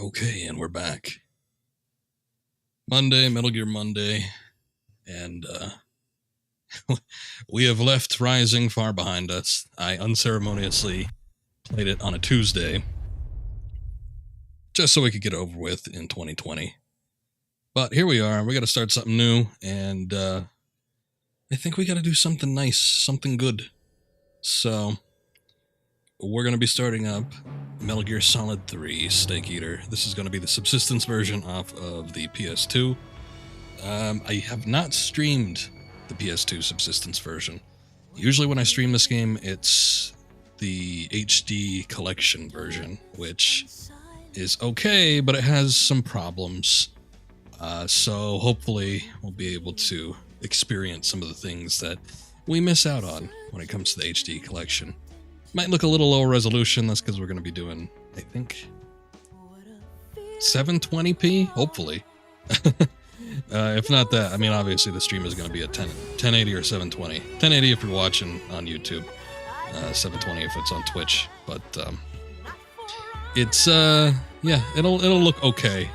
Okay, and we're back. Monday, Metal Gear Monday, and we have left Rising far behind us. I unceremoniously played it on a Tuesday, just so we could get it over with in 2020. But here we are, we gotta start something new, and I think we gotta do something nice, something good. So, we're gonna be starting up Metal Gear Solid 3 Snake Eater. This is going to be the Subsistence version off of the PS2. I have not streamed the PS2 Subsistence version. Usually when I stream this game, it's the HD collection version, which is okay, but it has some problems. So hopefully we'll be able to experience some of the things that we miss out on when it comes to the HD collection. Might look a little lower resolution, that's because we're going to be doing, I think, 720p, hopefully. If not that, I mean, obviously the stream is going to be at 1080 or 720. 1080 if you're watching on YouTube, 720 if it's on Twitch, but it's, yeah, it'll look okay.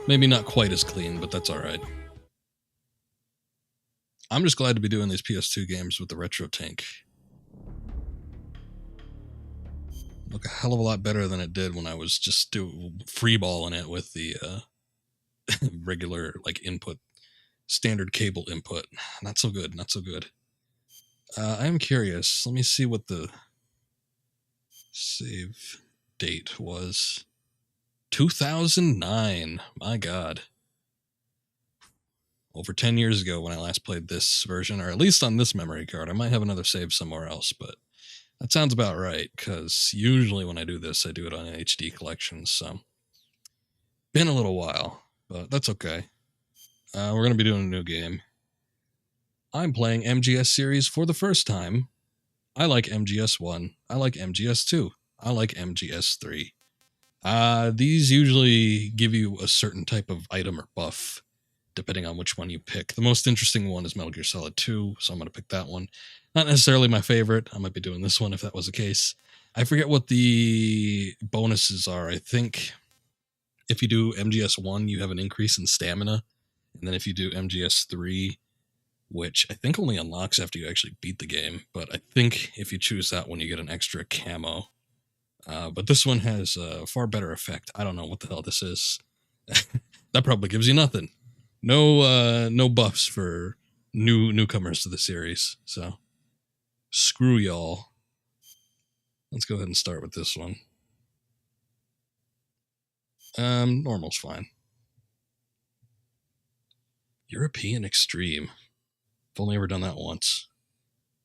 Maybe not quite as clean, but that's alright. I'm just glad to be doing these PS2 games with the retro tank. Look a hell of a lot better than it did when I was just freeballing it with the regular like input, standard cable input. Not so good, not so good. I am curious. Let me see what the save date was. 2009. My God. Over 10 years ago when I last played this version, or at least on this memory card. I might have another save somewhere else, but that sounds about right, because usually when I do this, I do it on an HD collection, so been a little while, but that's okay. We're going to be doing a new game. I'm playing MGS series for the first time. I like MGS 1. I like MGS 2. I like MGS 3. These usually give you a certain type of item or buff, depending on which one you pick. The most interesting one is Metal Gear Solid 2, so I'm going to pick that one. Not necessarily my favorite. I might be doing this one if that was the case. I forget what the bonuses are. I think if you do MGS 1, you have an increase in stamina. And then if you do MGS 3, which I think only unlocks after you actually beat the game, but I think if you choose that one, you get an extra camo. But this one has a far better effect. I don't know what the hell this is. That probably gives you nothing. No buffs for newcomers to the series, so screw y'all. Let's go ahead and start with this one. Normal's fine. European Extreme. I've only ever done that once.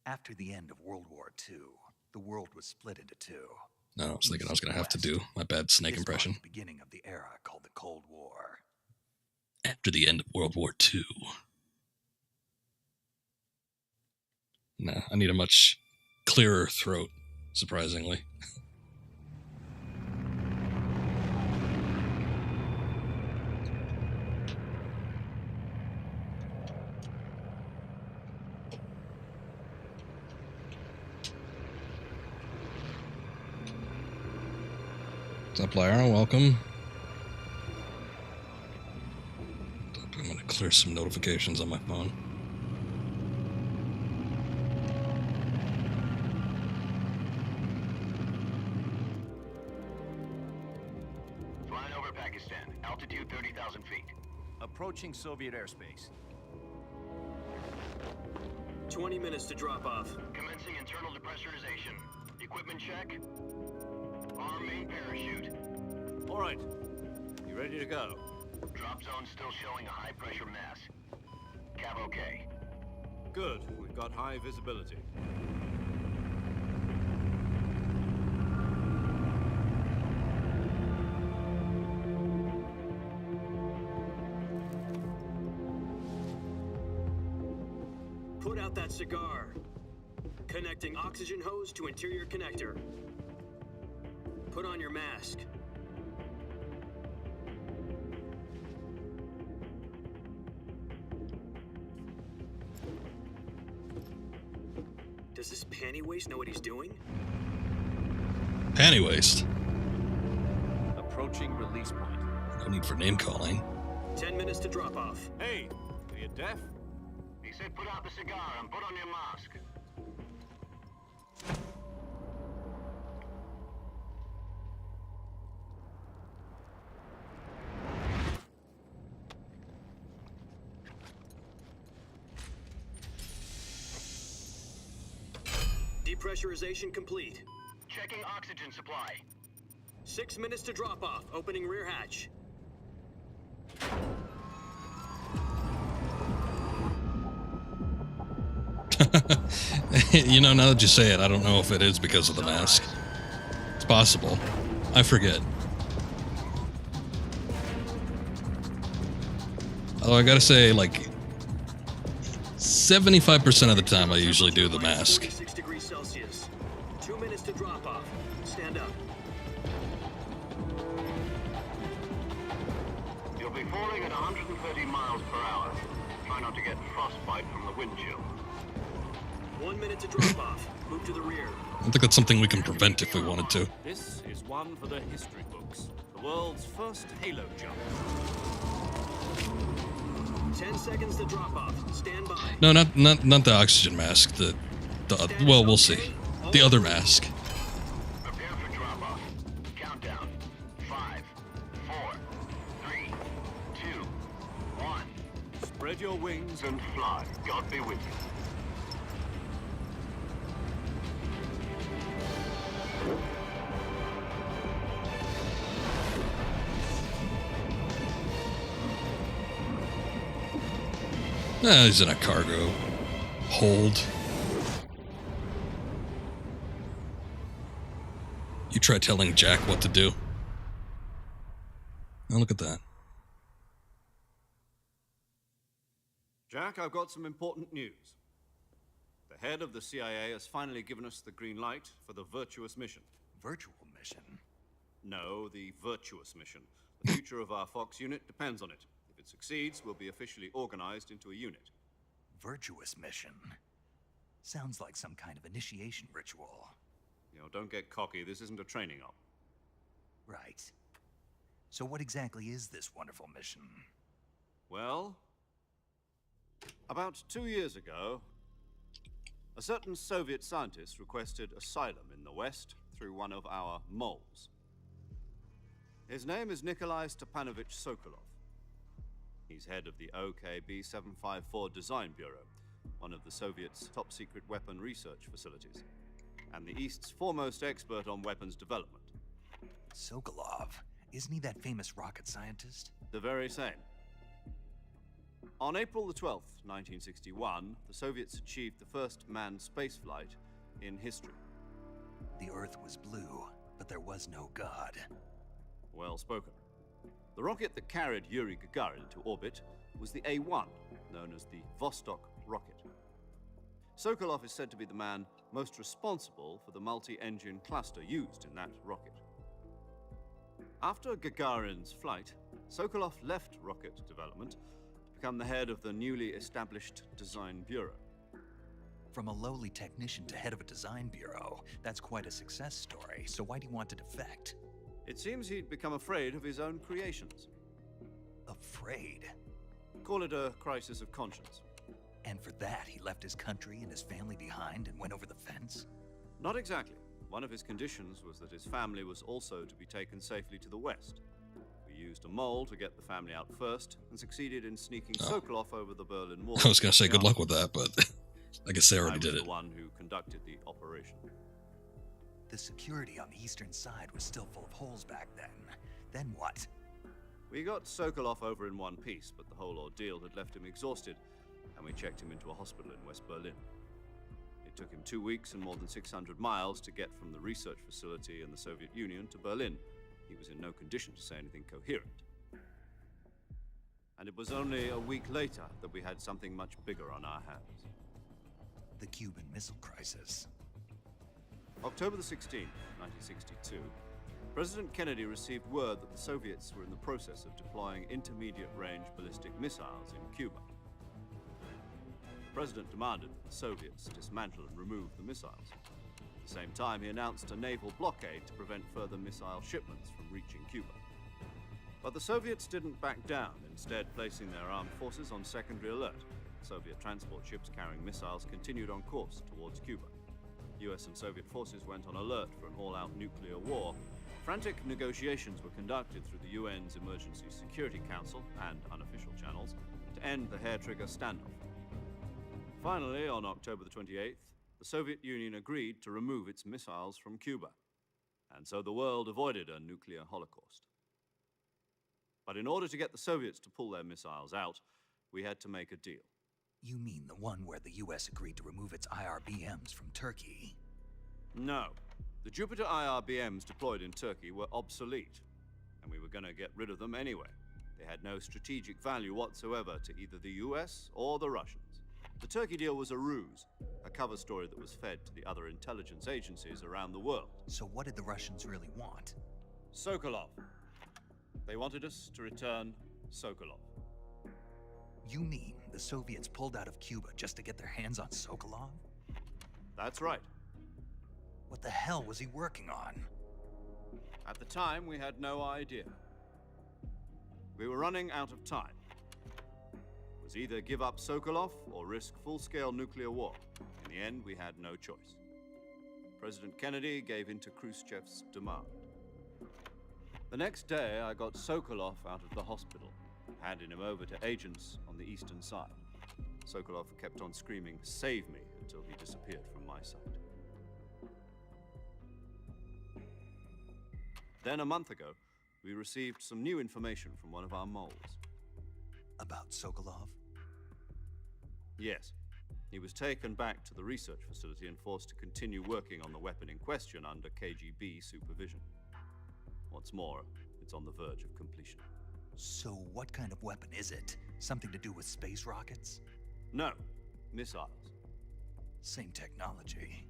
After the end of World War II, the world was split into two. No, I was thinking I was going to have to do my bad Snake impression. The beginning of the era called the Cold War. After the end of World War II. Nah, I need a much clearer throat, surprisingly. What's up, Lyra? Welcome. I'm going to clear some notifications on my phone. Flying over Pakistan. Altitude 30,000 feet. Approaching Soviet airspace. 20 minutes to drop off. Commencing internal depressurization. Equipment check. Arm main parachute. All right. You ready to go? Drop zone still showing a high pressure mass. Cav okay. Good. We've got high visibility. Put out that cigar. Connecting oxygen hose to interior connector. Put on your mask. Does this panty waste know what he's doing? Panty waste. Approaching release point. No need for name calling. 10 minutes to drop off. Hey, are you deaf? He said put out the cigar and put on your mask. Depressurization complete. Checking oxygen supply. 6 minutes to drop off. Opening rear hatch. You know, now that you say it, I don't know if it is because of the mask. It's possible. I forget. Although I gotta say, like, 75% of the time I usually do the mask. 46 degrees Celsius. 2 minutes to drop off. Stand up. You'll be falling at 130 miles per hour. Try not to get frostbite from the wind chill. 1 minute to drop off. Move to the rear. I think that's something we can prevent if we wanted to. This is one for the history books. The world's first halo jump. 10 seconds to drop off. Stand by. No, not the oxygen mask. The well, we'll see. The other mask. Prepare for drop-off. Countdown. 5, 4, 3, 2, 1. Spread your wings And fly. God be with you. He's in a cargo hold. You try telling Jack what to do. Now look at that. Jack, I've got some important news. The head of the CIA has finally given us the green light for the virtuous mission. Virtual mission? No, the virtuous mission. The future of our Fox unit depends on it. If it succeeds, we'll be officially organized into a unit. Virtuous mission? Sounds like some kind of initiation ritual. You know, don't get cocky. This isn't a training op. Right. So what exactly is this wonderful mission? Well, about 2 years ago, a certain Soviet scientist requested asylum in the West through one of our moles. His name is Nikolai Sokolov. He's head of the OKB 754 Design Bureau, one of the Soviets' top-secret weapon research facilities, and the East's foremost expert on weapons development. Sokolov? Isn't he that famous rocket scientist? The very same. On April the 12th, 1961, the Soviets achieved the first manned spaceflight in history. The Earth was blue, but there was no God. Well spoken. The rocket that carried Yuri Gagarin to orbit was the A-1, known as the Vostok rocket. Sokolov is said to be the man most responsible for the multi-engine cluster used in that rocket. After Gagarin's flight, Sokolov left rocket development to become the head of the newly established Design Bureau. From a lowly technician to head of a design bureau, that's quite a success story. So why do you want to defect? It seems he'd become afraid of his own creations. Afraid? Call it a crisis of conscience. And for that, he left his country and his family behind and went over the fence? Not exactly. One of his conditions was that his family was also to be taken safely to the West. We used a mole to get the family out first and succeeded in sneaking Sokolov over the Berlin Wall. I was going to say good luck with that, but I guess they already did I was it. the one who conducted the operation. The security on the eastern side was still full of holes back then. Then what? We got Sokolov over in one piece, but the whole ordeal had left him exhausted, and we checked him into a hospital in West Berlin. It took him 2 weeks and more than 600 miles to get from the research facility in the Soviet Union to Berlin. He was in no condition to say anything coherent. And it was only a week later that we had something much bigger on our hands. The Cuban Missile Crisis. October the 16th, 1962, President Kennedy received word that the Soviets were in the process of deploying intermediate-range ballistic missiles in Cuba. The President demanded that the Soviets dismantle and remove the missiles. At the same time, he announced a naval blockade to prevent further missile shipments from reaching Cuba. But the Soviets didn't back down, instead placing their armed forces on secondary alert. Soviet transport ships carrying missiles continued on course towards Cuba. US and Soviet forces went on alert for an all-out nuclear war. Frantic negotiations were conducted through the UN's Emergency Security Council and unofficial channels to end the hair-trigger standoff. Finally, on October the 28th, the Soviet Union agreed to remove its missiles from Cuba, and so the world avoided a nuclear holocaust. But in order to get the Soviets to pull their missiles out, we had to make a deal. You mean the one where the US agreed to remove its IRBMs from Turkey? No. The Jupiter IRBMs deployed in Turkey were obsolete, and we were going to get rid of them anyway. They had no strategic value whatsoever to either the US or the Russians. The Turkey deal was a ruse, a cover story that was fed to the other intelligence agencies around the world. So what did the Russians really want? Sokolov. They wanted us to return Sokolov. You mean the Soviets pulled out of Cuba just to get their hands on Sokolov? That's right. What the hell was he working on? At the time, we had no idea. We were running out of time. It was either give up Sokolov or risk full-scale nuclear war. In the end, we had no choice. President Kennedy gave in to Khrushchev's demand. The next day, I got Sokolov out of the hospital, handing him over to agents on the eastern side. Sokolov kept on screaming, "Save me," until he disappeared from my sight. Then a month ago, we received some new information from one of our moles. About Sokolov? Yes. He was taken back to the research facility and forced to continue working on the weapon in question under KGB supervision. What's more, it's on the verge of completion. So what kind of weapon is it? Something to do with space rockets? No, missiles. Same technology.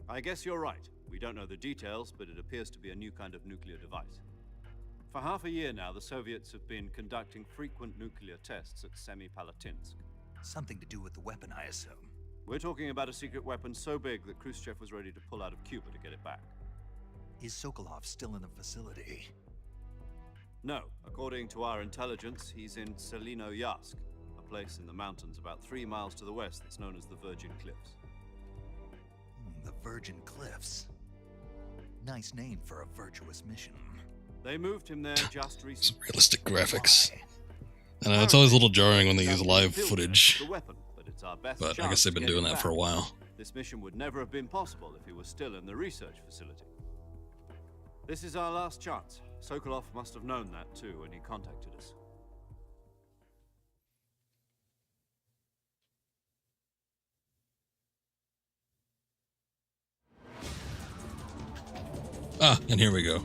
I guess you're right. We don't know the details, but it appears to be a new kind of nuclear device. For half a year now, the Soviets have been conducting frequent nuclear tests at Semipalatinsk. Something to do with the weapon, I assume. We're talking about a secret weapon so big that Khrushchev was ready to pull out of Cuba to get it back. Is Sokolov still in the facility? No. According to our intelligence, he's in Tselinoyarsk, a place in the mountains about 3 miles to the west that's known as the Virgin Cliffs. The Virgin Cliffs. Nice name for a virtuous mission. They moved him there just recently. Some realistic graphics. Why? I know, it's always a little jarring when they use live Built footage, the weapon, but it's our best but I chance guess they've to been get doing him that for a back. while. This mission would never have been possible if he was still in the research facility. This is our last chance. Sokolov must have known that too when he contacted us. Ah, and here we go.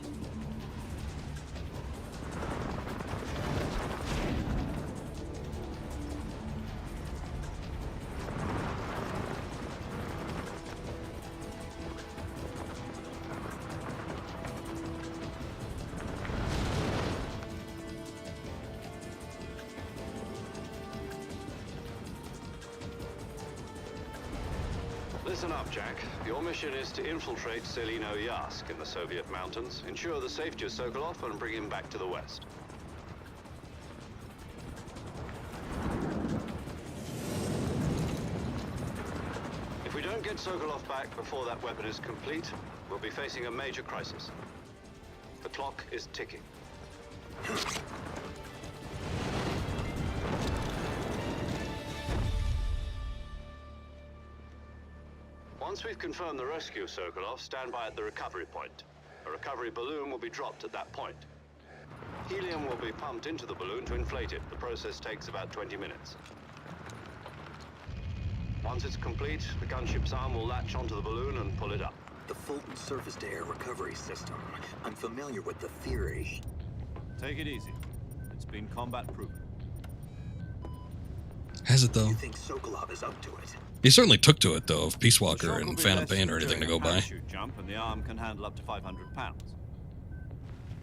Listen up, Jack. Your mission is to infiltrate Tselinoyarsk in the Soviet mountains, ensure the safety of Sokolov, and bring him back to the west. If we don't get Sokolov back before that weapon is complete, we'll be facing a major crisis. The clock is ticking. Once we've confirmed the rescue of Sokolov, stand by at the recovery point. A recovery balloon will be dropped at that point. Helium will be pumped into the balloon to inflate it. The process takes about 20 minutes. Once it's complete, the gunship's arm will latch onto the balloon and pull it up. The Fulton surface-to-air recovery system. I'm familiar with the theory. Take it easy. It's been combat-proven. Has it though? You think Sokolov is up to it? He certainly took to it though, if Peace The Walker shock will and be Phantom less Pain than or anything to doing go a by. parachute jump, and the arm can handle up to 500 pounds.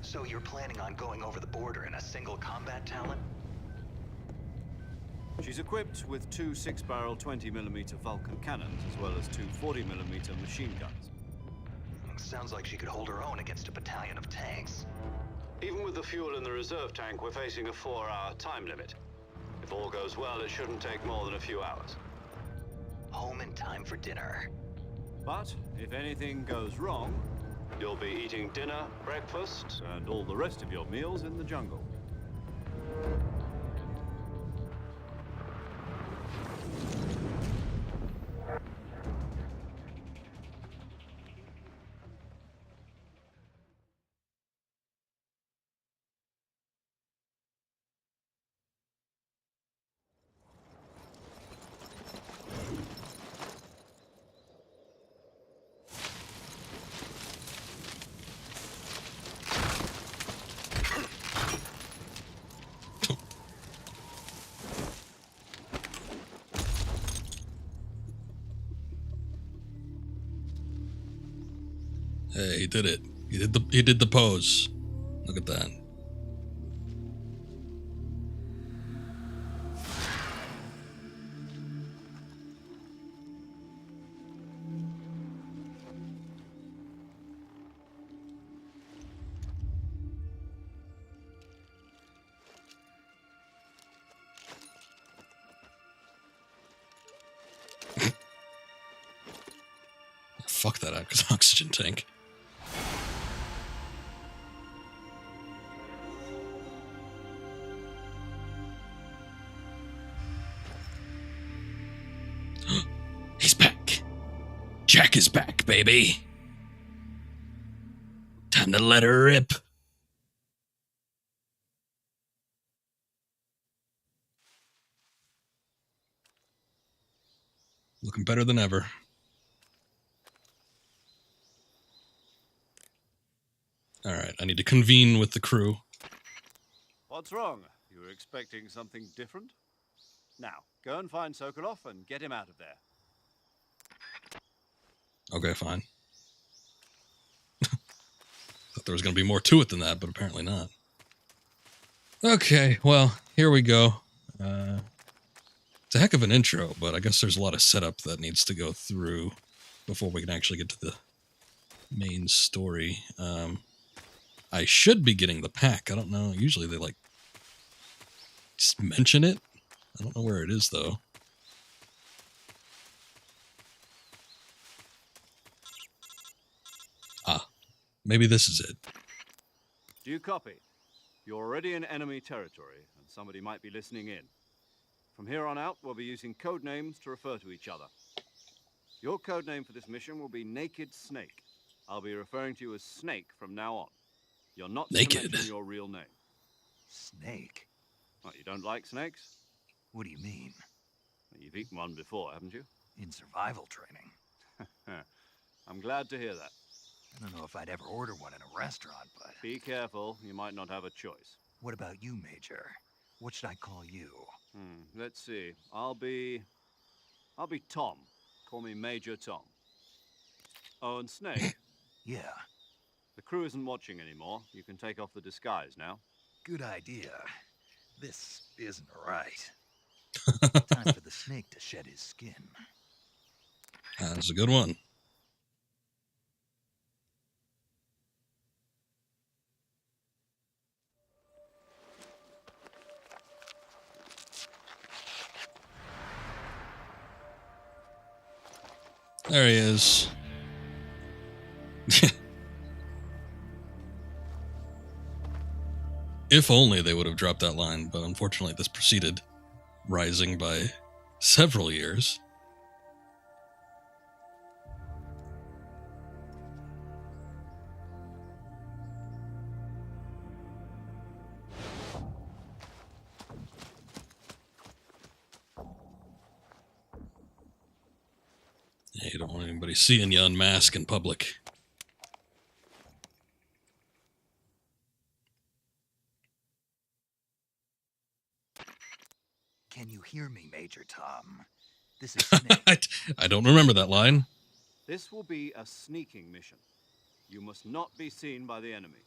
So you're planning on going over the border in a single combat talent? She's equipped with 2 6-barrel 20mm Vulcan cannons, as well as 2 40mm machine guns. Sounds like she could hold her own against a battalion of tanks. Even with the fuel in the reserve tank, we're facing a 4-hour time limit. If all goes well, it shouldn't take more than a few hours. Home in time for dinner. But if anything goes wrong, You'll be eating dinner, breakfast. and all the rest of your meals in the jungle. Hey, he did it. He did the pose. Look at that. Fuck that out, because oxygen tank. He's back. Jack is back, baby. Time to let her rip. Looking better than ever. All right, I need to convene with the crew. What's wrong? You were expecting something different? Now, go and find Sokolov and get him out of there. Okay, fine. Thought there was going to be more to it than that, but apparently not. Okay, well, here we go. It's a heck of an intro, but I guess there's a lot of setup that needs to go through before we can actually get to the main story. I should be getting the pack. I don't know. Usually they, like, just mention it. I don't know where it is, though. Ah, maybe this is it. Do you copy? You're already in enemy territory, and somebody might be listening in. From here on out, we'll be using code names to refer to each other. Your code name for this mission will be Naked Snake. I'll be referring to you as Snake from now on. You're not Naked. to mention your real name. Snake? What, you don't like snakes? What do you mean? Well, you've eaten one before, haven't you? In survival training. I'm glad to hear that. I don't know if I'd ever order one in a restaurant, but... Be careful, you might not have a choice. What about you, Major? What should I call you? Let's see. I'll be Tom. Call me Major Tom. Oh, and Snake. Yeah, The crew isn't watching anymore. You can take off the disguise now. good idea. This isn't right. Time for the snake to shed his skin. That's a good one. There he is. If only they would have dropped that line, but unfortunately this proceeded, rising by several years. Yeah, you don't want anybody seeing you unmask in public. Can you hear me, Major Tom? This is Snake. I don't remember that line. This will be a sneaking mission. You must not be seen by the enemy.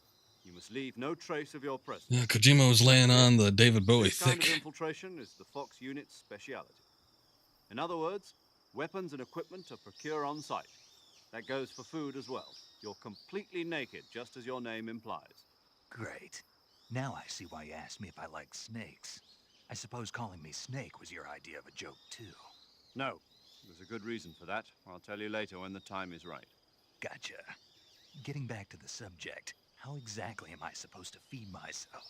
You must leave no trace of your presence. Yeah, Kojima was laying on the David Bowie This kind of thick. infiltration is the Fox unit's speciality. In other words, weapons and equipment are procured on site. That goes for food as well. You're completely naked, just as your name implies. Great. Now I see why you asked me if I like snakes. I suppose calling me Snake was your idea of a joke, too. No, there's a good reason for that. I'll tell you later when the time is right. Gotcha. Getting back to the subject, how exactly am I supposed to feed myself?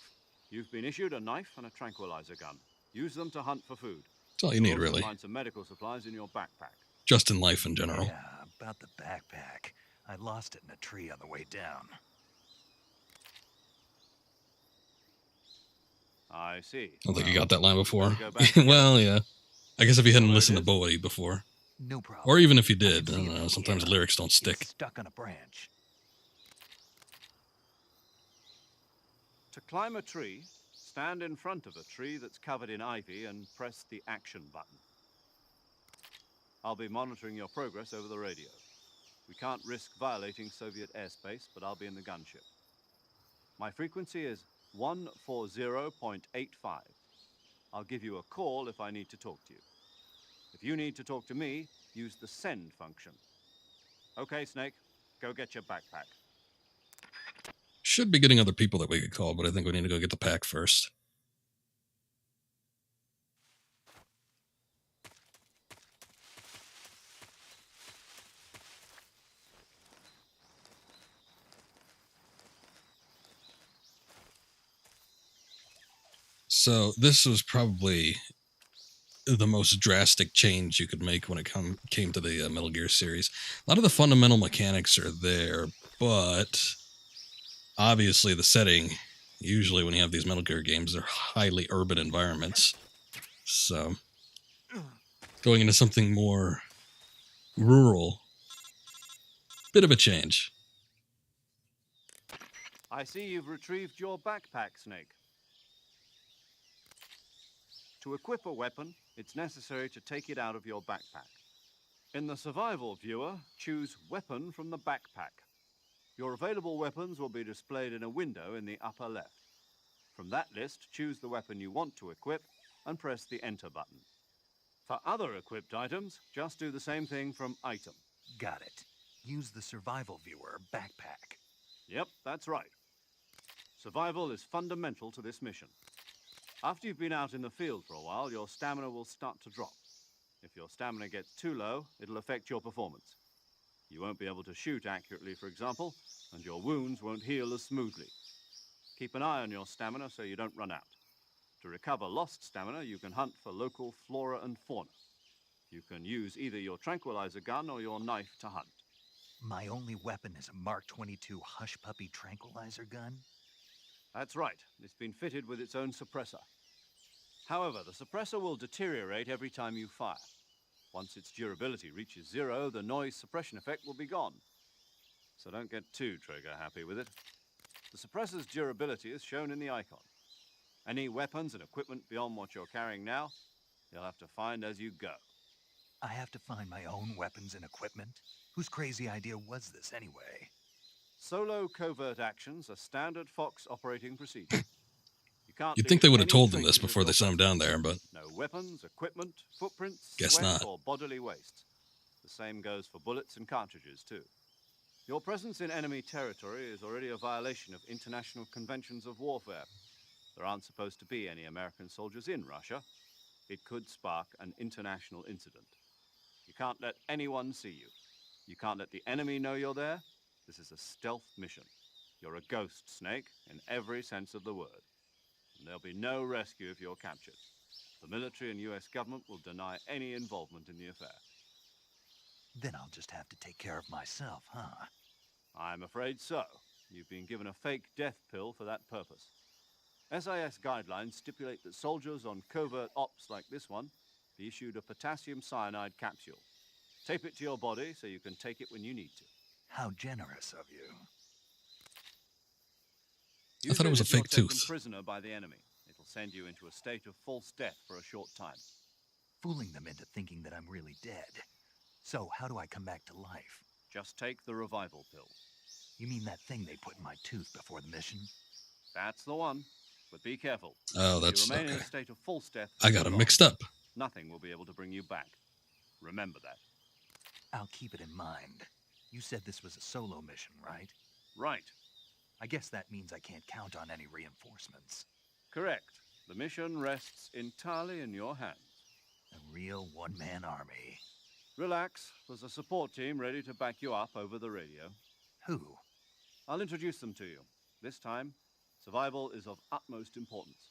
You've been issued a knife and a tranquilizer gun. Use them to hunt for food. That's all you You'll need, also really. find some medical supplies in your backpack. Just in life in general. Yeah, about the backpack. I lost it in a tree on the way down. I see. I don't think you got that line before. Better go back and get Well, yeah. I guess if you hadn't Know what it listened to is? Bowie before. No problem. Or even if you I did. can I see don't it know. from Sometimes here. lyrics don't It's stick. stuck on a branch. To climb a tree, stand in front of a tree that's covered in ivy and press the action button. I'll be monitoring your progress over the radio. We can't risk violating Soviet airspace, but I'll be in the gunship. My frequency is 140.85. I'll give you a call if I need to talk to you. If you need to talk to me, use the send function. Okay, Snake, go get your backpack. Should be getting other people that we could call, but I think we need to go get the pack first. So this was probably the most drastic change you could make when it came to the Metal Gear series. A lot of the fundamental mechanics are there, but obviously the setting, usually when you have these Metal Gear games, they're highly urban environments. So going into something more rural, bit of a change. I see you've retrieved your backpack, Snake. To equip a weapon, it's necessary to take it out of your backpack. In the survival viewer, choose Weapon from the backpack. Your available weapons will be displayed in a window in the upper left. From that list, choose the weapon you want to equip and press the Enter button. For other equipped items, just do the same thing from Item. Got it. Use the survival viewer backpack. Yep, that's right. Survival is fundamental to this mission. After you've been out in the field for a while, your stamina will start to drop. If your stamina gets too low, it'll affect your performance. You won't be able to shoot accurately, for example, and your wounds won't heal as smoothly. Keep an eye on your stamina so you don't run out. To recover lost stamina, you can hunt for local flora and fauna. You can use either your tranquilizer gun or your knife to hunt. My only weapon is a Mark 22 Hush Puppy tranquilizer gun? That's right. It's been fitted with its own suppressor. However, the suppressor will deteriorate every time you fire. Once its durability reaches 0, the noise suppression effect will be gone. So don't get too trigger happy with it. The suppressor's durability is shown in the icon. Any weapons and equipment beyond what you're carrying now, you'll have to find as you go. I have to find my own weapons and equipment? Whose crazy idea was this anyway? Solo covert actions are standard Fox operating procedure. You can't You'd think leave they would have any told them this traces of before your they sent him down there, but No weapons, equipment, footprints, Guess sweat, not. or bodily waste. The same goes for bullets and cartridges, too. Your presence in enemy territory is already a violation of international conventions of warfare. There aren't supposed to be any American soldiers in Russia. It could spark an international incident. You can't let anyone see you. You can't let the enemy know you're there. This is a stealth mission. You're a ghost, Snake, in every sense of the word. And there'll be no rescue if you're captured. The military and US government will deny any involvement in the affair. Then I'll just have to take care of myself, huh? I'm afraid so. You've been given a fake death pill for that purpose. SIS guidelines stipulate that soldiers on covert ops like this one be issued a potassium cyanide capsule. Tape it to your body so you can take it when you need to. How generous of you. Use thought it was a if you're fake taken tooth. prisoner by the enemy. It'll send you into a state of false death for a short time. Fooling them into thinking that I'm really dead. So how do I come back to life? Just take the revival pill. You mean that thing they put in my tooth before the mission? That's the one. But be careful. oh, If that's you remain in okay. a state of false death I for got too them long, mixed up. Nothing will be able to bring you back. Remember that. I'll keep it in mind. You said this was a solo mission, right? Right. I guess that means I can't count on any reinforcements. Correct. The mission rests entirely in your hands. A real one-man army. Relax. There's a support team ready to back you up over the radio. Who? I'll introduce them to you. This time, survival is of utmost importance.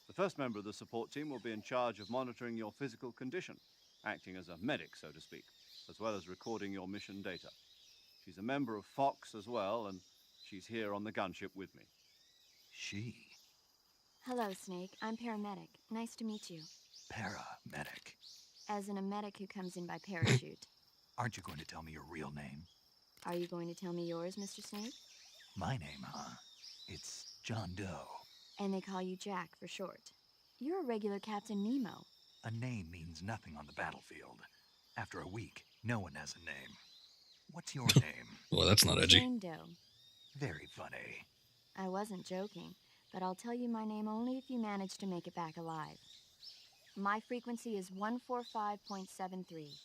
The first member of the support team will be in charge of monitoring your physical condition, acting as a medic, so to speak, as well as recording your mission data. She's a member of Fox as well, and she's here on the gunship with me. She? Hello, Snake. I'm paramedic. Nice to meet you. Paramedic. As in a medic who comes in by parachute. Aren't you going to tell me your real name? Are you going to tell me yours, Mr. Snake? My name, huh? It's John Doe. And they call you Jack for short. You're a regular Captain Nemo. A name means nothing on the battlefield. After a week, no one has a name. What's your name? Well, that's not edgy. Jane Doe. Very funny. I wasn't joking, but I'll tell you my name only if you manage to make it back alive. My frequency is 145.73.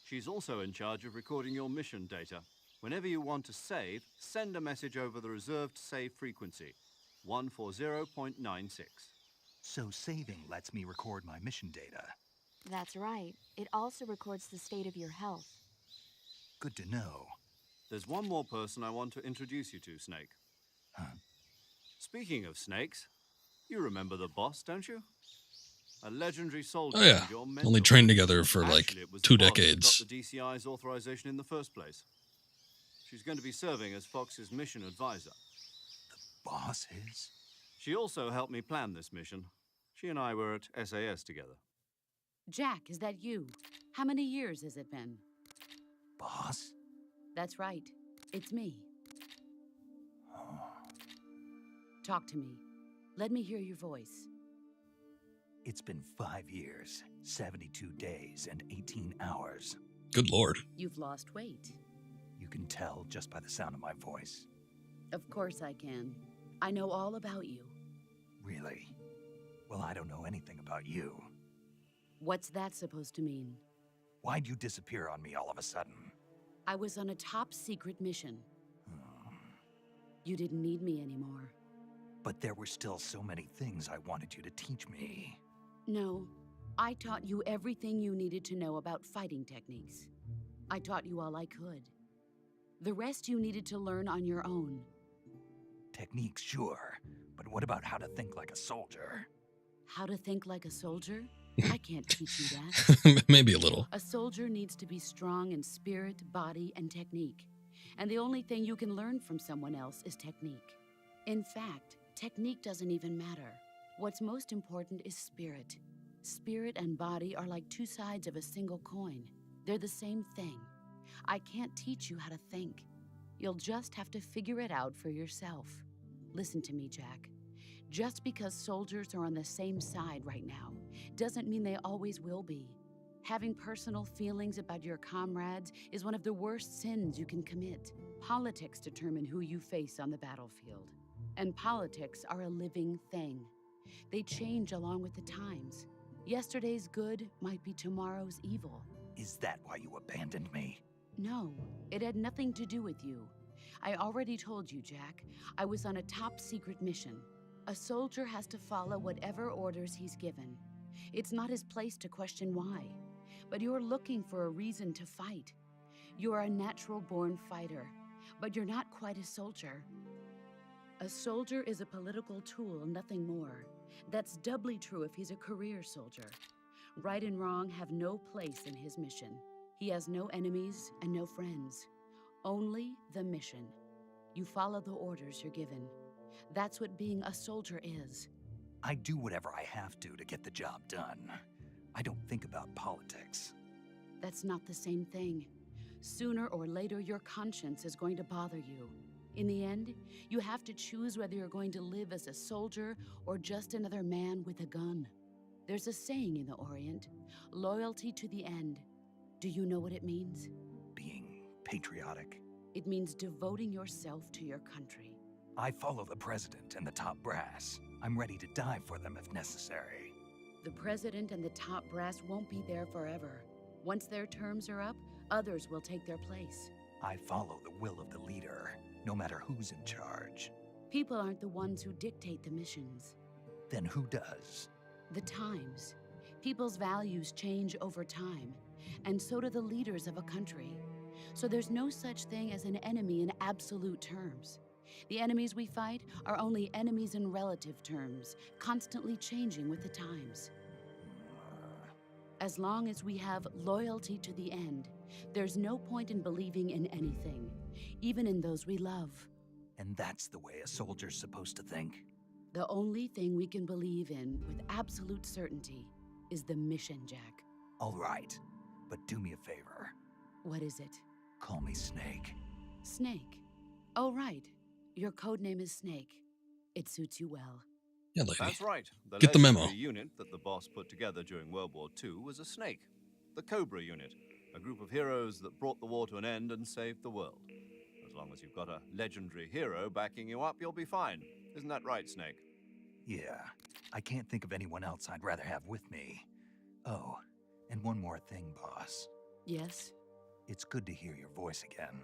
She's also in charge of recording your mission data. Whenever you want to save, send a message over the reserved save frequency, 140.96. So saving lets me record my mission data. That's right. It also records the state of your health. Good to know. There's one more person I want to introduce you to, Snake. Huh? Speaking of snakes, you remember the boss, don't you? A legendary soldier. Oh yeah, and your only mentor. trained together for like Actually, it was 2 the boss who decades. got the DCI's authorization in the first place. She's going to be serving as Fox's mission advisor. The boss is? She also helped me plan this mission. She and I were at SAS together. Jack, is that you? How many years has it been? Boss? That's right. It's me. Oh. Talk to me. Let me hear your voice. It's been 5 years, 72 days, and 18 hours. Good lord. You've lost weight. You can tell just by the sound of my voice. Of course I can. I know all about you. Really? Well, I don't know anything about you. What's that supposed to mean? Why'd you disappear on me all of a sudden? I was on a top-secret mission. Hmm. You didn't need me anymore. But there were still so many things I wanted you to teach me. No, I taught you everything you needed to know about fighting techniques. I taught you all I could. The rest you needed to learn on your own. Techniques, sure. But what about how to think like a soldier? How to think like a soldier? I can't teach you that. Maybe a little. A soldier needs to be strong in spirit, body, and technique. And the only thing you can learn from someone else is technique. In fact, technique doesn't even matter. What's most important is spirit. Spirit and body are like 2 sides of a single coin. They're the same thing. I can't teach you how to think. You'll just have to figure it out for yourself. Listen to me, Jack. Just because soldiers are on the same side right now doesn't mean they always will be. Having personal feelings about your comrades is one of the worst sins you can commit. Politics determine who you face on the battlefield. And politics are a living thing. They change along with the times. Yesterday's good might be tomorrow's evil. Is that why you abandoned me? No, it had nothing to do with you. I already told you, Jack. I was on a top-secret mission. A soldier has to follow whatever orders he's given. It's not his place to question why. But you're looking for a reason to fight. You're a natural-born fighter, but you're not quite a soldier. A soldier is a political tool, nothing more. That's doubly true if he's a career soldier. Right and wrong have no place in his mission. He has no enemies and no friends. Only the mission. You follow the orders you're given. That's what being a soldier is. I do whatever I have to get the job done. I don't think about politics. That's not the same thing. Sooner or later, your conscience is going to bother you. In the end, you have to choose whether you're going to live as a soldier or just another man with a gun. There's a saying in the Orient, loyalty to the end. Do you know what it means? Being patriotic. It means devoting yourself to your country. I follow the president and the top brass. I'm ready to die for them if necessary. The president and the top brass won't be there forever. Once their terms are up, others will take their place. I follow the will of the leader, no matter who's in charge. People aren't the ones who dictate the missions. Then who does? The times. People's values change over time, and so do the leaders of a country. So there's no such thing as an enemy in absolute terms. The enemies we fight are only enemies in relative terms, constantly changing with the times. As long as we have loyalty to the end, there's no point in believing in anything, even in those we love. And that's the way a soldier's supposed to think? The only thing we can believe in with absolute certainty is the mission, Jack. All right, but do me a favor. What is it? Call me Snake. Snake. Oh, right. Your code name is Snake. It suits you well. Yeah, lady. That's right. Get the memo. legendary unit that the boss put together during World War II was a snake. The Cobra unit, a group of heroes that brought the war to an end and saved the world. As long as you've got a legendary hero backing you up, you'll be fine. Isn't that right, Snake? Yeah, I can't think of anyone else I'd rather have with me. Oh, and one more thing, boss. Yes? It's good to hear your voice again.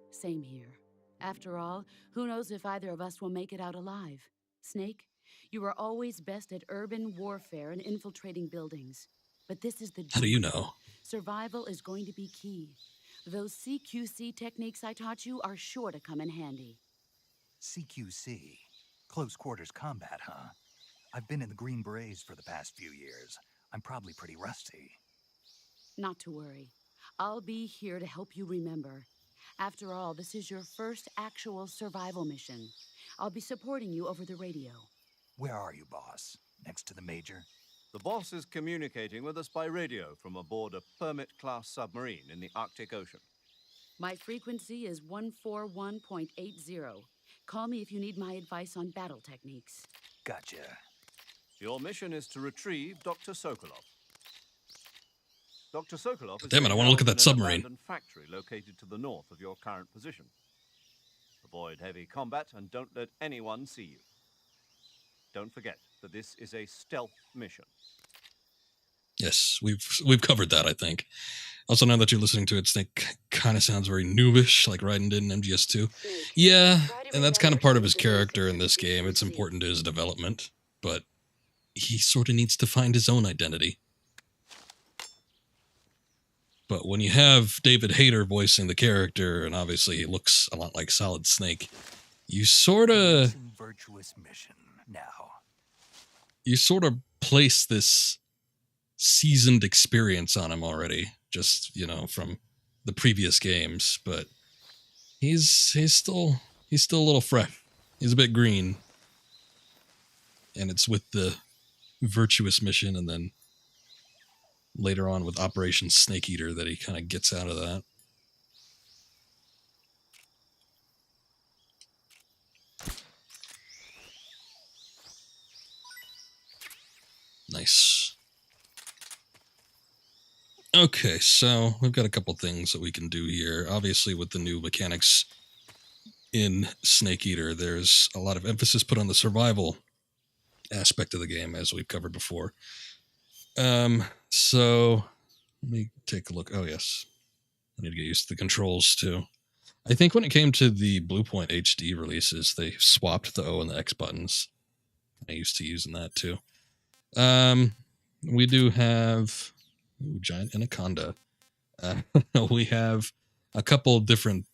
Same here. After all, who knows if either of us will make it out alive? Snake, you are always best at urban warfare and infiltrating buildings. But this is the How do you know? Survival is going to be key. Those CQC techniques I taught you are sure to come in handy. CQC? Close quarters combat, huh? I've been in the Green Berets for the past few years. I'm probably pretty rusty. Not to worry. I'll be here to help you remember. After all, this is your first actual survival mission. I'll be supporting you over the radio. Where are you, boss? Next to the Major? The boss is communicating with us by radio from aboard a Permit-class submarine in the Arctic Ocean. My frequency is 141.80. Call me if you need my advice on battle techniques. Gotcha. Your mission is to retrieve Dr. Sokolov. Dr. Sokolov is Damn it, I wanna look at that in an submarine. abandoned factory located to the north of your current position. Avoid heavy combat and don't let anyone see you. Don't forget that this is a stealth mission. Yes, we've covered that, I think. Also, now that you're listening to it, Snake kind of sounds very noobish, like Raiden did in MGS2. Yeah, and that's kind of part of his character in this game. It's important to his development, but he sort of needs to find his own identity. But when you have David Hayter voicing the character, and obviously he looks a lot like Solid Snake, you sort of Virtuous mission now. You sort of place this seasoned experience on him already, just, you know, from the previous games, but he's still a little fresh. He's a bit green. And it's with the Virtuous mission and then later on with Operation Snake Eater that he kind of gets out of that. Nice. Okay, so we've got a couple things that we can do here. Obviously, with the new mechanics in Snake Eater, there's a lot of emphasis put on the survival aspect of the game, as we've covered before. So let me take a look. Oh, yes. I need to get used to the controls, too. I think when it came to the Bluepoint HD releases, they swapped the O and the X buttons. I used to using that, too. We do have giant anaconda. We have a couple different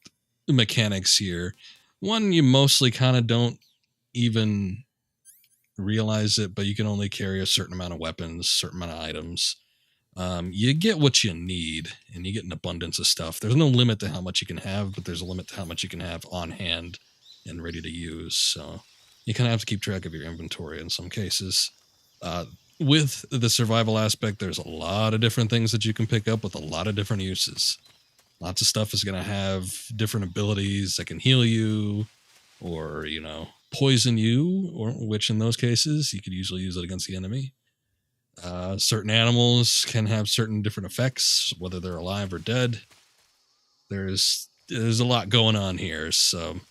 mechanics here. One, you mostly kind of don't even realize it, but you can only carry a certain amount of weapons, certain amount of items. You get what you need, and you get an abundance of stuff. There's no limit to how much you can have, but there's a limit to how much you can have on hand and ready to use. So you kind of have to keep track of your inventory in some cases. With the survival aspect, there's a lot of different things that you can pick up with a lot of different uses. Lots of stuff is going to have different abilities that can heal you or, you know, poison you, or which in those cases, you could usually use it against the enemy. Certain animals can have certain different effects, whether they're alive or dead. There's a lot going on here, so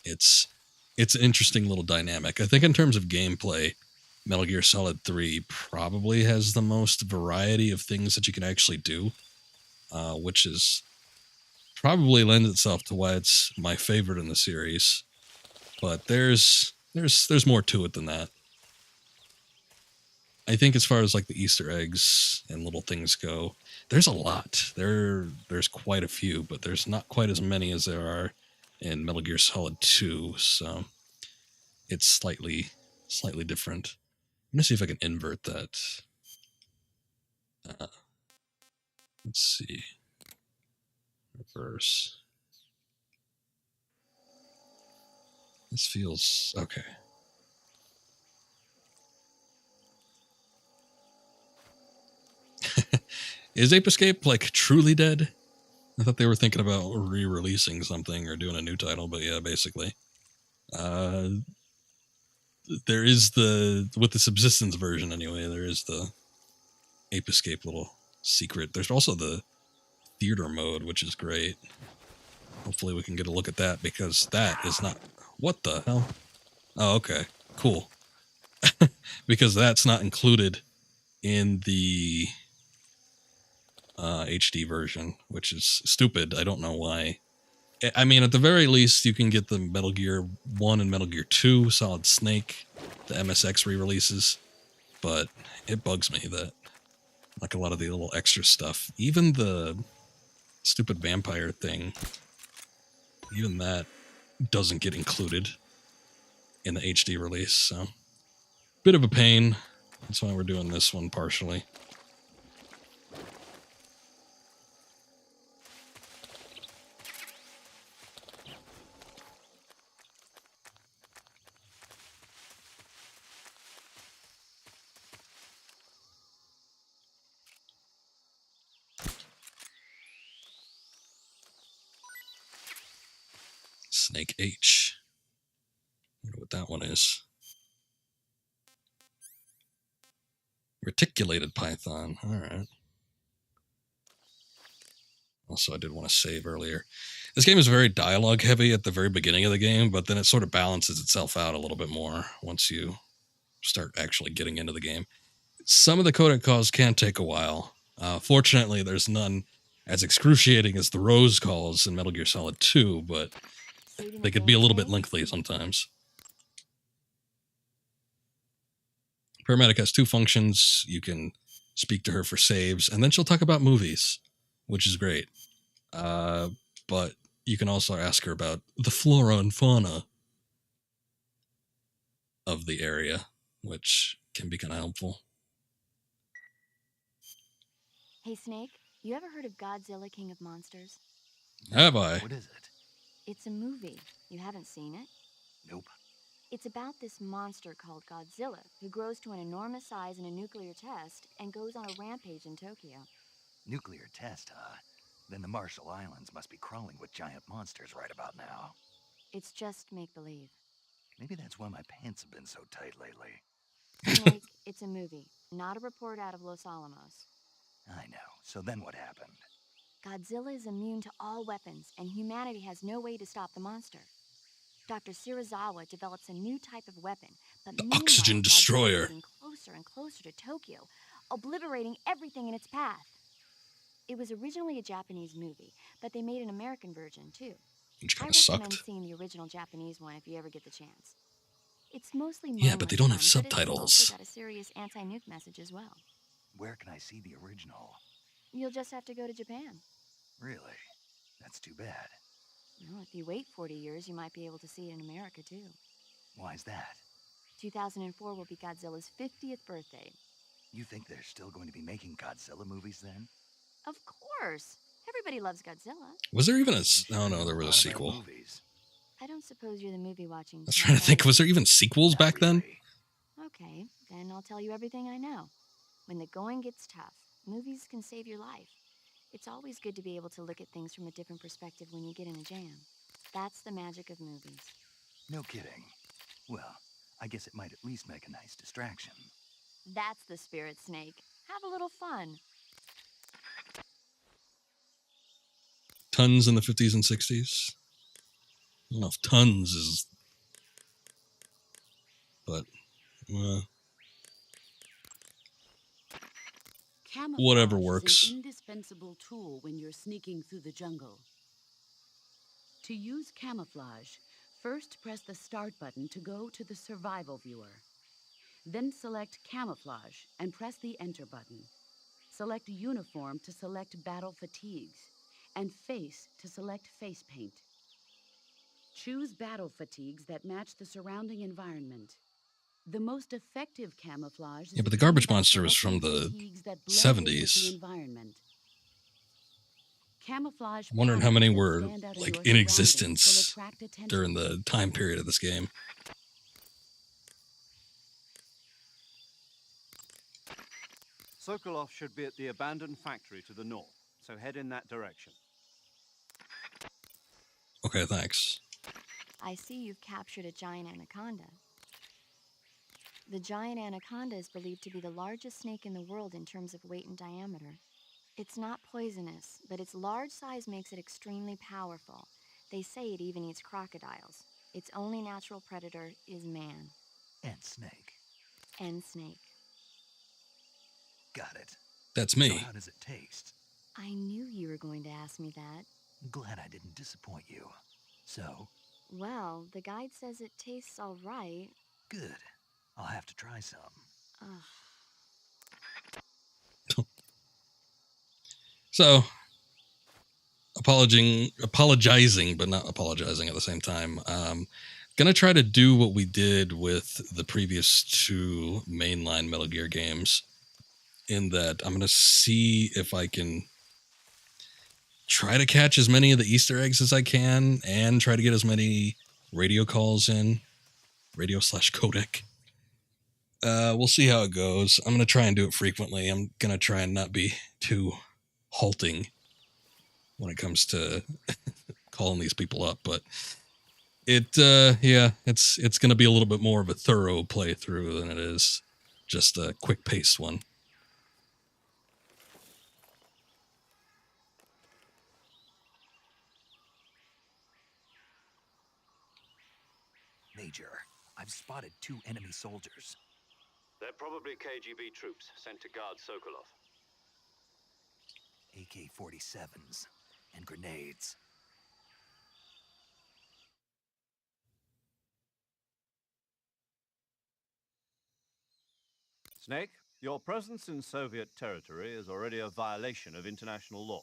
it's an interesting little dynamic. I think in terms of gameplay, Metal Gear Solid 3 probably has the most variety of things that you can actually do, which is probably lends itself to why it's my favorite in the series. But there's more to it than that. I think as far as like the Easter eggs and little things go, there's a lot. There's quite a few, but there's not quite as many as there are in Metal Gear Solid 2. So it's slightly different. I'm gonna see if I can invert that. Let's see. Reverse. This feels okay. Is Ape Escape like truly dead? I thought they were thinking about re-releasing something or doing a new title, but yeah, basically. There is with the Subsistence version anyway, there is the Ape Escape little secret. There's also the theater mode, which is great. Hopefully we can get a look at that, because that is not... What the hell? Oh, okay. Cool. Because that's not included in the HD version, which is stupid. I don't know why. I mean, at the very least, you can get the Metal Gear 1 and Metal Gear 2 Solid Snake, the MSX re-releases, but it bugs me that, like a lot of the little extra stuff, even the stupid vampire thing, even that doesn't get included in the HD release, so bit of a pain. That's why we're doing this one partially. Snake H. I wonder what that one is. Reticulated Python. All right. Also, I did want to save earlier. This game is very dialogue heavy at the very beginning of the game, but then it sort of balances itself out a little bit more once you start actually getting into the game. Some of the codec calls can take a while. Fortunately, there's none as excruciating as the Rose calls in Metal Gear Solid 2, but they could be a little bit lengthy sometimes. Paramedic has two functions. You can speak to her for saves, and then she'll talk about movies, which is great. But you can also ask her about the flora and fauna of the area, which can be kind of helpful. Hey, Snake, you ever heard of Godzilla, King of Monsters? Have I? What is it? It's a movie. You haven't seen it? Nope. It's about this monster called Godzilla, who grows to an enormous size in a nuclear test and goes on a rampage in Tokyo. Nuclear test, huh? Then the Marshall Islands must be crawling with giant monsters right about now. It's just make-believe. Maybe that's why my pants have been so tight lately. Snake, it's a movie, not a report out of Los Alamos. I know. So then what happened? Godzilla is immune to all weapons, and humanity has no way to stop the monster. Dr. Shirazawa develops a new type of weapon, but The Oxygen Destroyer. Godzilla is getting closer and closer to Tokyo, obliterating everything in its path. It was originally a Japanese movie, but they made an American version too. Which I kind of recommend sucked. seeing the original Japanese one if you ever get the chance. It's mostly Yeah, but they don't have mindless fun, but subtitles. It's also got a serious anti-nuke message as well. Where can I see the original? You'll just have to go to Japan. Really? That's too bad. Well, if you wait 40 years, you might be able to see it in America too. Why's that? 2004 will be Godzilla's 50th birthday. You think they're still going to be making Godzilla movies then? Of course. Everybody loves Godzilla. Was there even a... Oh, no, there was a lot about sequel. movies. I don't suppose you're the movie-watching I was trying to think, was there even sequels Not back then? really. Okay, then I'll tell you everything I know. When the going gets tough, movies can save your life. It's always good to be able to look at things from a different perspective when you get in a jam. That's the magic of movies. No kidding. Well, I guess it might at least make a nice distraction. That's the spirit, Snake. Have a little fun. Tons in the 50s and 60s. I don't know if tons is... But... Camouflage Whatever is works. an indispensable tool when you're sneaking through the jungle. To use camouflage, first press the Start button to go to the Survival viewer. Then select Camouflage and press the Enter button. Select Uniform to select Battle Fatigues, and Face to select Face Paint. Choose battle fatigues that match the surrounding environment. The most effective camouflage is Yeah, but the attained garbage by monster was from selecting the fatigues that blend in with 70s. the environment. Camouflage I'm wondering how many patterns that were stand out in like your in surroundings existence will attract attention. during the time period of this game. Sokolov should be at the abandoned factory to the north, so head in that direction. Okay, thanks. I see you've captured a giant anaconda. The giant anaconda is believed to be the largest snake in the world in terms of weight and diameter. It's not poisonous, but its large size makes it extremely powerful. They say it even eats crocodiles. Its only natural predator is man. And snake. And snake. Got it. That's So me. how does it taste? I knew you were going to ask me that. Glad I didn't disappoint you. So? Well, the guide says it tastes all right. Good. I'll have to try some. So, apologizing, but not apologizing at the same time. Gonna try to do what we did with the previous two mainline Metal Gear games, in that I'm gonna see if I can try to catch as many of the Easter eggs as I can, and try to get as many radio calls in, radio/codec. We'll see how it goes. I'm gonna try and do it frequently. I'm gonna try and not be too halting when it comes to calling these people up, but it's going to be a little bit more of a thorough playthrough than it is just a quick pace one. Major, I've spotted 2 enemy soldiers. They're probably KGB troops sent to guard Sokolov. AK-47s and grenades. Snake, your presence in Soviet territory is already a violation of international law.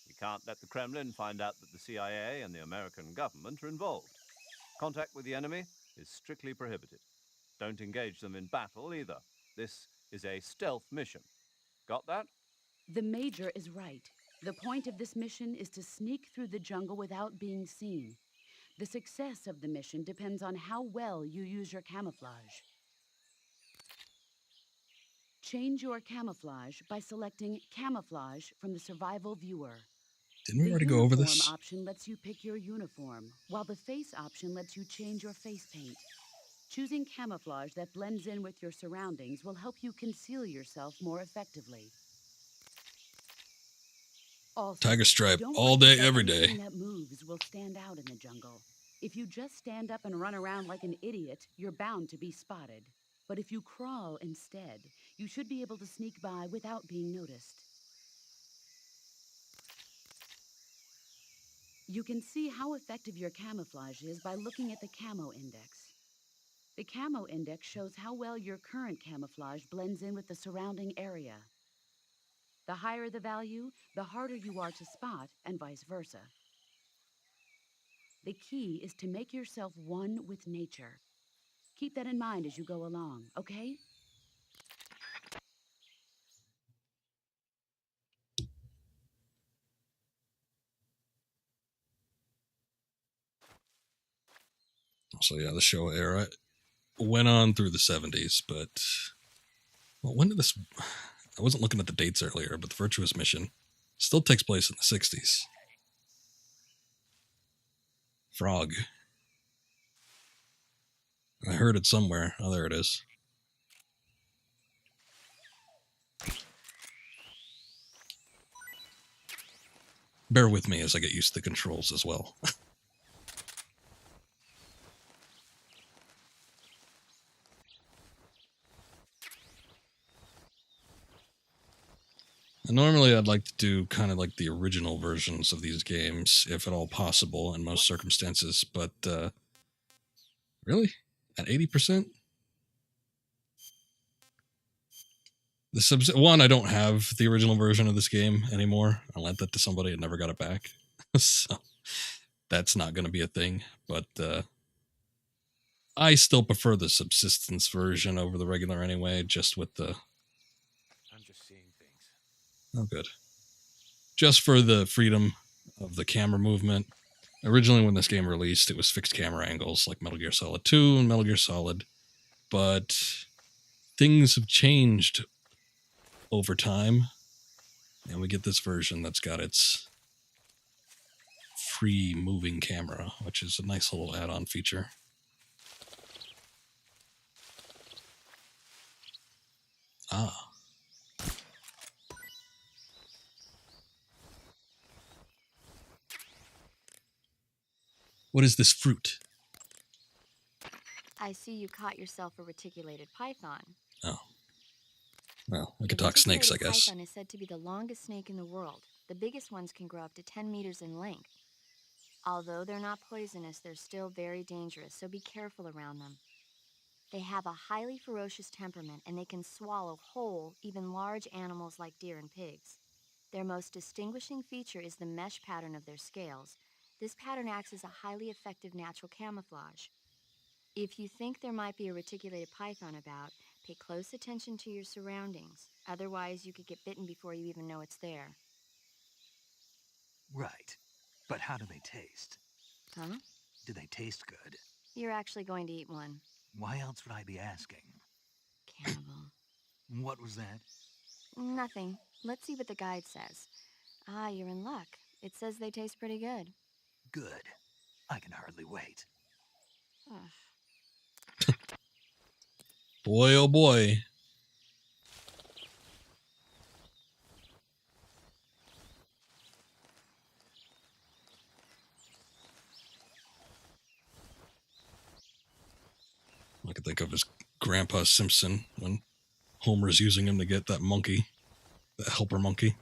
We can't let the Kremlin find out that the CIA and the American government are involved. Contact with the enemy is strictly prohibited. Don't engage them in battle either. This is a stealth mission. Got that? The Major is right. The point of this mission is to sneak through the jungle without being seen. The success of the mission depends on how well you use your camouflage. Change your camouflage by selecting Camouflage from the Survival viewer. Didn't we already go over this? The Uniform option lets you pick your uniform, while the Face option lets you change your face paint. Choosing camouflage that blends in with your surroundings will help you conceal yourself more effectively. Also, Tiger Stripe don't all forget day, that every day. anything that moves will stand out in the jungle. If you just stand up and run around like an idiot, you're bound to be spotted. But if you crawl instead, you should be able to sneak by without being noticed. You can see how effective your camouflage is by looking at the Camo Index. The Camo Index shows how well your current camouflage blends in with the surrounding area. The higher the value, the harder you are to spot, and vice versa. The key is to make yourself one with nature. Keep that in mind as you go along, okay? So yeah, the show era went on through the 70s, but well, when did this? I wasn't looking at the dates earlier, but the Virtuous Mission still takes place in the 60s. Frog. I heard it somewhere. Oh, there it is. Bear with me as I get used to the controls as well. And normally I'd like to do kind of like the original versions of these games, if at all possible in most circumstances, but really? At 80%? One, I don't have the original version of this game anymore. I lent that to somebody and never got it back. So that's not going to be a thing. But I still prefer the Subsistence version over the regular anyway, just with the... I'm just seeing things. Oh, good. Just for the freedom of the camera movement. Originally, when this game released, it was fixed camera angles like Metal Gear Solid 2 and Metal Gear Solid. But things have changed over time, and we get this version that's got its free moving camera, which is a nice little add-on feature. Ah. What is this fruit? I see you caught yourself a reticulated python. Oh. Well, we could talk snakes, I guess. Python is said to be the longest snake in the world. The biggest ones can grow up to 10 meters in length. Although they're not poisonous, they're still very dangerous, so be careful around them. They have a highly ferocious temperament, and they can swallow whole, even large animals like deer and pigs. Their most distinguishing feature is the mesh pattern of their scales. This pattern acts as a highly effective natural camouflage. If you think there might be a reticulated python about, pay close attention to your surroundings. Otherwise, you could get bitten before you even know it's there. Right. But how do they taste? Huh? Do they taste good? You're actually going to eat one. Why else would I be asking? Cannibal. What was that? Nothing. Let's see what the guide says. Ah, you're in luck. It says they taste pretty good. Good. I can hardly wait. Ugh. Boy, oh boy. I could think of as Grandpa Simpson when Homer's using him to get that monkey, that helper monkey.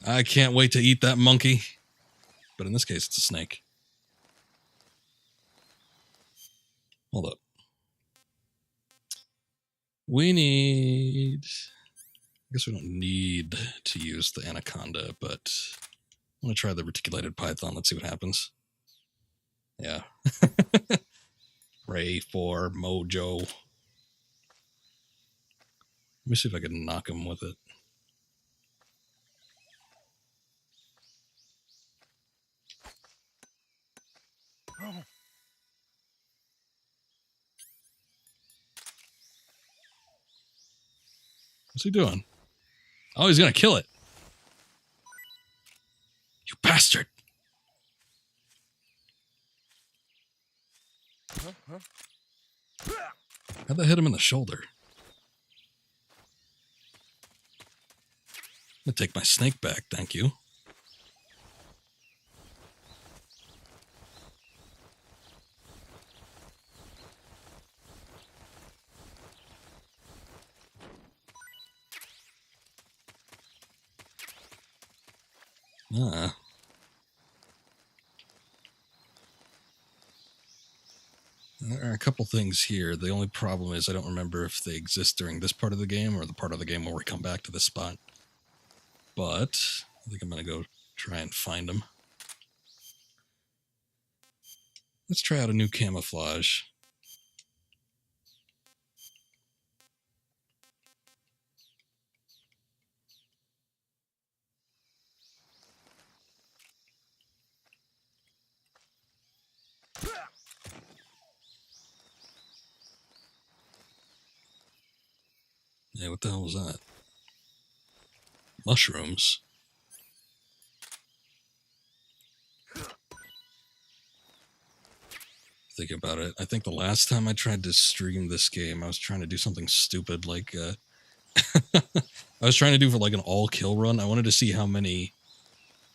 I can't wait to eat that monkey. But in this case, it's a snake. Hold up. We need... I guess we don't need to use the anaconda, but I'm going to try the reticulated python. Let's see what happens. Yeah. Ray for Mojo. Let me see if I can knock him with it. What's he doing? Oh, he's going to kill it. You bastard. How'd that hit him in the shoulder? I'm going to take my snake back, thank you. There are a couple things here. The only problem is I don't remember if they exist during this part of the game or the part of the game where we come back to this spot. But I think I'm going to go try and find them. Let's try out a new camouflage. Yeah, what the hell was that? Mushrooms. Think about it. I think the last time I tried to stream this game, I was trying to do something stupid like I was trying to do for like an all kill run. I wanted to see how many,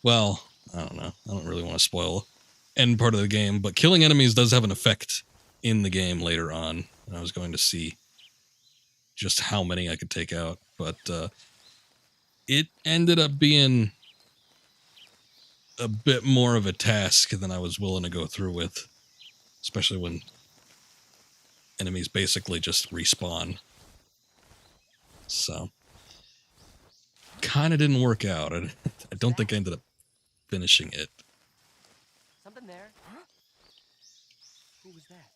well, I don't know. I don't really want to spoil end part of the game, but killing enemies does have an effect in the game later on. And I was going to see just how many I could take out. but it ended up being a bit more of a task than I was willing to go through with, especially when enemies basically just respawn. So, kind of didn't work out. I don't think I ended up finishing it. Something there? Huh? Who was that?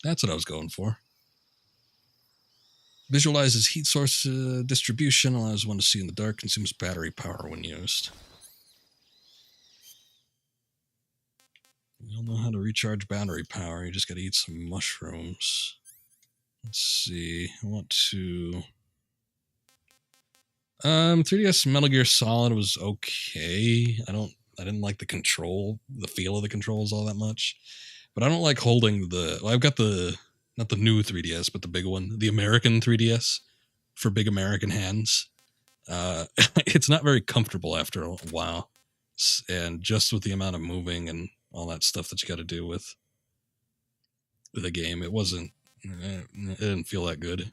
That's what I was going for. Visualizes heat source distribution, allows one to see in the dark, consumes battery power when used. We all know how to recharge battery power. You just gotta eat some mushrooms. Let's see. I want to... 3DS Metal Gear Solid was okay. I didn't like the feel of the controls all that much. But I don't like holding I've got not the new 3DS, but the big one, the American 3DS for big American hands. It's not very comfortable after a while. And just with the amount of moving and all that stuff that you got to do with the game, it didn't feel that good.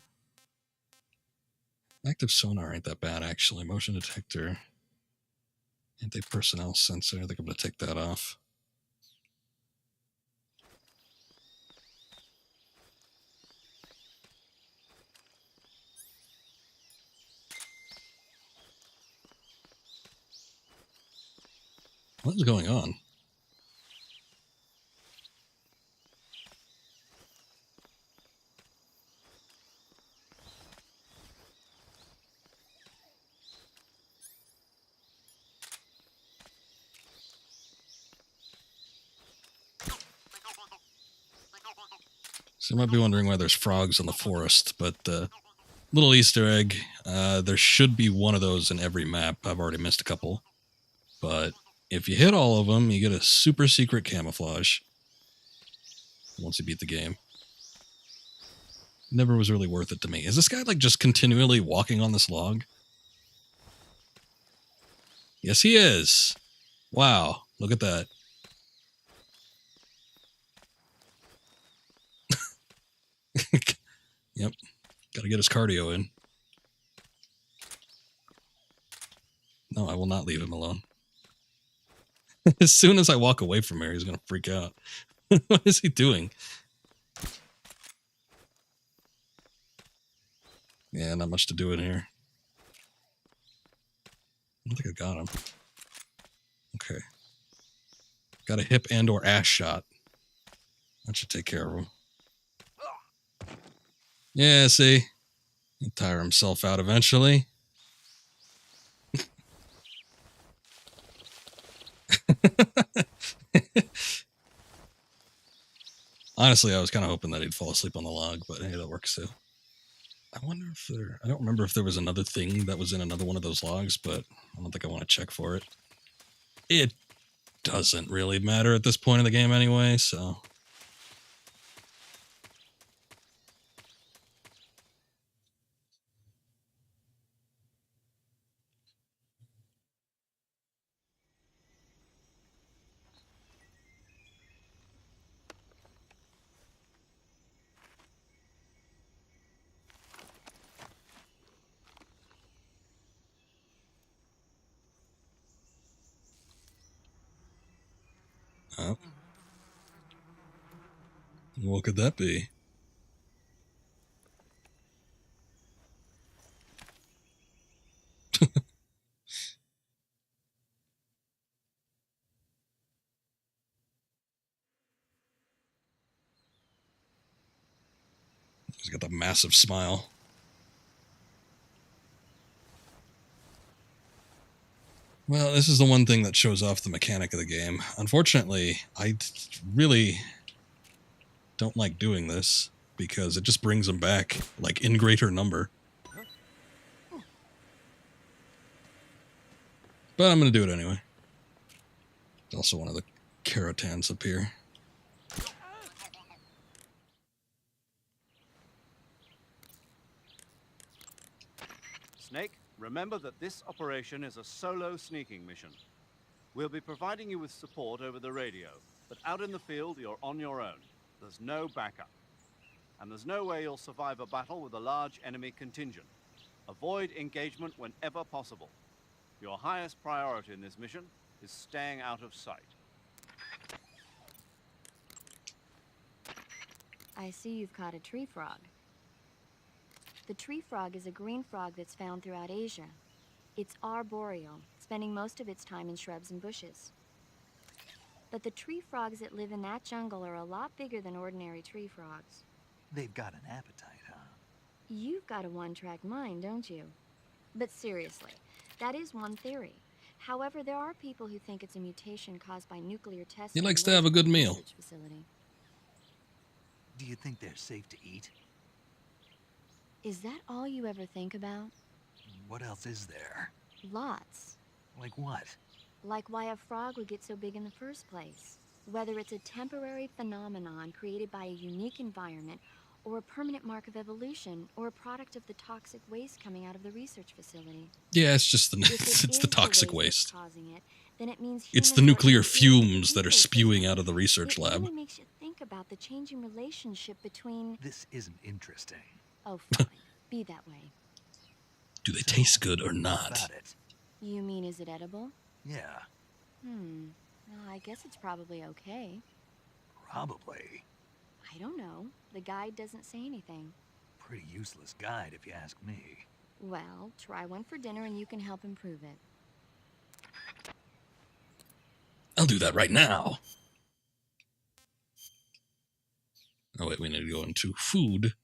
Active sonar ain't that bad, actually. Motion detector. Anti-personnel sensor. I think I'm going to take that off. What is going on? So you might be wondering why there's frogs in the forest, but little Easter egg, there should be one of those in every map. I've already missed a couple. But if you hit all of them, you get a super secret camouflage once you beat the game. Never was really worth it to me. Is this guy like just continually walking on this log? Yes, he is. Wow, look at that. Yep, gotta get his cardio in. No, I will not leave him alone. As soon as I walk away from here, he's gonna freak out. What is he doing? Yeah, not much to do in here. I don't think I got him. Okay. Got a hip and or ass shot. That should take care of him. Yeah, see? He'll tire himself out eventually. Honestly, I was kind of hoping that he'd fall asleep on the log, but hey, that works too. I wonder if I don't remember if there was another thing that was in another one of those logs, but I don't think I want to check for it. It doesn't really matter at this point in the game anyway, so... Oh. What could that be? He's got that massive smile. Well, this is the one thing that shows off the mechanic of the game. Unfortunately, I really don't like doing this because it just brings them back, like, in greater number. But I'm going to do it anyway. There's also one of the Keratans up here. Snake, remember that this operation is a solo sneaking mission. We'll be providing you with support over the radio, but out in the field, you're on your own. There's no backup. and there's no way you'll survive a battle with a large enemy contingent. Avoid engagement whenever possible. Your highest priority in this mission is staying out of sight. I see you've caught a tree frog. The tree frog is a green frog that's found throughout Asia. It's arboreal, spending most of its time in shrubs and bushes. But the tree frogs that live in that jungle are a lot bigger than ordinary tree frogs. They've got an appetite, huh? You've got a one-track mind, don't you? But seriously, that is one theory. However, there are people who think it's a mutation caused by nuclear testing. He likes to have a good meal. Facility. Do you think they're safe to eat? Is that all you ever think about? What else is there? Lots. Like what? Like why a frog would get so big in the first place. Whether it's a temporary phenomenon created by a unique environment, or a permanent mark of evolution, or a product of the toxic waste coming out of the research facility. Yeah, it's just the If it's the toxic waste. Causing it, then it means It's the humans are nuclear eating fumes that are spewing out of the research lab. It really makes you think about the changing relationship between... This isn't interesting. Oh, fine. Be that way. Do they taste good or What not? about it? You mean, is it edible? Yeah, Well, I guess it's probably okay. probably. I don't know. The guide doesn't say anything. Pretty useless guide, if you ask me. Well, try one for dinner and you can help improve it. I'll do that right now. Oh wait, we need to go into food.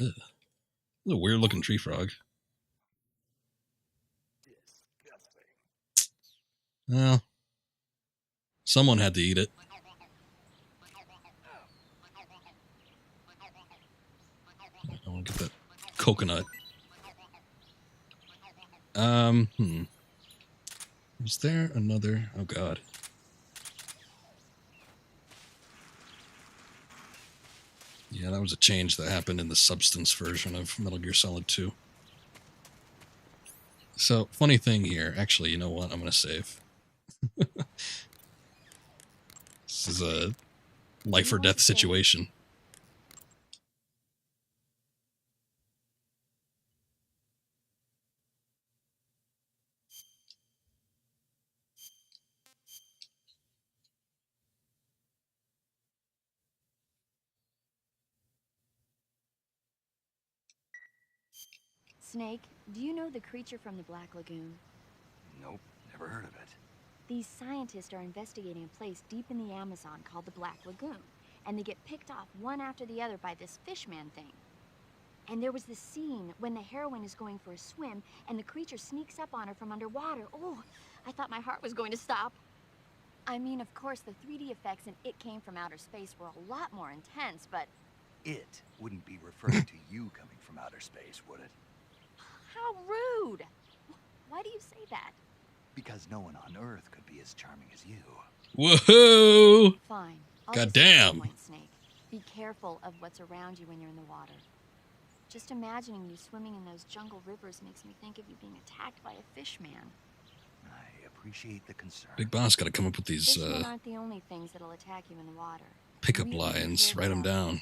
Ugh. This is a weird looking tree frog. Well, someone had to eat it. I want to get that coconut. Was there another? Oh god. Yeah, that was a change that happened in the Substance version of Metal Gear Solid 2. So, funny thing here. Actually, you know what? I'm going to save. This is a life or death situation. Snake, do you know the creature from the Black Lagoon? Nope, never heard of it. These scientists are investigating a place deep in the Amazon called the Black Lagoon, and they get picked off one after the other by this fishman thing. And there was this scene when the heroine is going for a swim, and the creature sneaks up on her from underwater. Oh, I thought my heart was going to stop. I mean, of course, the 3D effects in It Came from Outer Space were a lot more intense, but... It wouldn't be referring to you coming from outer space, would it? How rude! Why do you say that? Because no one on Earth could be as charming as you. Woohoo! Fine. Goddamn. Point, Snake. Be careful of what's around you when you're in the water. Just imagining you swimming in those jungle rivers makes me think of you being attacked by a fish man. I appreciate the concern. Big Boss got to come up with these Fishmen aren't the only things that'll attack you in the water. pickup Really lines. be Write them careful. down.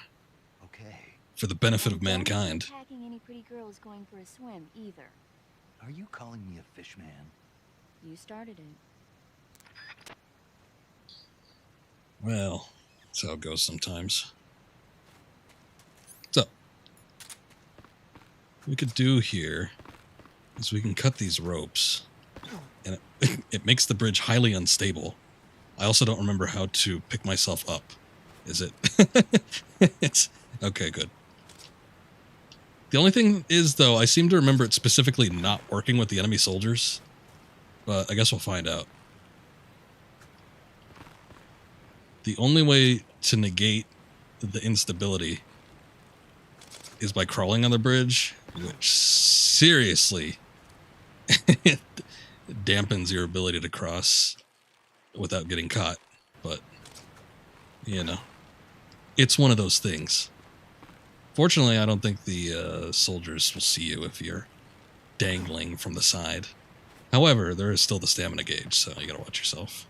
Okay. For the benefit of And don't go mankind. attacking any pretty girls going for a swim either. Are you calling me a fish man? You started it. Well, that's how it goes sometimes. So, what we could do here is we can cut these ropes. And it makes the bridge highly unstable. I also don't remember how to pick myself up. Is it? It's okay, good. The only thing is, though, I seem to remember it specifically not working with the enemy soldiers. But I guess we'll find out. The only way to negate the instability is by crawling on the bridge, which seriously dampens your ability to cross without getting caught. But, you know, it's one of those things. Fortunately, I don't think the soldiers will see you if you're dangling from the side. However, there is still the stamina gauge, so you gotta watch yourself.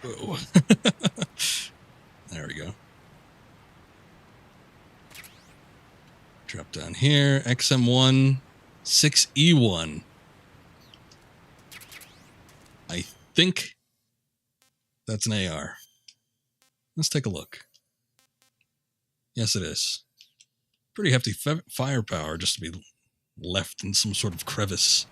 Whoa. There we go. Drop down here. XM1 6E1. I think that's an AR. Let's take a look. Yes, it is. Pretty hefty firepower just to be left in some sort of crevice.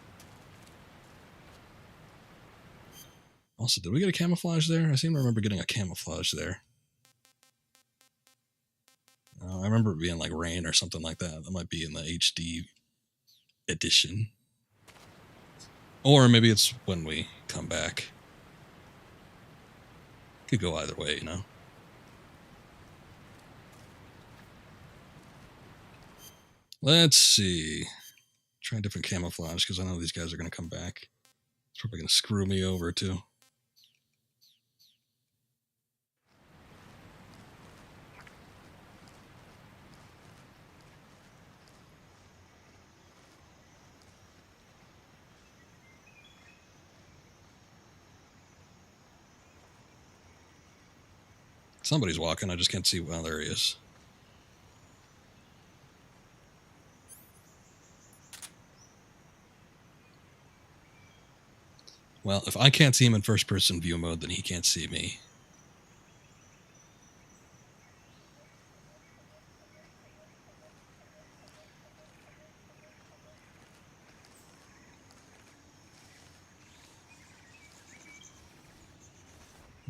Also, did we get a camouflage there? I seem to remember getting a camouflage there. I remember it being like rain or something like that. That might be in the HD edition. Or maybe it's when we come back. Could go either way, you know. Let's see. Try a different camouflage because I know these guys are going to come back. It's probably going to screw me over too. Somebody's walking. I just can't see. Well, there he is. Well, if I can't see him in first-person view mode, then he can't see me.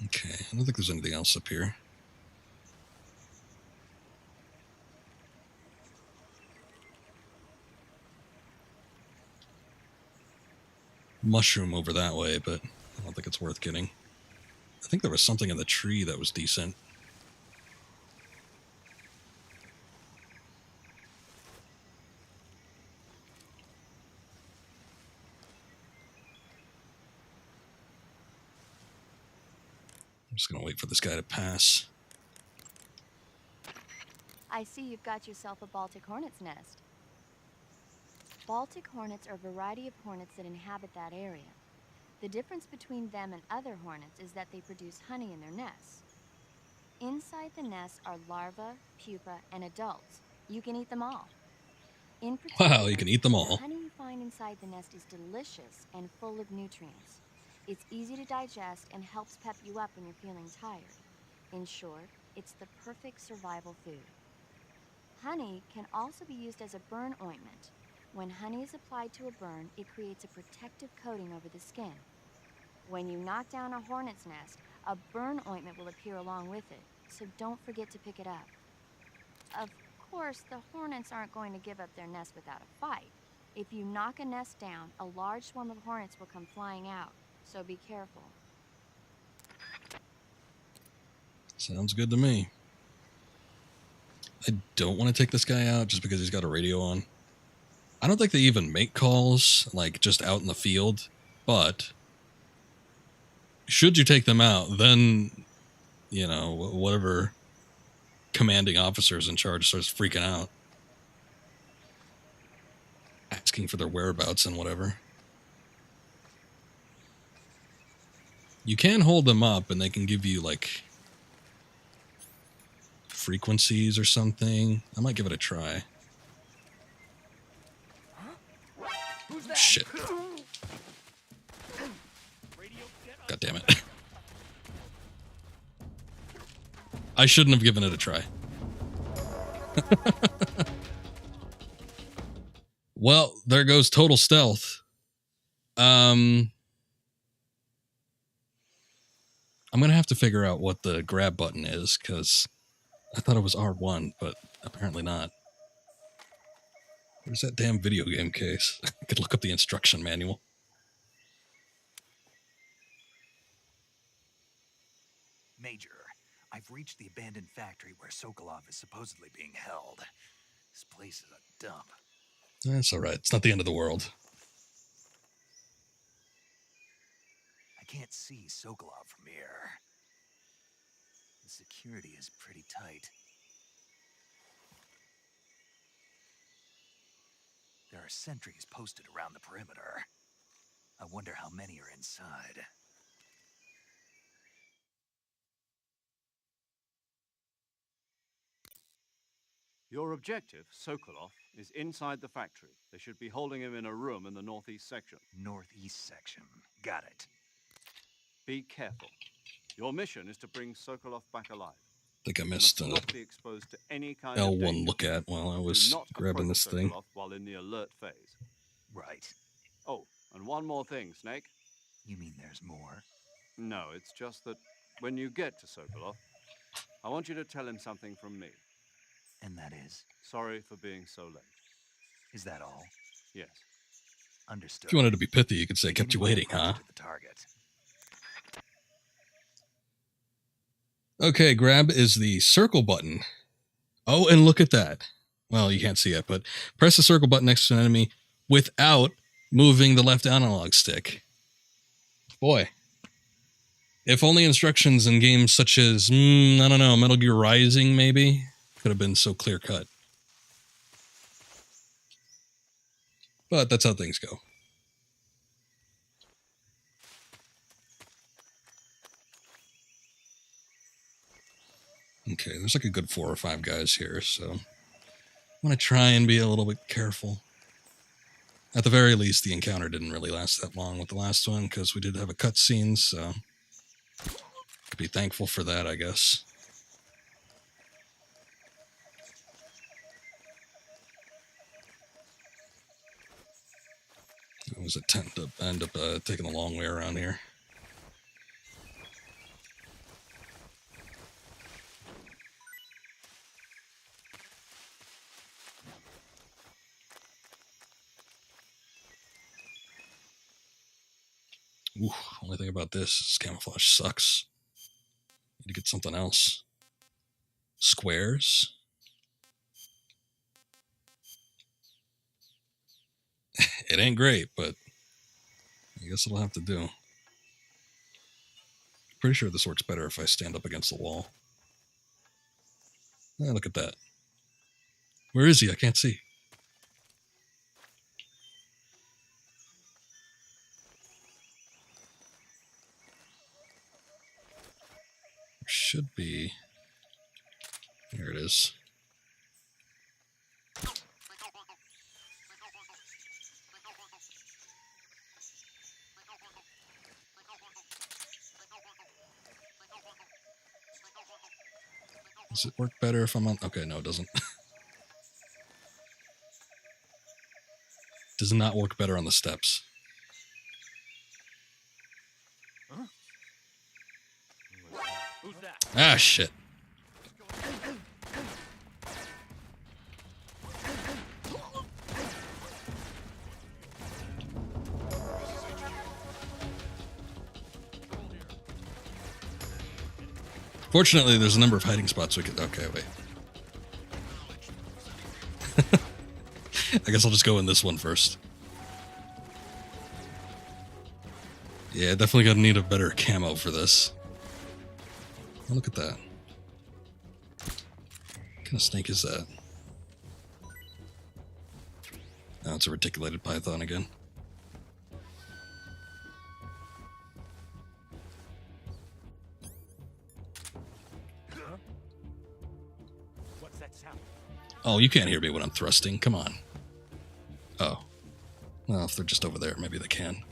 Okay, I don't think there's anything else up here. Mushroom over that way, but I don't think it's worth getting. I think there was something in the tree that was decent. I'm just going to wait for this guy to pass. I see you've got yourself a Baltic hornet's nest. Baltic hornets are a variety of hornets that inhabit that area. The difference between them and other hornets is that they produce honey in their nests. Inside the nest are larvae, pupa, and adults. You can eat them all. In particular, Wow, you can eat them all. the honey you find inside the nest is delicious and full of nutrients. It's easy to digest and helps pep you up when you're feeling tired. In short, it's the perfect survival food. Honey can also be used as a burn ointment. When honey is applied to a burn, it creates a protective coating over the skin. When you knock down a hornet's nest, a burn ointment will appear along with it, so don't forget to pick it up. Of course, the hornets aren't going to give up their nest without a fight. If you knock a nest down, a large swarm of hornets will come flying out, so be careful. Sounds good to me. I don't want to take this guy out just because he's got a radio on. I don't think they even make calls, like, just out in the field, but should you take them out, then, you know, whatever commanding officer's in charge starts freaking out, asking for their whereabouts and whatever. You can hold them up and they can give you, like, frequencies or something. I might give it a try. Shit. God damn it. I shouldn't have given it a try. Well, there goes total stealth. I'm going to have to figure out what the grab button is, because I thought it was R1, but apparently not. Where's that damn video game case? I could look up the instruction manual. Major, I've reached the abandoned factory where Sokolov is supposedly being held. This place is a dump. That's all right. It's not the end of the world. I can't see Sokolov from here. The security is pretty tight. There are sentries posted around the perimeter. I wonder how many are inside. Your objective, Sokolov, is inside the factory. They should be holding him in a room in the northeast section. Northeast section. Got it. Be careful. Your mission is to bring Sokolov back alive. I think I You missed must an not be exposed to any kind of L1 danger. look at while I Do was not grabbing approach this thing. Sokolov while in the alert phase. Right. Oh, and one more thing, Snake. You mean there's more? No, it's just that when you get to Sokolov, I want you to tell him something from me. And that is? Sorry for being so late. Is that all? Yes. Understood. If you wanted to be pithy, you could say, kept you waiting, huh? To the target. Okay, grab is the circle button. Oh, and look at that. Well, you can't see it, but press the circle button next to an enemy without moving the left analog stick. Boy. If only instructions in games such as, I don't know, Metal Gear Rising, maybe, could have been so clear-cut. But that's how things go. Okay, there's like a good 4 or 5 guys here, so I'm going to try and be a little bit careful. At the very least, the encounter didn't really last that long with the last one, because we did have a cutscene, so be thankful for that, I guess. I was end up taking a long way around here. Ooh, only thing about this is camouflage sucks. Need to get something else. Squares? It ain't great, but I guess it'll have to do. Pretty sure this works better if I stand up against the wall. Ah, look at that. Where is he? I can't see. Should be. Here it is. Does it work better if I'm on? Okay, no, it doesn't. Does not work better on the steps. Huh? Who's that? Ah, shit. Fortunately, there's a number of hiding spots we could... Okay, wait. I guess I'll just go in this one first. Yeah, definitely gonna need a better camo for this. Oh, look at that. What kind of snake is that? Oh, it's a reticulated python again. What's that sound? Oh, you can't hear me when I'm thrusting. Come on. Oh. Well, if they're just over there, maybe they can.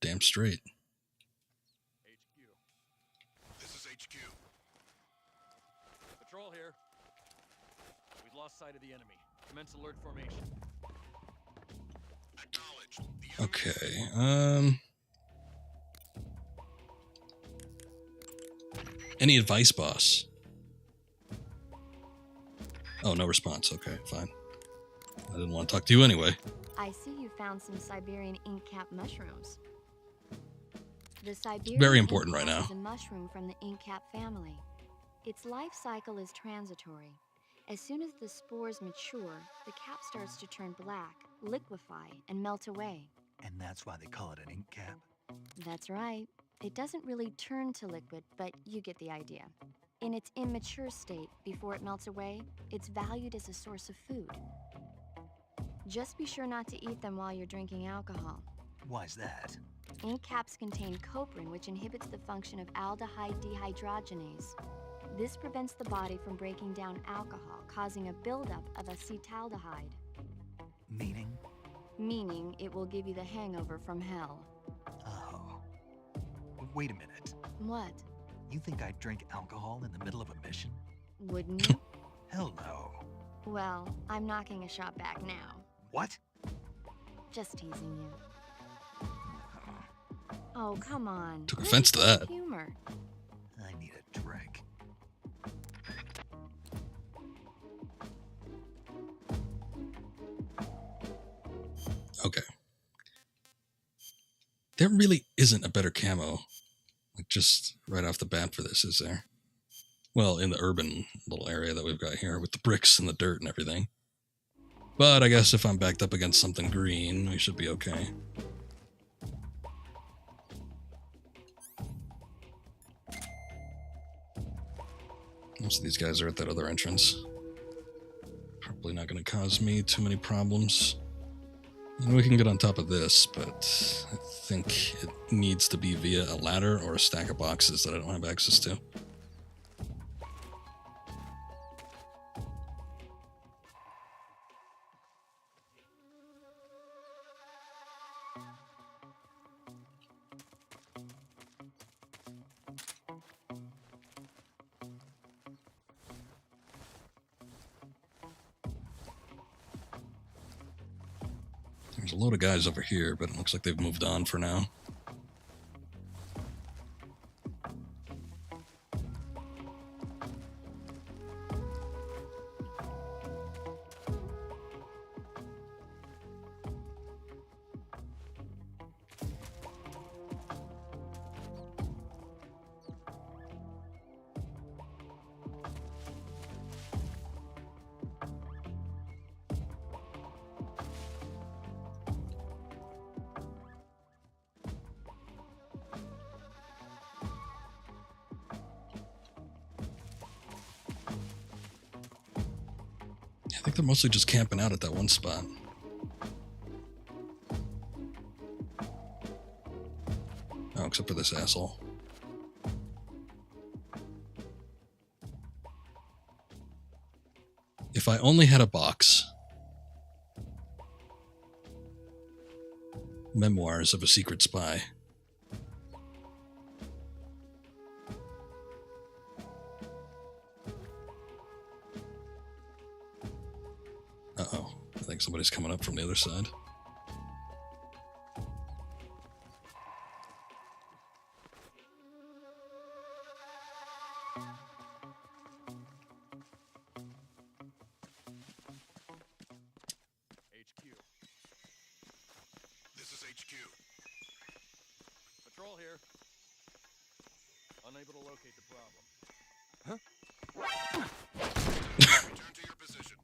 Damn straight. HQ. This is HQ. Patrol here. We've lost sight of the enemy. Commence alert formation. Okay. Any advice, boss? Oh, no response. Okay, fine. I didn't want to talk to you anyway. I see you found some Siberian ink cap mushrooms. The Siberian Very important right ink cap now. is a mushroom from the ink cap family. Its life cycle is transitory. As soon as the spores mature, the cap starts to turn black, liquefy, and melt away. And that's why they call it an ink cap? That's right. It doesn't really turn to liquid, but you get the idea. In its immature state, before it melts away, it's valued as a source of food. Just be sure not to eat them while you're drinking alcohol. Why's that? Ink caps contain coprin, which inhibits the function of aldehyde dehydrogenase. This prevents the body from breaking down alcohol, causing a buildup of acetaldehyde. Meaning? Meaning it will give you the hangover from hell. Oh. Wait a minute. What? You think I'd drink alcohol in the middle of a mission? Wouldn't you? Hell no. Well, I'm knocking a shot back now. What? Just teasing you. Oh, come on. Took offense to that. Humor. I need a drink. Okay. There really isn't a better camo, like just right off the bat for this, is there? Well, in the urban little area that we've got here with the bricks and the dirt and everything. But I guess if I'm backed up against something green, we should be okay. Most of these guys are at that other entrance. Probably not going to cause me too many problems. And we can get on top of this, but I think it needs to be via a ladder or a stack of boxes that I don't have access to. There's a load of guys over here, but it looks like they've moved on for now. I think they're mostly just camping out at that one spot. Oh, except for this asshole. If I only had a box. Memoirs of a Secret Spy. Uh-oh. I think somebody's coming up from the other side. HQ. This is HQ. Patrol here. Unable to locate the problem. Return to your position.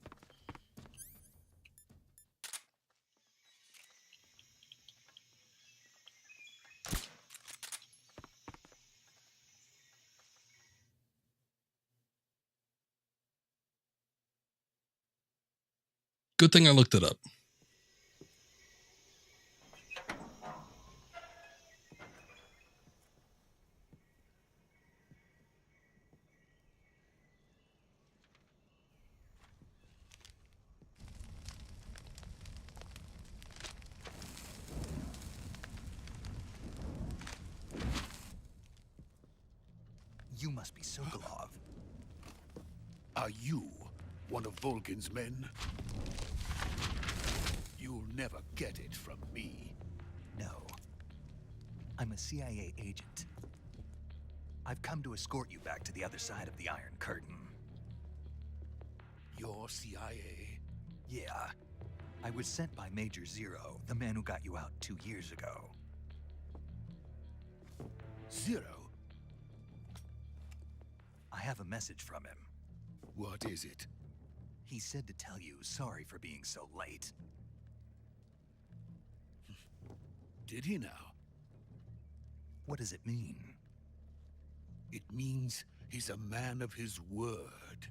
Good thing I looked it up. You must be Sokolov. Are you one of Volgin's men? You'll never get it from me. No. I'm a CIA agent. I've come to escort you back to the other side of the Iron Curtain. You're CIA? Yeah. I was sent by Major Zero, the man who got you out 2 years ago. Zero? I have a message from him. What is it? He said to tell you sorry for being so late. Did he now? What does it mean? It means he's a man of his word.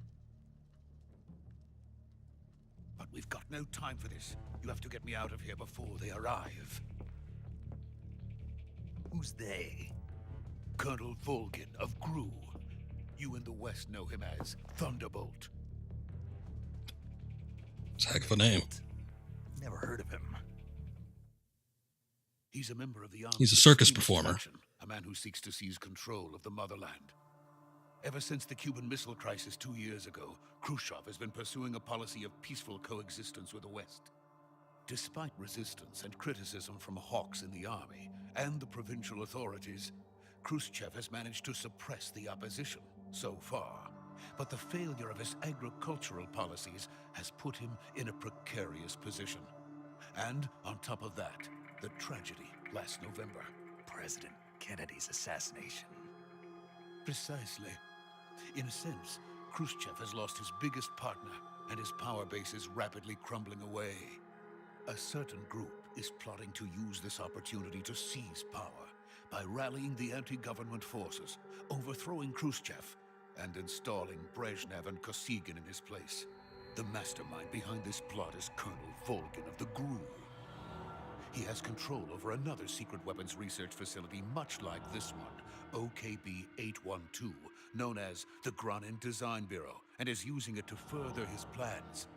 But we've got no time for this. You have to get me out of here before they arrive. Who's they? Colonel Volgin of Gru. You in the West know him as Thunderbolt. It's a heck of a name. Never heard of him. He's a member of the army. He's a circus performer. A man who seeks to seize control of the motherland. Ever since the Cuban Missile Crisis 2 years ago, Khrushchev has been pursuing a policy of peaceful coexistence with the West. Despite resistance and criticism from hawks in the army and the provincial authorities, Khrushchev has managed to suppress the opposition so far. But the failure of his agricultural policies has put him in a precarious position. And on top of that, the tragedy last November. President Kennedy's assassination. Precisely. In a sense, Khrushchev has lost his biggest partner, and his power base is rapidly crumbling away. A certain group is plotting to use this opportunity to seize power by rallying the anti-government forces, overthrowing Khrushchev, and installing Brezhnev and Kosygin in his place. The mastermind behind this plot is Colonel Volgin of the GRU. He has control over another secret weapons research facility much like this one, OKB-812, known as the Granin Design Bureau, and is using it to further his plans.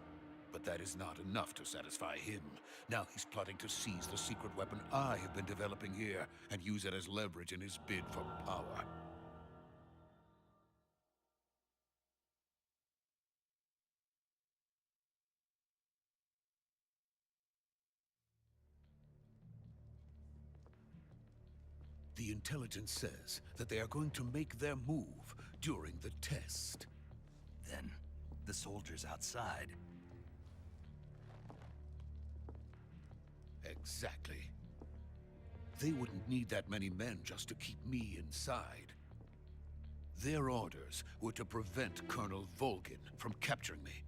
But that is not enough to satisfy him. Now he's plotting to seize the secret weapon I have been developing here and use it as leverage in his bid for power. The intelligence says that they are going to make their move during the test. Then, the soldiers outside. Exactly. They wouldn't need that many men just to keep me inside. Their orders were to prevent Colonel Volgin from capturing me.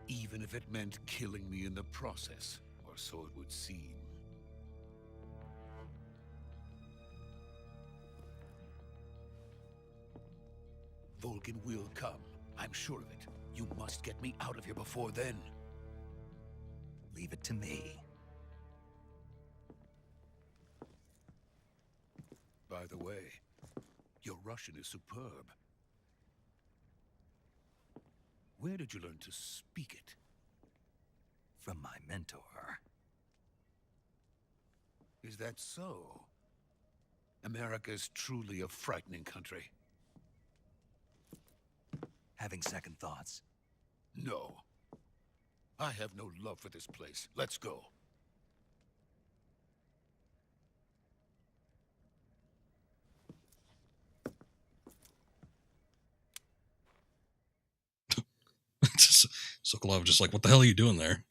Even if it meant killing me in the process. Or so it would seem. Volgin will come. I'm sure of it. You must get me out of here before then. Leave it to me. By the way, your Russian is superb. Where did you learn to speak it? From my mentor. Is that so? America is truly a frightening country. Having second thoughts? No. I have no love for this place. Let's go. Sokolov just like, what the hell are you doing there?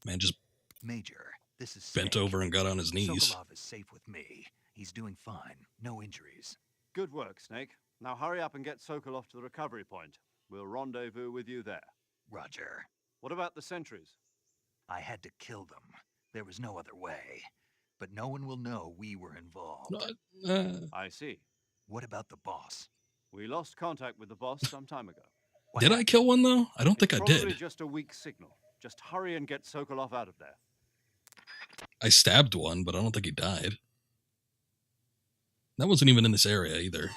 Man just Major, this is bent Snake. over and got on his knees. Sokolov is safe with me. He's doing fine. No injuries. Good work, Snake. Now hurry up and get Sokolov to the recovery point. We'll rendezvous with you there. Roger. What about the sentries? I had to kill them. There was no other way. But no one will know we were involved. I see. What about the boss? We lost contact with the boss some time ago. Did I kill one, though? I don't think I Probably did. just a weak signal. Just hurry and get Sokolov out of there. I stabbed one, but I don't think he died. That wasn't even in this area, either.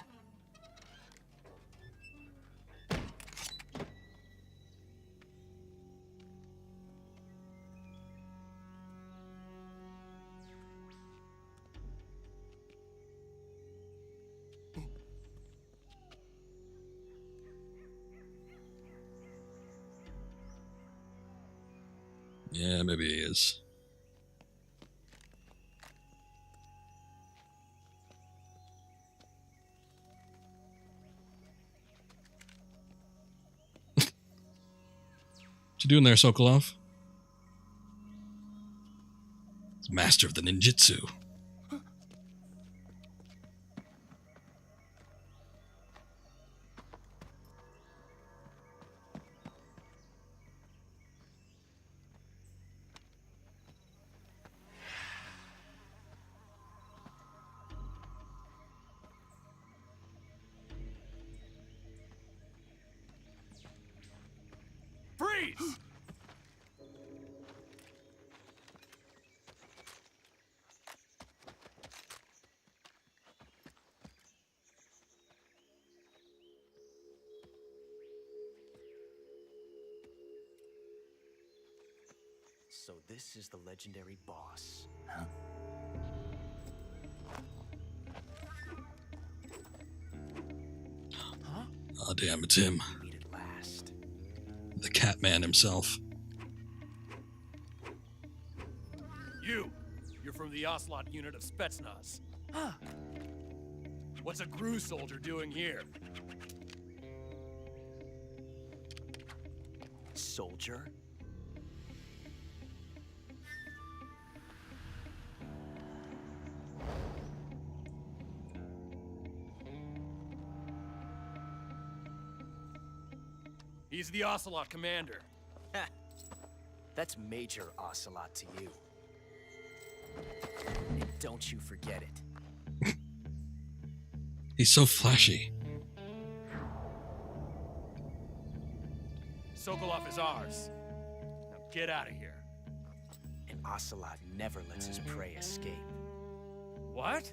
Yeah, maybe he is. What you doing there, Sokolov? Master of the ninjutsu. So this is the legendary boss. Huh? Oh, damn, it's him. We meet at last. The Catman himself. You're from the Ocelot unit of Spetsnaz. What's a GRU soldier doing here? Soldier? He's the Ocelot commander. Ha! That's Major Ocelot to you. And don't you forget it. He's so flashy. Sokolov is ours. Now get out of here. And Ocelot never lets his prey escape. What?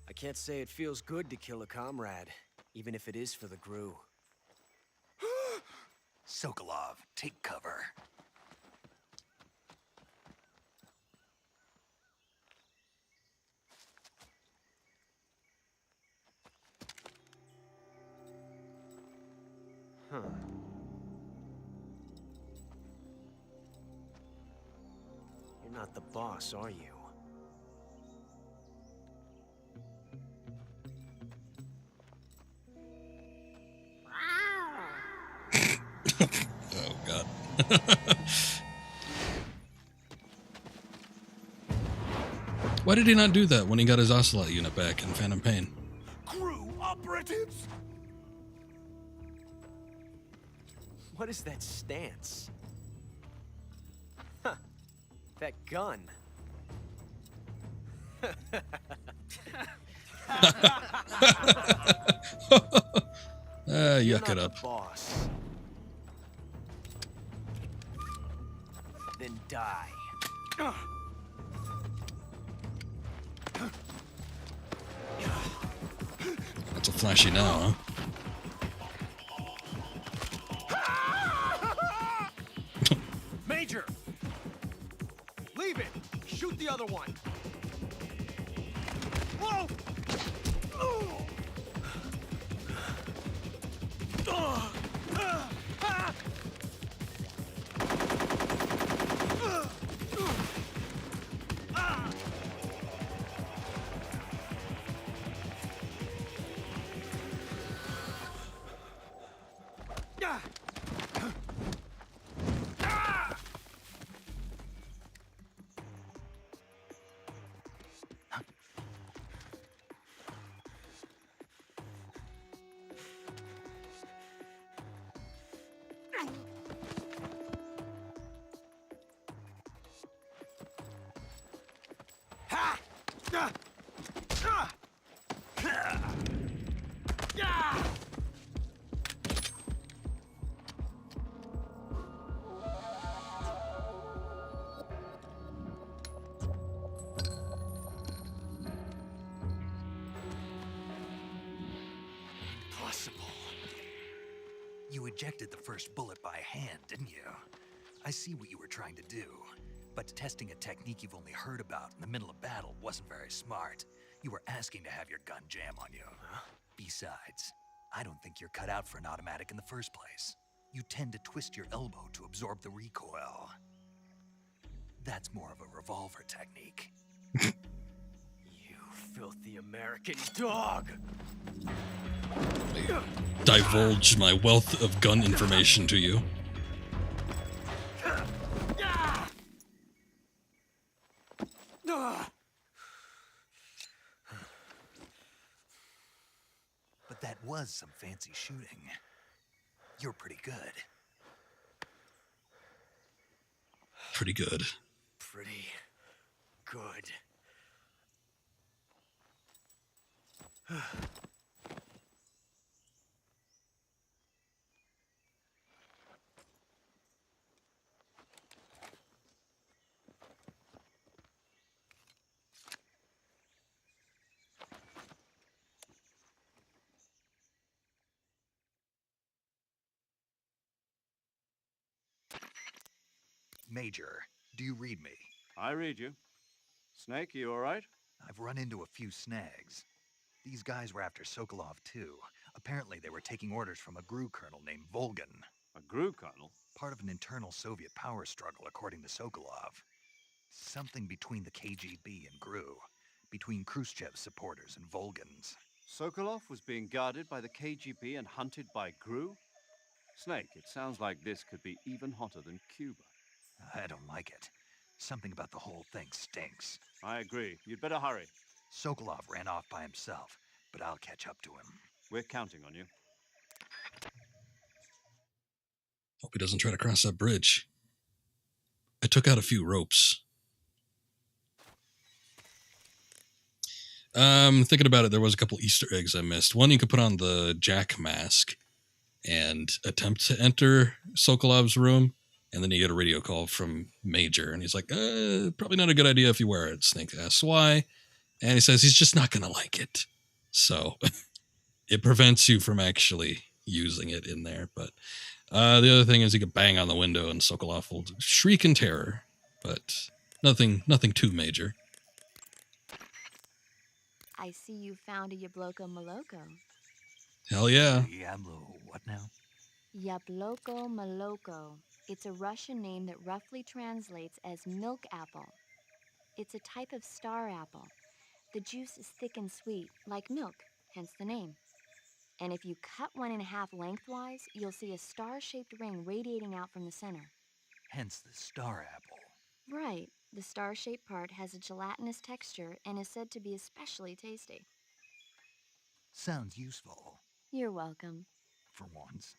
I can't say it feels good to kill a comrade, even if it is for the GRU. Sokolov, take cover. Huh. You're not the boss, are you? Oh, God. Why did he not do that when he got his Ocelot unit back in Phantom Pain? GRU operatives! What is that stance? Huh. That gun. You're Yuck not it up. the boss. Then die. That's a flashy now, huh? Major! Leave it! Shoot the other one! Whoa! Impossible. You ejected the first bullet by hand, didn't you? I see what you were trying to do. But testing a technique you've only heard about in the middle of battle wasn't very smart. You were asking to have your gun jam on you. Huh? Besides, I don't think you're cut out for an automatic in the first place. You tend to twist your elbow to absorb the recoil. That's more of a revolver technique. You filthy American dog! I divulge my wealth of gun information to you. But that was some fancy shooting. You're pretty good. Pretty good. Pretty good. Major, do you read me? I read you. Snake, you all right? I've run into a few snags. These guys were after Sokolov too. Apparently they were taking orders from a GRU colonel named Volgan. A GRU colonel? Part of an internal Soviet power struggle, according to Sokolov. Something between the KGB and GRU. Between Khrushchev's supporters and Volgan's. Sokolov was being guarded by the KGB and hunted by GRU? Snake, it sounds like this could be even hotter than Cuba. I don't like it. Something about the whole thing stinks. I agree. You'd better hurry. Sokolov ran off by himself, but I'll catch up to him. We're counting on you. Hope he doesn't try to cross that bridge. I took out a few ropes. Thinking about it, there was a couple Easter eggs I missed. One, you could put on the Jack mask and attempt to enter Sokolov's room, and then you get a radio call from Major, and he's like, probably not a good idea if you wear it. Snake asks why, and he says he's just not going to like it. So it prevents you from actually using it in there. But the other thing is you could bang on the window, and Sokolov will shriek in terror, but nothing too major. I see you found a Yabloko Moloko. Hell yeah. Diablo, what now? Yabloko Moloko. It's a Russian name that roughly translates as milk apple. It's a type of star apple. The juice is thick and sweet, like milk, hence the name. And if you cut one in half lengthwise, you'll see a star-shaped ring radiating out from the center. Hence the star apple. Right. The star-shaped part has a gelatinous texture and is said to be especially tasty. Sounds useful. You're welcome. For once.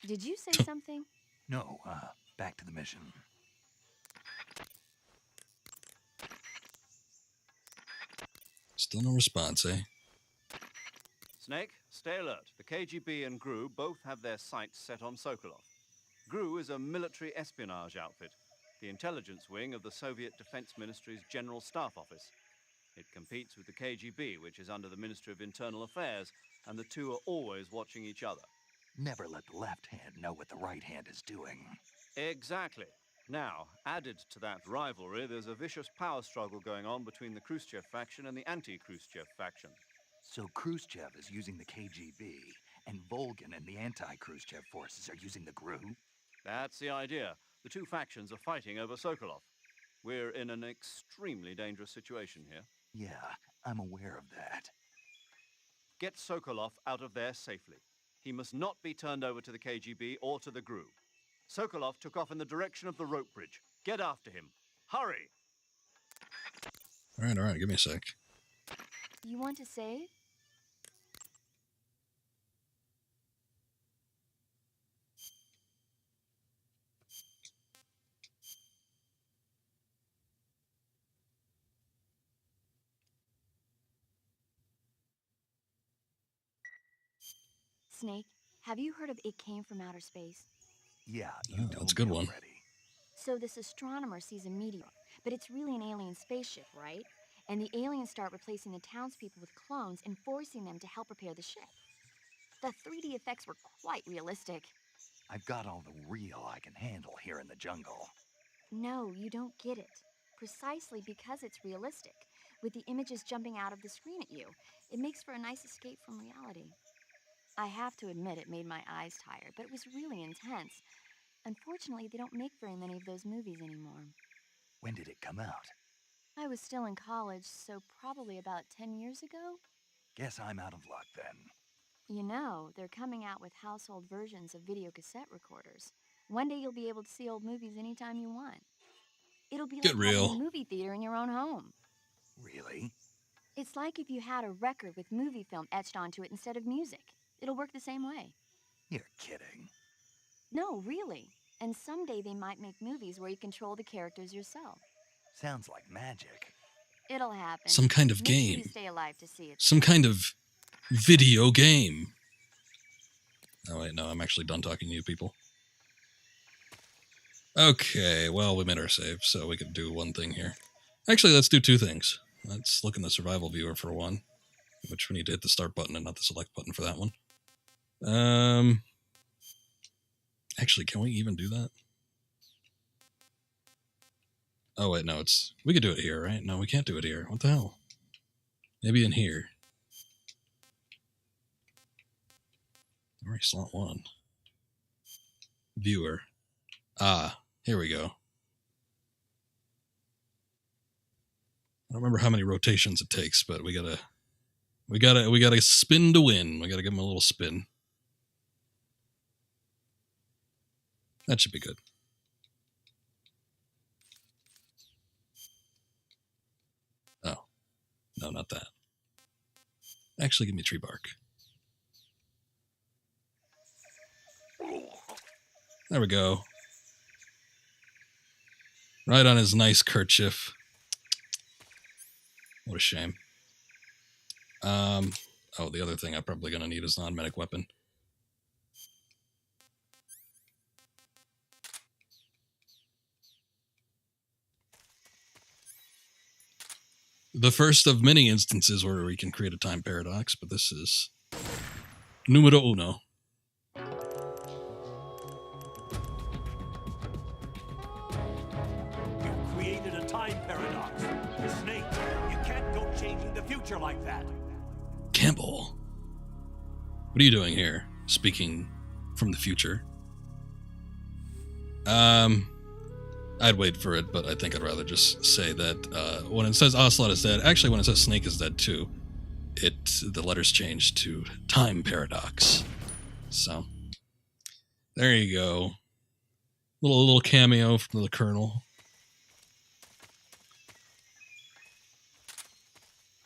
Did you say something? No, back to the mission. Still no response, eh? Snake, stay alert. The KGB and GRU both have their sights set on Sokolov. GRU is a military espionage outfit, the intelligence wing of the Soviet Defense Ministry's General Staff Office. It competes with the KGB, which is under the Ministry of Internal Affairs, and the two are always watching each other. Never let the left hand know what the right hand is doing. Exactly. Now, added to that rivalry, there's a vicious power struggle going on between the Khrushchev faction and the anti-Khrushchev faction. So Khrushchev is using the KGB, and Volgan and the anti-Khrushchev forces are using the GRU? That's the idea. The two factions are fighting over Sokolov. We're in an extremely dangerous situation here. Yeah, I'm aware of that. Get Sokolov out of there safely. He must not be turned over to the KGB or to the GRU. Sokolov took off in the direction of the rope bridge. Get after him. Hurry! All right, give me a sec. You want to save? Snake, have you heard of It Came from Outer Space? Yeah, that's a good one. Already. So this astronomer sees a meteor, but it's really an alien spaceship, right? And the aliens start replacing the townspeople with clones and forcing them to help repair the ship. The 3D effects were quite realistic. I've got all the real I can handle here in the jungle. No, you don't get it. Precisely because it's realistic, with the images jumping out of the screen at you, it makes for a nice escape from reality. I have to admit it made my eyes tired, but it was really intense. Unfortunately, they don't make very many of those movies anymore. When did it come out? I was still in college, so probably about 10 years ago. Guess I'm out of luck then. You know, they're coming out with household versions of video cassette recorders. One day you'll be able to see old movies anytime you want. It'll be Get like having real. a movie theater in your own home. Really? It's like if you had a record with movie film etched onto it instead of music. It'll work the same way. You're kidding. No, really. And someday they might make movies where you control the characters yourself. Sounds like magic. It'll happen. Some kind of Make sure game. you stay alive to see it. Some kind of video game. Oh, wait, no, I'm actually done talking to you people. Okay, well, we made our save, so we could do one thing here. Actually, let's do two things. Let's look in the survival viewer for one, which we need to hit the start button and not the select button for that one. Actually, can we even do that? Oh, wait, no, we could do it here, right? No, we can't do it here. What the hell? Maybe in here. Memory slot 1. Viewer. Ah, here we go. I don't remember how many rotations it takes, but we gotta spin to win. We gotta give him a little spin. That should be good. Oh, no, not that. Actually, give me tree bark. There we go. Right on his nice kerchief. What a shame. Oh, the other thing I'm probably going to need is a non-medic weapon. The first of many instances where we can create a time paradox, but this is numero uno. You've created a time paradox. Snake, you can't go changing the future like that. Campbell, what are you doing here? Speaking from the future. I'd wait for it, but I think I'd rather just say that when it says Ocelot is dead, actually when it says Snake is dead too, the letters change to time paradox. So there you go. Little cameo from the Colonel.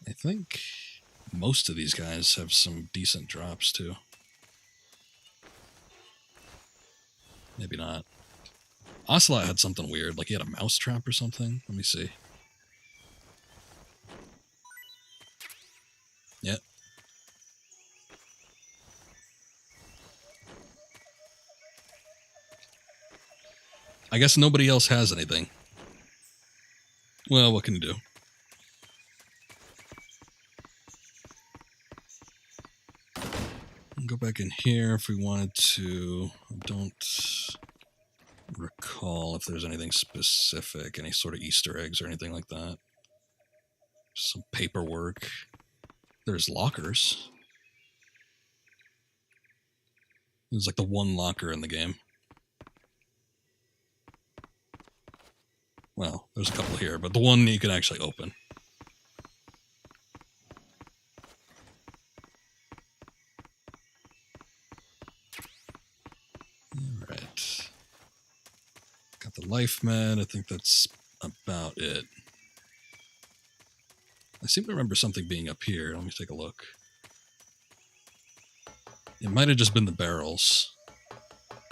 I think most of these guys have some decent drops too. Maybe not. Ocelot had something weird, like he had a mouse trap or something. Let me see. Yep. I guess nobody else has anything. Well, what can you do? Go back in here if we wanted to. I don't recall if there's anything specific, any sort of Easter eggs or anything like that. Some paperwork. There's lockers. There's like the one locker in the game. Well, there's a couple here, but the one you can actually open. Alright. Got the life med. I think that's about it. I seem to remember something being up here. Let me take a look. It might have just been the barrels.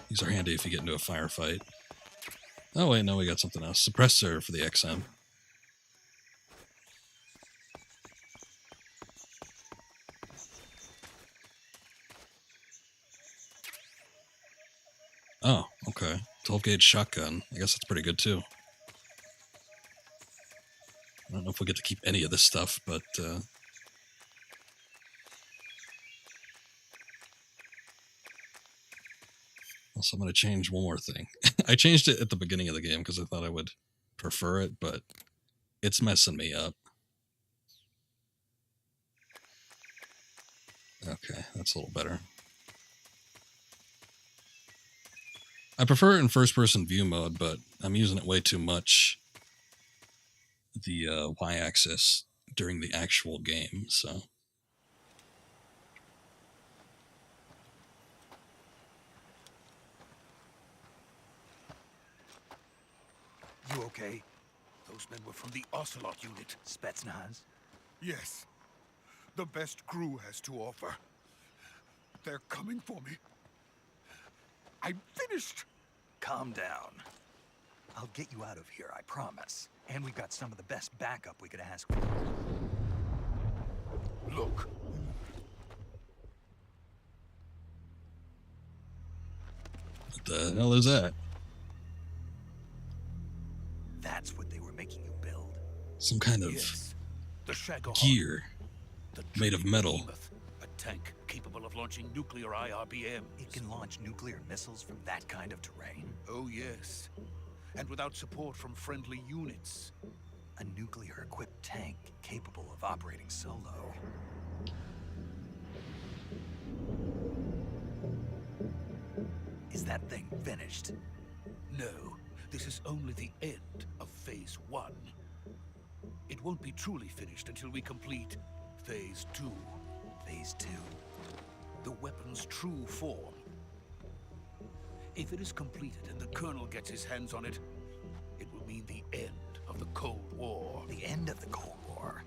These are handy if you get into a firefight. Oh wait, no, we got something else. Suppressor for the XM. Oh, okay. 12-gauge shotgun. I guess that's pretty good too. I don't know if we get to keep any of this stuff, but also, I'm going to change one more thing. I changed it at the beginning of the game because I thought I would prefer it, but it's messing me up. Okay, that's a little better. I prefer it in first-person view mode, but I'm using it way too much, the y-axis, during the actual game, so... You okay? Those men were from the Ocelot unit. Spetsnaz? Yes. The best crew has to offer. They're coming for me. I'm finished. Calm down. I'll get you out of here, I promise. And we've got some of the best backup we could ask for. Look. What the hell is that? That's what they were making you build. Some kind of the gear made of metal. Behemoth, a tank capable of launching nuclear IRBMs. It can launch nuclear missiles from that kind of terrain? Oh, yes. And without support from friendly units. A nuclear-equipped tank capable of operating solo. Is that thing finished? No. This is only the end of Phase 1. It won't be truly finished until we complete Phase 2. Phase 2? The weapon's true form. If it is completed and the Colonel gets his hands on it, it will mean the end of the Cold War. The end of the Cold War?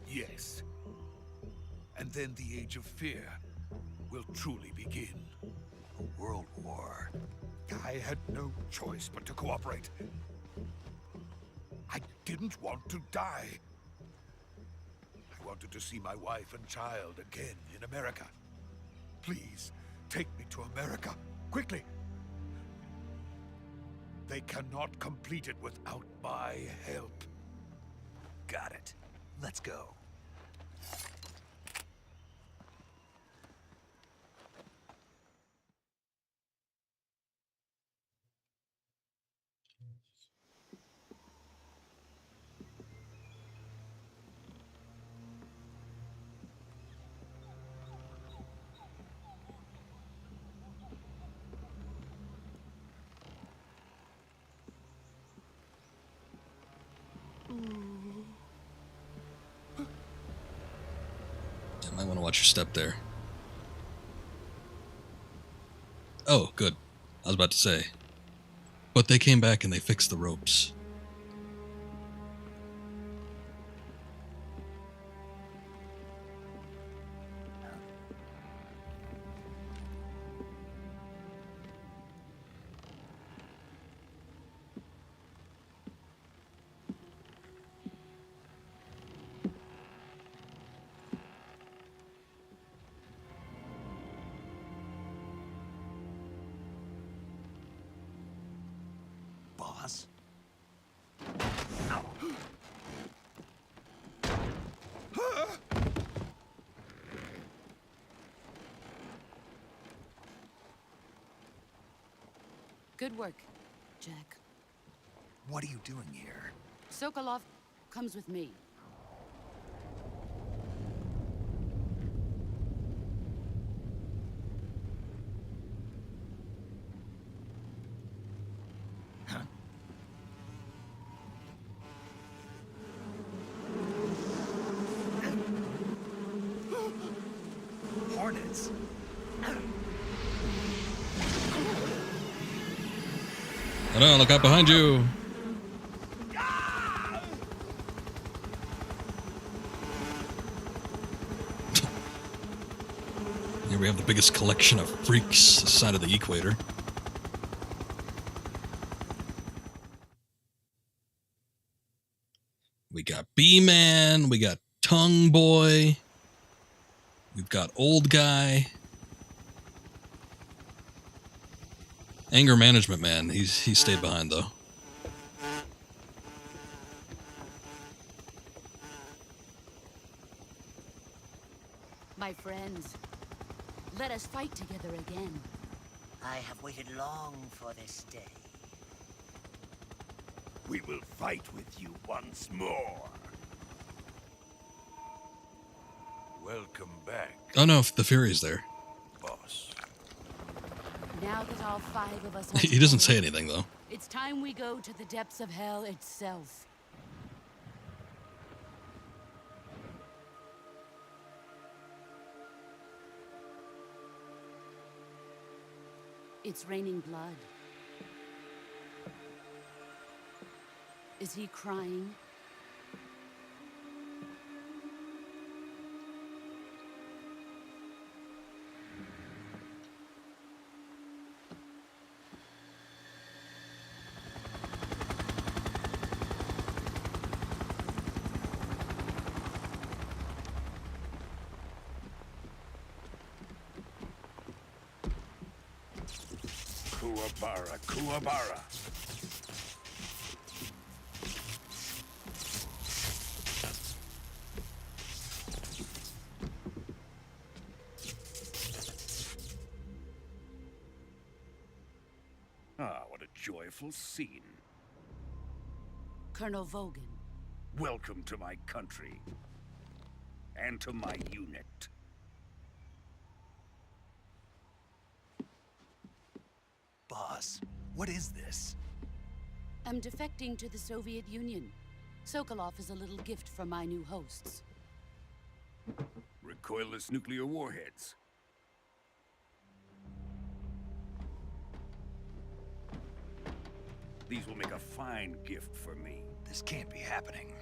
Yes. And then the Age of Fear will truly begin. A world war? I had no choice but to cooperate. I didn't want to die. I wanted to see my wife and child again in America. Please, take me to America, quickly. They cannot complete it without my help. Got it. Let's go. I might want to watch your step there. Oh, good. I was about to say. But they came back and they fixed the ropes. Boss? Good work, Jack. What are you doing here? Sokolov comes with me. Hornets? Oh no, look out behind you! Here we have the biggest collection of freaks this side of the equator. We got B-Man, we got Tongue Boy, we've got Old Guy. Anger Management Man, he stayed behind though. My friends, let us fight together again. I have waited long for this day. We will fight with you once more. Welcome back, Oh no, the Fury's there. boss. Now that all 5 of us He doesn't say anything, though. It's time we go to the depths of hell itself. It's raining blood. Is he crying? Kuwabara, Kuwabara. Ah, what a joyful scene. Colonel Vogan. Welcome to my country. And to my unit. Boss, what is this? I'm defecting to the Soviet Union. Sokolov is a little gift from my new hosts. Recoilless nuclear warheads. These will make a fine gift for me. This can't be happening.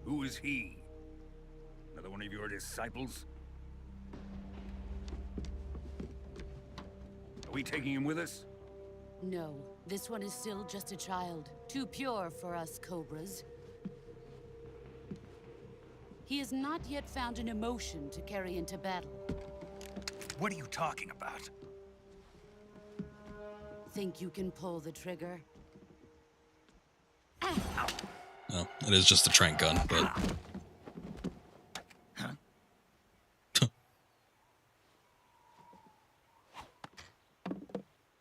Who is he? Another one of your disciples? Are we taking him with us? No, this one is still just a child. Too pure for us Cobras. He has not yet found an emotion to carry into battle. What are you talking about? Think you can pull the trigger? No, it is just a trank gun, but...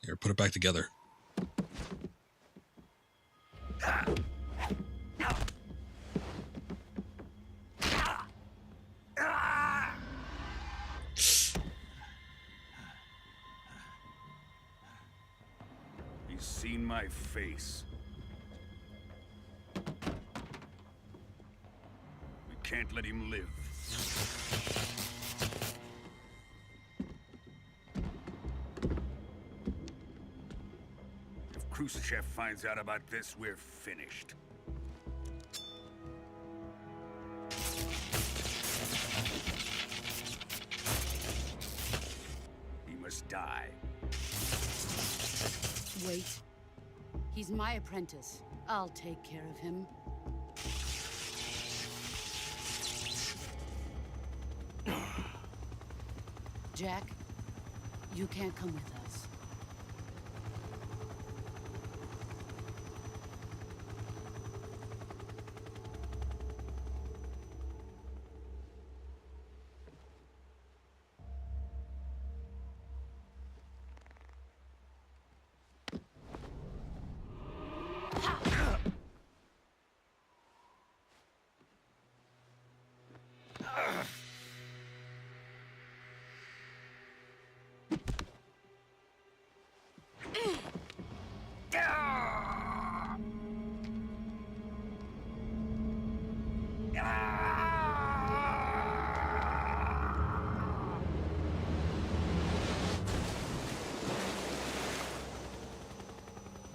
Here, put it back together. He's seen my face. We can't let him live. If Khrushchev finds out about this, we're finished. He must die. Wait. He's my apprentice. I'll take care of him. Jack, you can't come with us.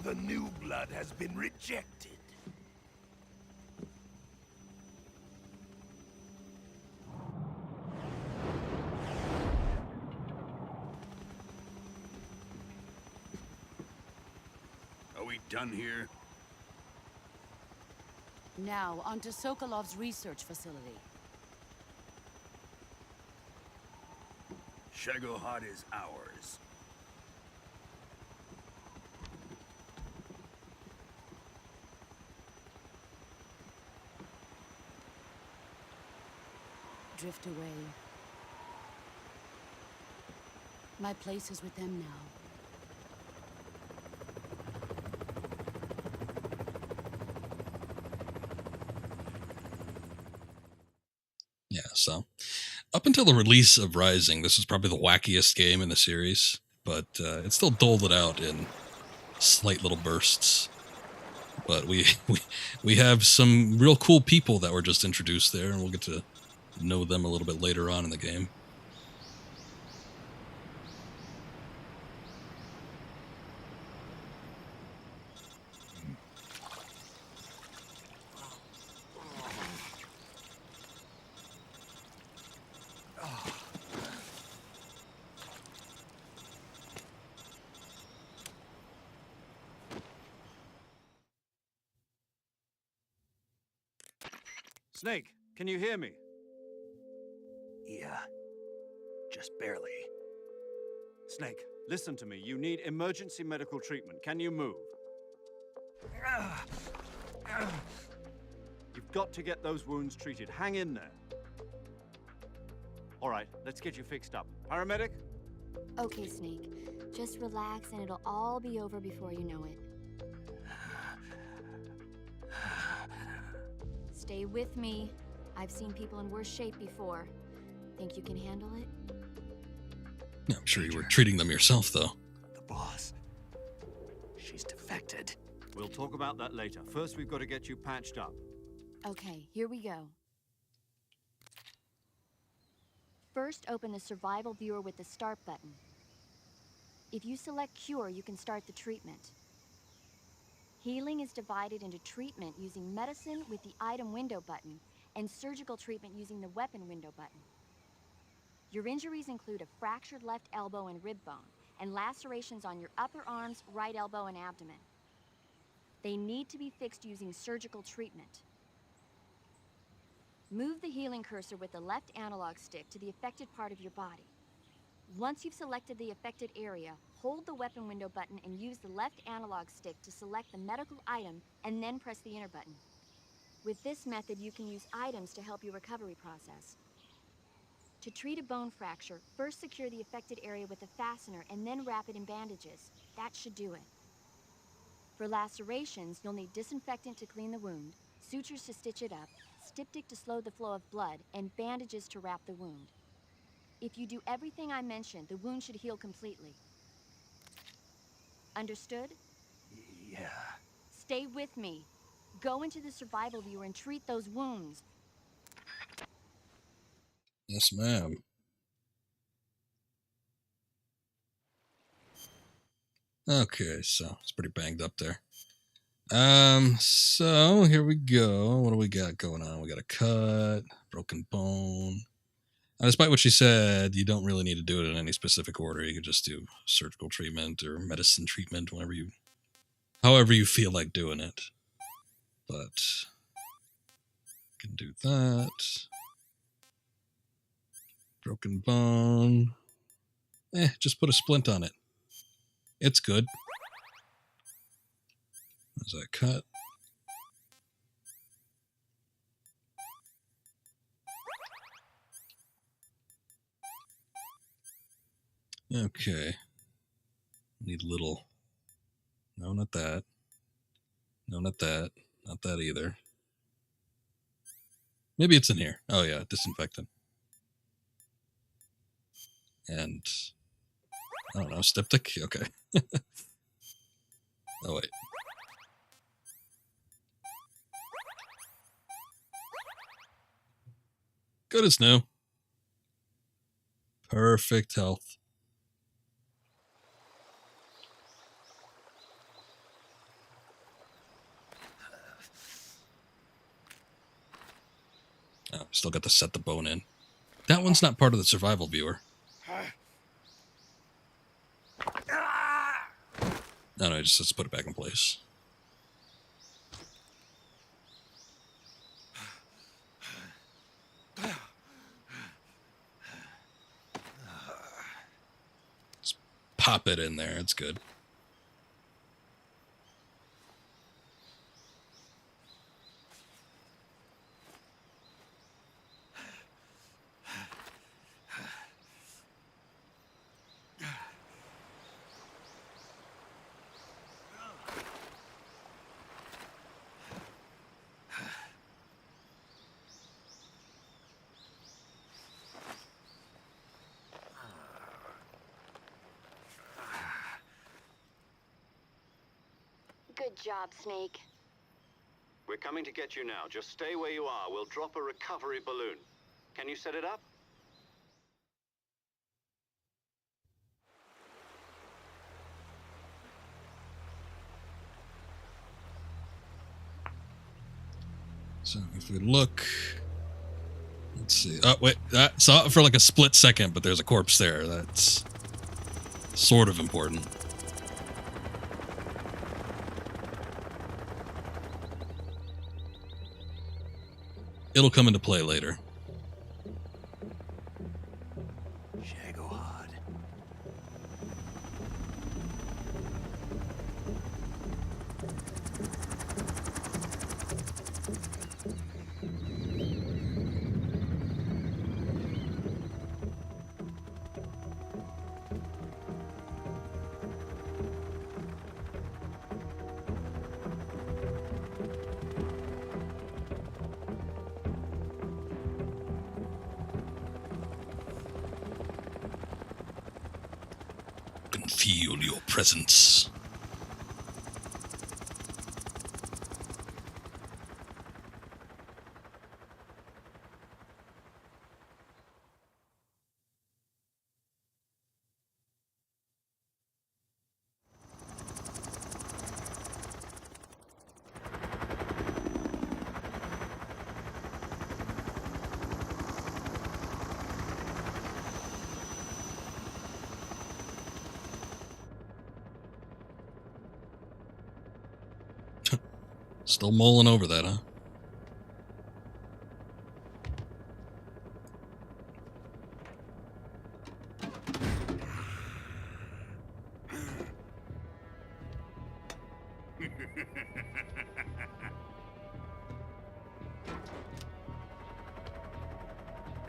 The new blood has been rejected. Are we done here? Now, onto Sokolov's research facility. Shagohod is ours. Drift away. My place is with them now. Yeah, so up until the release of Rising, this was probably the wackiest game in the series. but it's still doled it out in slight little bursts. But we have some real cool people that were just introduced there, and we'll get to know them a little bit later on in the game. Snake, can you hear me? Yeah. Just barely. Snake, listen to me. You need emergency medical treatment. Can you move? You've got to get those wounds treated. Hang in there. All right, let's get you fixed up. Paramedic? Okay, Snake. Just relax and it'll all be over before you know it. Stay with me. I've seen people in worse shape before. Think you can handle it? I'm sure you were treating them yourself, though. The boss. She's defected. We'll talk about that later. First, we've got to get you patched up. Okay, here we go. First, open the survival viewer with the start button. If you select cure, you can start the treatment. Healing is divided into treatment using medicine with the item window button and surgical treatment using the weapon window button. Your injuries include a fractured left elbow and rib bone and lacerations on your upper arms, right elbow, and abdomen. They need to be fixed using surgical treatment. Move the healing cursor with the left analog stick to the affected part of your body. Once you've selected the affected area, hold the weapon window button and use the left analog stick to select the medical item and then press the enter button. With this method, you can use items to help your recovery process. To treat a bone fracture, first secure the affected area with a fastener and then wrap it in bandages. That should do it. For lacerations, you'll need disinfectant to clean the wound, sutures to stitch it up, styptic to slow the flow of blood, and bandages to wrap the wound. If you do everything I mentioned, the wound should heal completely. Understood? Yeah. Stay with me. Go into the survival viewer and treat those wounds. Yes, ma'am. Okay, so it's pretty banged up there. So here we go. What do we got going on? We got a cut, broken bone. Despite what she said, you don't really need to do it in any specific order. You could just do surgical treatment or medicine treatment, however you feel like doing it. But can do that. Broken bone. Just put a splint on it. It's good. There's that cut. Okay. Need little. No, not that. No, not that. Not that either. Maybe it's in here. Oh, yeah, disinfectant. And, I don't know, styptic? Okay. Oh, wait. Good as new. Perfect health. Oh, still got to set the bone in. That one's not part of the survival viewer. No, just let's put it back in place. Let's pop it in there. It's good. Good job, Snake. We're coming to get you now. Just stay where you are. We'll drop a recovery balloon. Can you set it up? So if we look, let's see. Oh, wait, I saw it for like a split second, but there's a corpse there. That's sort of important. It'll come into play later. Feel your presence. Still mulling over that, huh?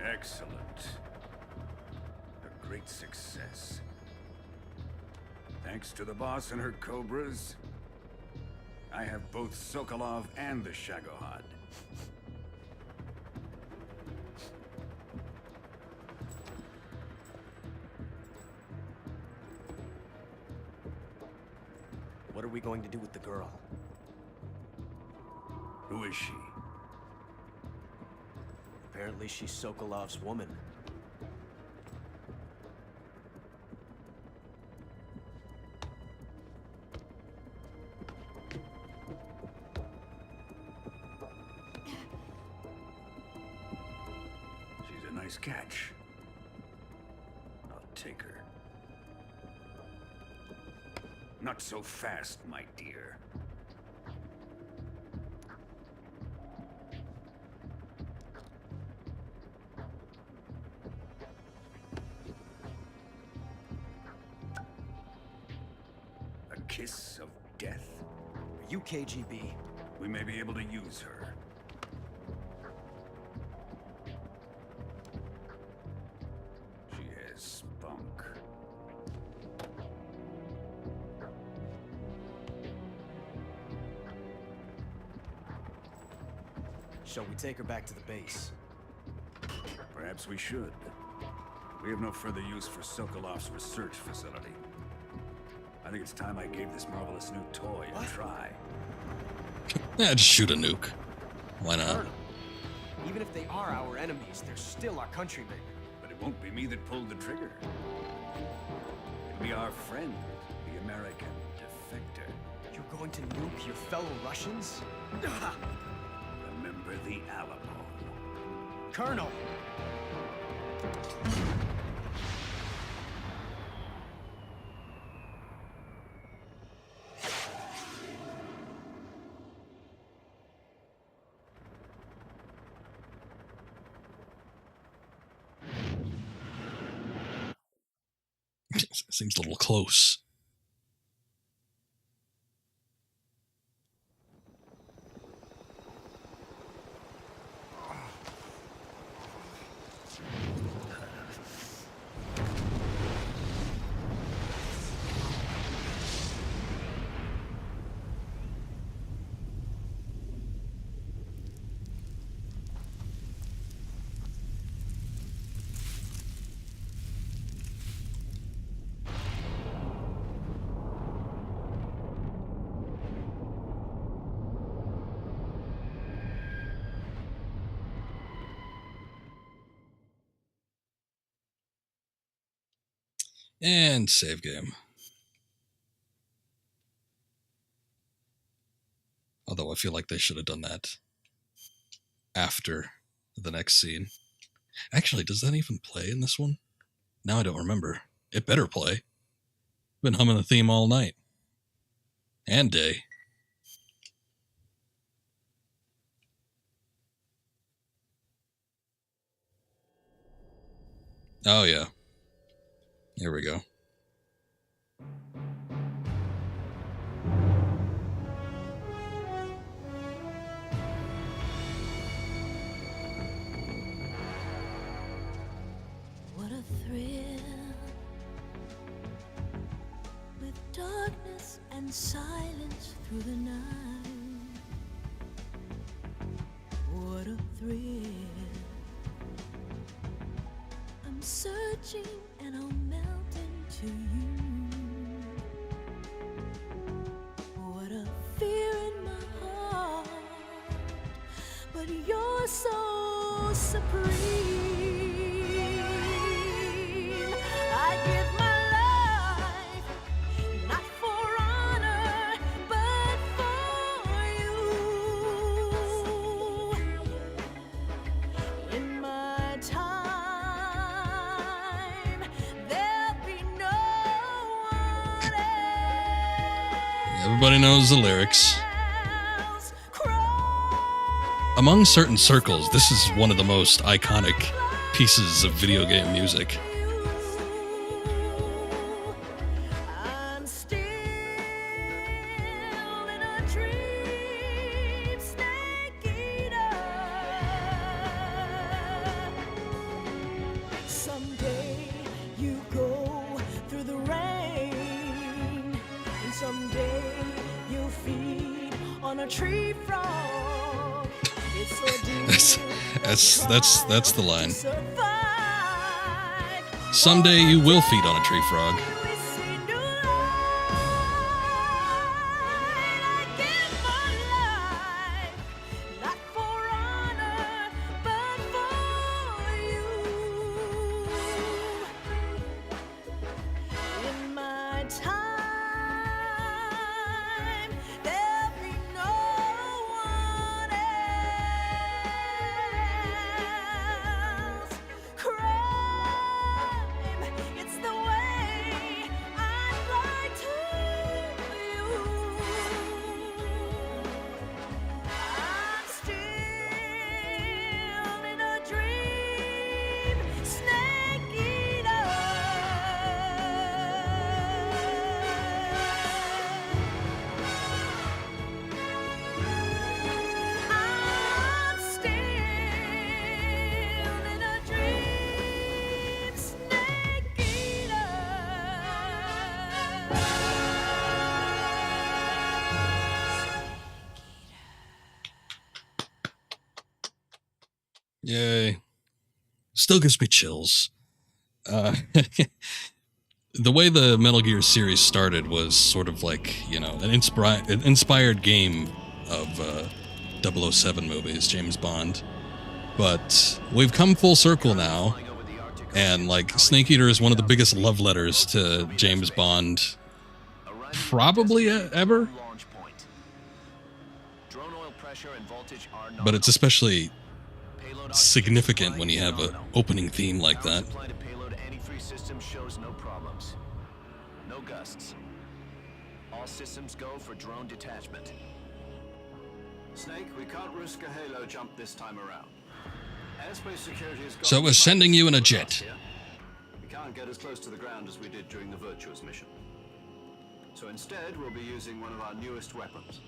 Excellent. A great success. Thanks to the boss and her cobras, I have both Sokolov and the Shagohod. What are we going to do with the girl? Who is she? Apparently she's Sokolov's woman. She's a nice catch. I'll take her. Not so fast, my dear. A kiss of death? Are you KGB? We may be able to use her. She has spunk. Shall we take her back to the base? Perhaps we should. We have no further use for Sokolov's research facility. I think it's time I gave this marvelous new toy a try. Yeah, just shoot a nuke. Why not? Colonel, even if they are our enemies, they're still our countrymen. But it won't be me that pulled the trigger. It'll be our friend, the American defector. You're going to nuke your fellow Russians? Remember the Alamo. Colonel! Seems a little close. And save game. Although I feel like they should have done that after the next scene. Actually, does that even play in this one? Now I don't remember. It better play. Been humming the theme all night. And day. Oh, yeah. Here we go. What a thrill, with darkness and silence through the night. What a thrill. I'm searching and I'll melt into you. What a fear in my heart, but you're so supreme. I give my life, not for honor, but for you. In my time, there'll be no one else. Everybody knows the lyrics. Among certain circles, this is one of the most iconic pieces of video game music. I'm still in a dream, snake eater. Someday you go through the rain, and someday you'll feed on a tree frog. That's the line. Someday you will feed on a tree frog. Yay. Still gives me chills. The way the Metal Gear series started was sort of like, you know, an inspired game of 007 movies, James Bond. But we've come full circle now, and like Snake Eater is one of the biggest love letters to James Bond probably ever. But it's especially significant when you have an opening theme like that. Antifreeze system shows no problems. No gusts. All systems go for drone detachment. Snake, we can't risk a halo jump this time around. Airspace security is So we're sending you in a jet. We can't get as close to the ground as we did during the Virtuous mission. So instead, we'll be using one of our newest weapons.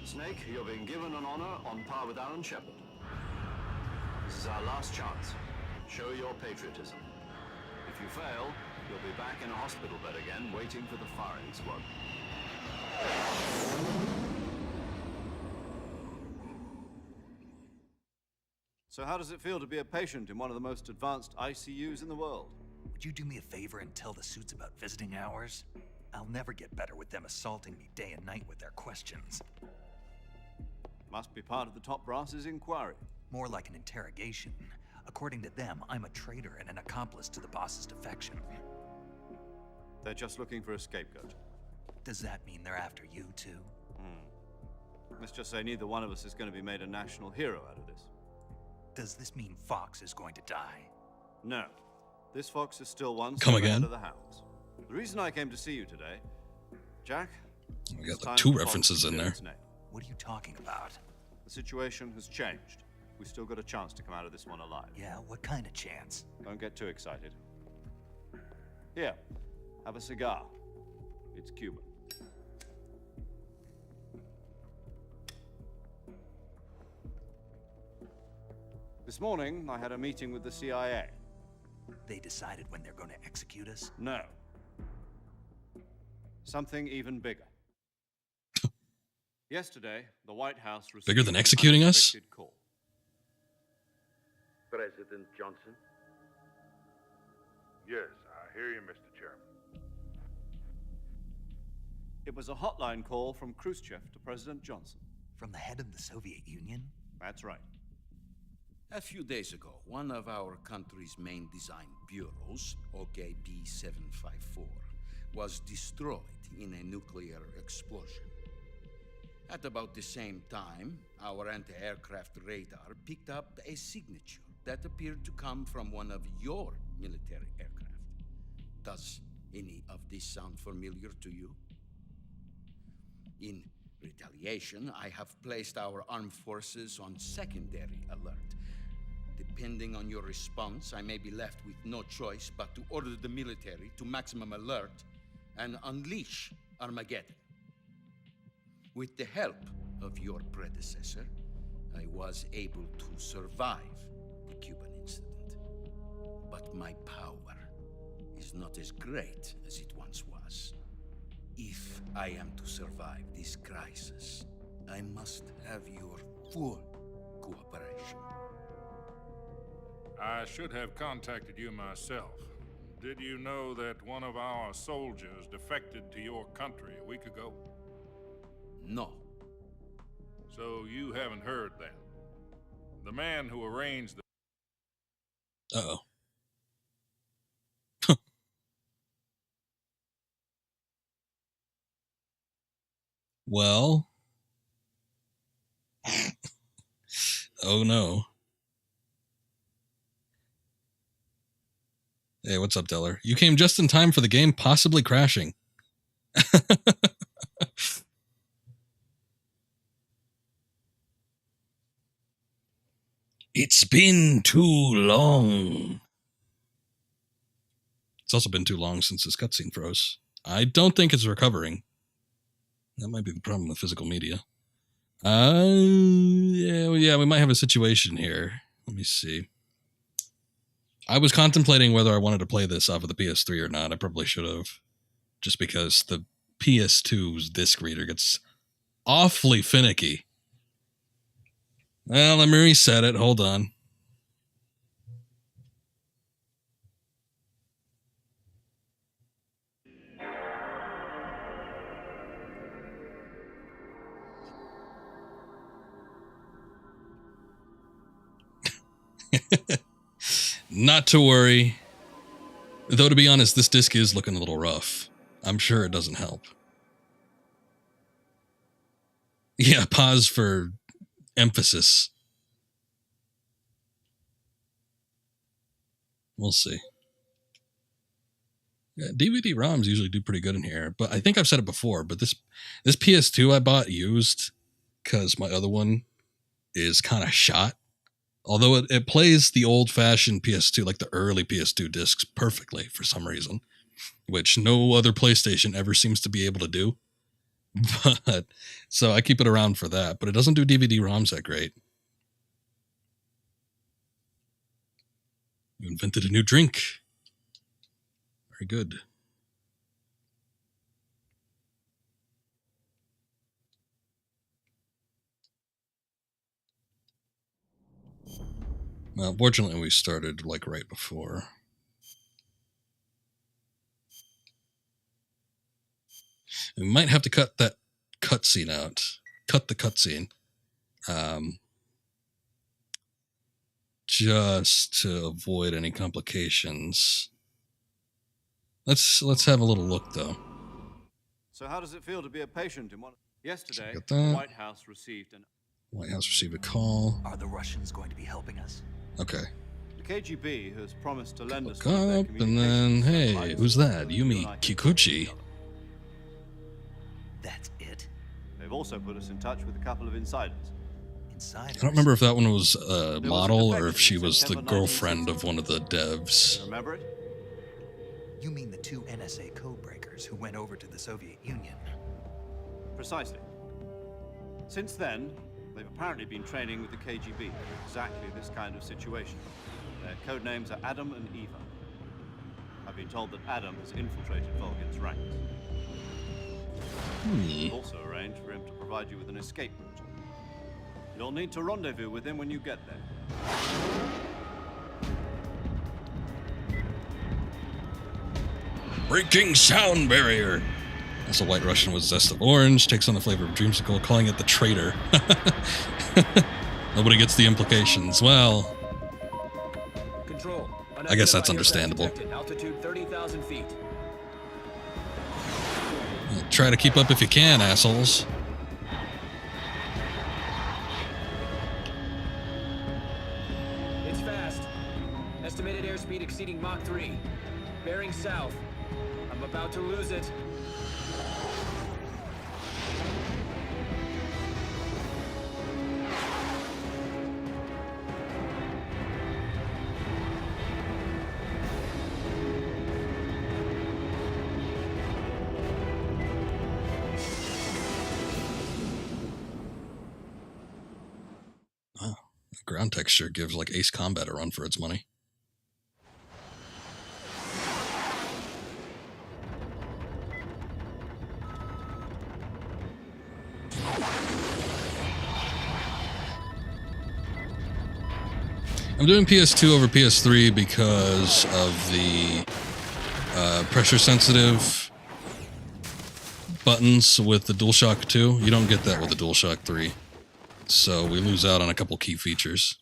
Snake, you're being given an honor on par with Alan Shepard. This is our last chance. Show your patriotism. If you fail, you'll be back in a hospital bed again, waiting for the firing squad. So how does it feel to be a patient in one of the most advanced ICUs in the world? Would you do me a favor and tell the suits about visiting hours? I'll never get better with them assaulting me day and night with their questions. Must be part of the top brass's inquiry. More like an interrogation. According to them, I'm a traitor and an accomplice to the boss's defection. They're just looking for a scapegoat. Does that mean they're after you, too? Let's just say neither one of us is going to be made a national hero out of this. Does this mean Fox is going to die? No. This fox is still one Come step ahead again? of the hounds. The reason I came to see you today, Jack... We got like 2 references in there. What are you talking about? The situation has changed. We've still got a chance to come out of this one alive. Yeah, what kind of chance? Don't get too excited. Here, have a cigar. It's Cuban. This morning, I had a meeting with the CIA. They decided when they're going to execute us? No. Something even bigger. Yesterday, the White House received Bigger than executing us? call. President Johnson? Yes, I hear you, Mr. Chairman. It was a hotline call from Khrushchev to President Johnson. From the head of the Soviet Union? That's right. A few days ago, one of our country's main design bureaus, OKB-754, was destroyed in a nuclear explosion. At about the same time, our anti-aircraft radar picked up a signature that appeared to come from one of your military aircraft. Does any of this sound familiar to you? In retaliation, I have placed our armed forces on secondary alert. Depending on your response, I may be left with no choice but to order the military to maximum alert and unleash Armageddon. With the help of your predecessor, I was able to survive the Cuban incident. But my power is not as great as it once was. If I am to survive this crisis, I must have your full cooperation. I should have contacted you myself. Did you know that one of our soldiers defected to your country a week ago? No. So you haven't heard then. The man who arranged the... Uh-oh. Well. Oh no. Hey, what's up, Deller? You came just in time for the game possibly crashing. It's been too long. It's also been too long since this cutscene froze. I don't think it's recovering. That might be the problem with physical media. Yeah, we might have a situation here. Let me see. I was contemplating whether I wanted to play this off of the PS3 or not. I probably should have. Just because the PS2's disc reader gets awfully finicky. Well, let me reset it. Hold on. Not to worry. Though, to be honest, this disc is looking a little rough. I'm sure it doesn't help. Yeah, pause for emphasis. We'll see. Yeah, DVD ROMs usually do pretty good in here, but I think I've said it before, but this PS2 I bought used because my other one is kind of shot. Although it plays the old-fashioned PS2, like the early PS2 discs, perfectly for some reason, which no other PlayStation ever seems to be able to do. But so I keep it around for that, but it doesn't do DVD ROMs that great. You invented a new drink. Very good. Well, fortunately, we started like right before. We might have to cut that cutscene out. Cut the cutscene. Just to avoid any complications. Let's have a little look though. So how does it feel to be a patient in one? Yesterday, Get the that. White House received an... White House received a call. Are the Russians going to be helping us? Okay. The KGB has promised to lend us Look up, and then, hey, who's that? Yumi Kikuchi. That's it? They've also put us in touch with a couple of insiders. Insiders? I don't remember if that one was a model or if she was the girlfriend of one of the devs. Remember it? You mean the 2 NSA codebreakers who went over to the Soviet Union? Precisely. Since then, they've apparently been training with the KGB for exactly this kind of situation. Their code names are Adam and Eva. I've been told that Adam has infiltrated Volgin's ranks. We've also arranged for him to provide you with an escape route. You'll need to rendezvous with him when you get there. Breaking sound barrier. That's a White Russian with zest of orange. Takes on the flavor of dreamsicle, calling it the traitor. Nobody gets the implications. Well, Control. I guess that's understandable. Altitude 30,000 feet. Try to keep up if you can, assholes. It's fast. Estimated airspeed exceeding Mach 3. Bearing south. I'm about to lose it. Wow. The ground texture gives like Ace Combat a run for its money. I'm doing PS2 over PS3 because of the pressure sensitive buttons with the DualShock 2. You don't get that with the DualShock 3. So we lose out on a couple key features.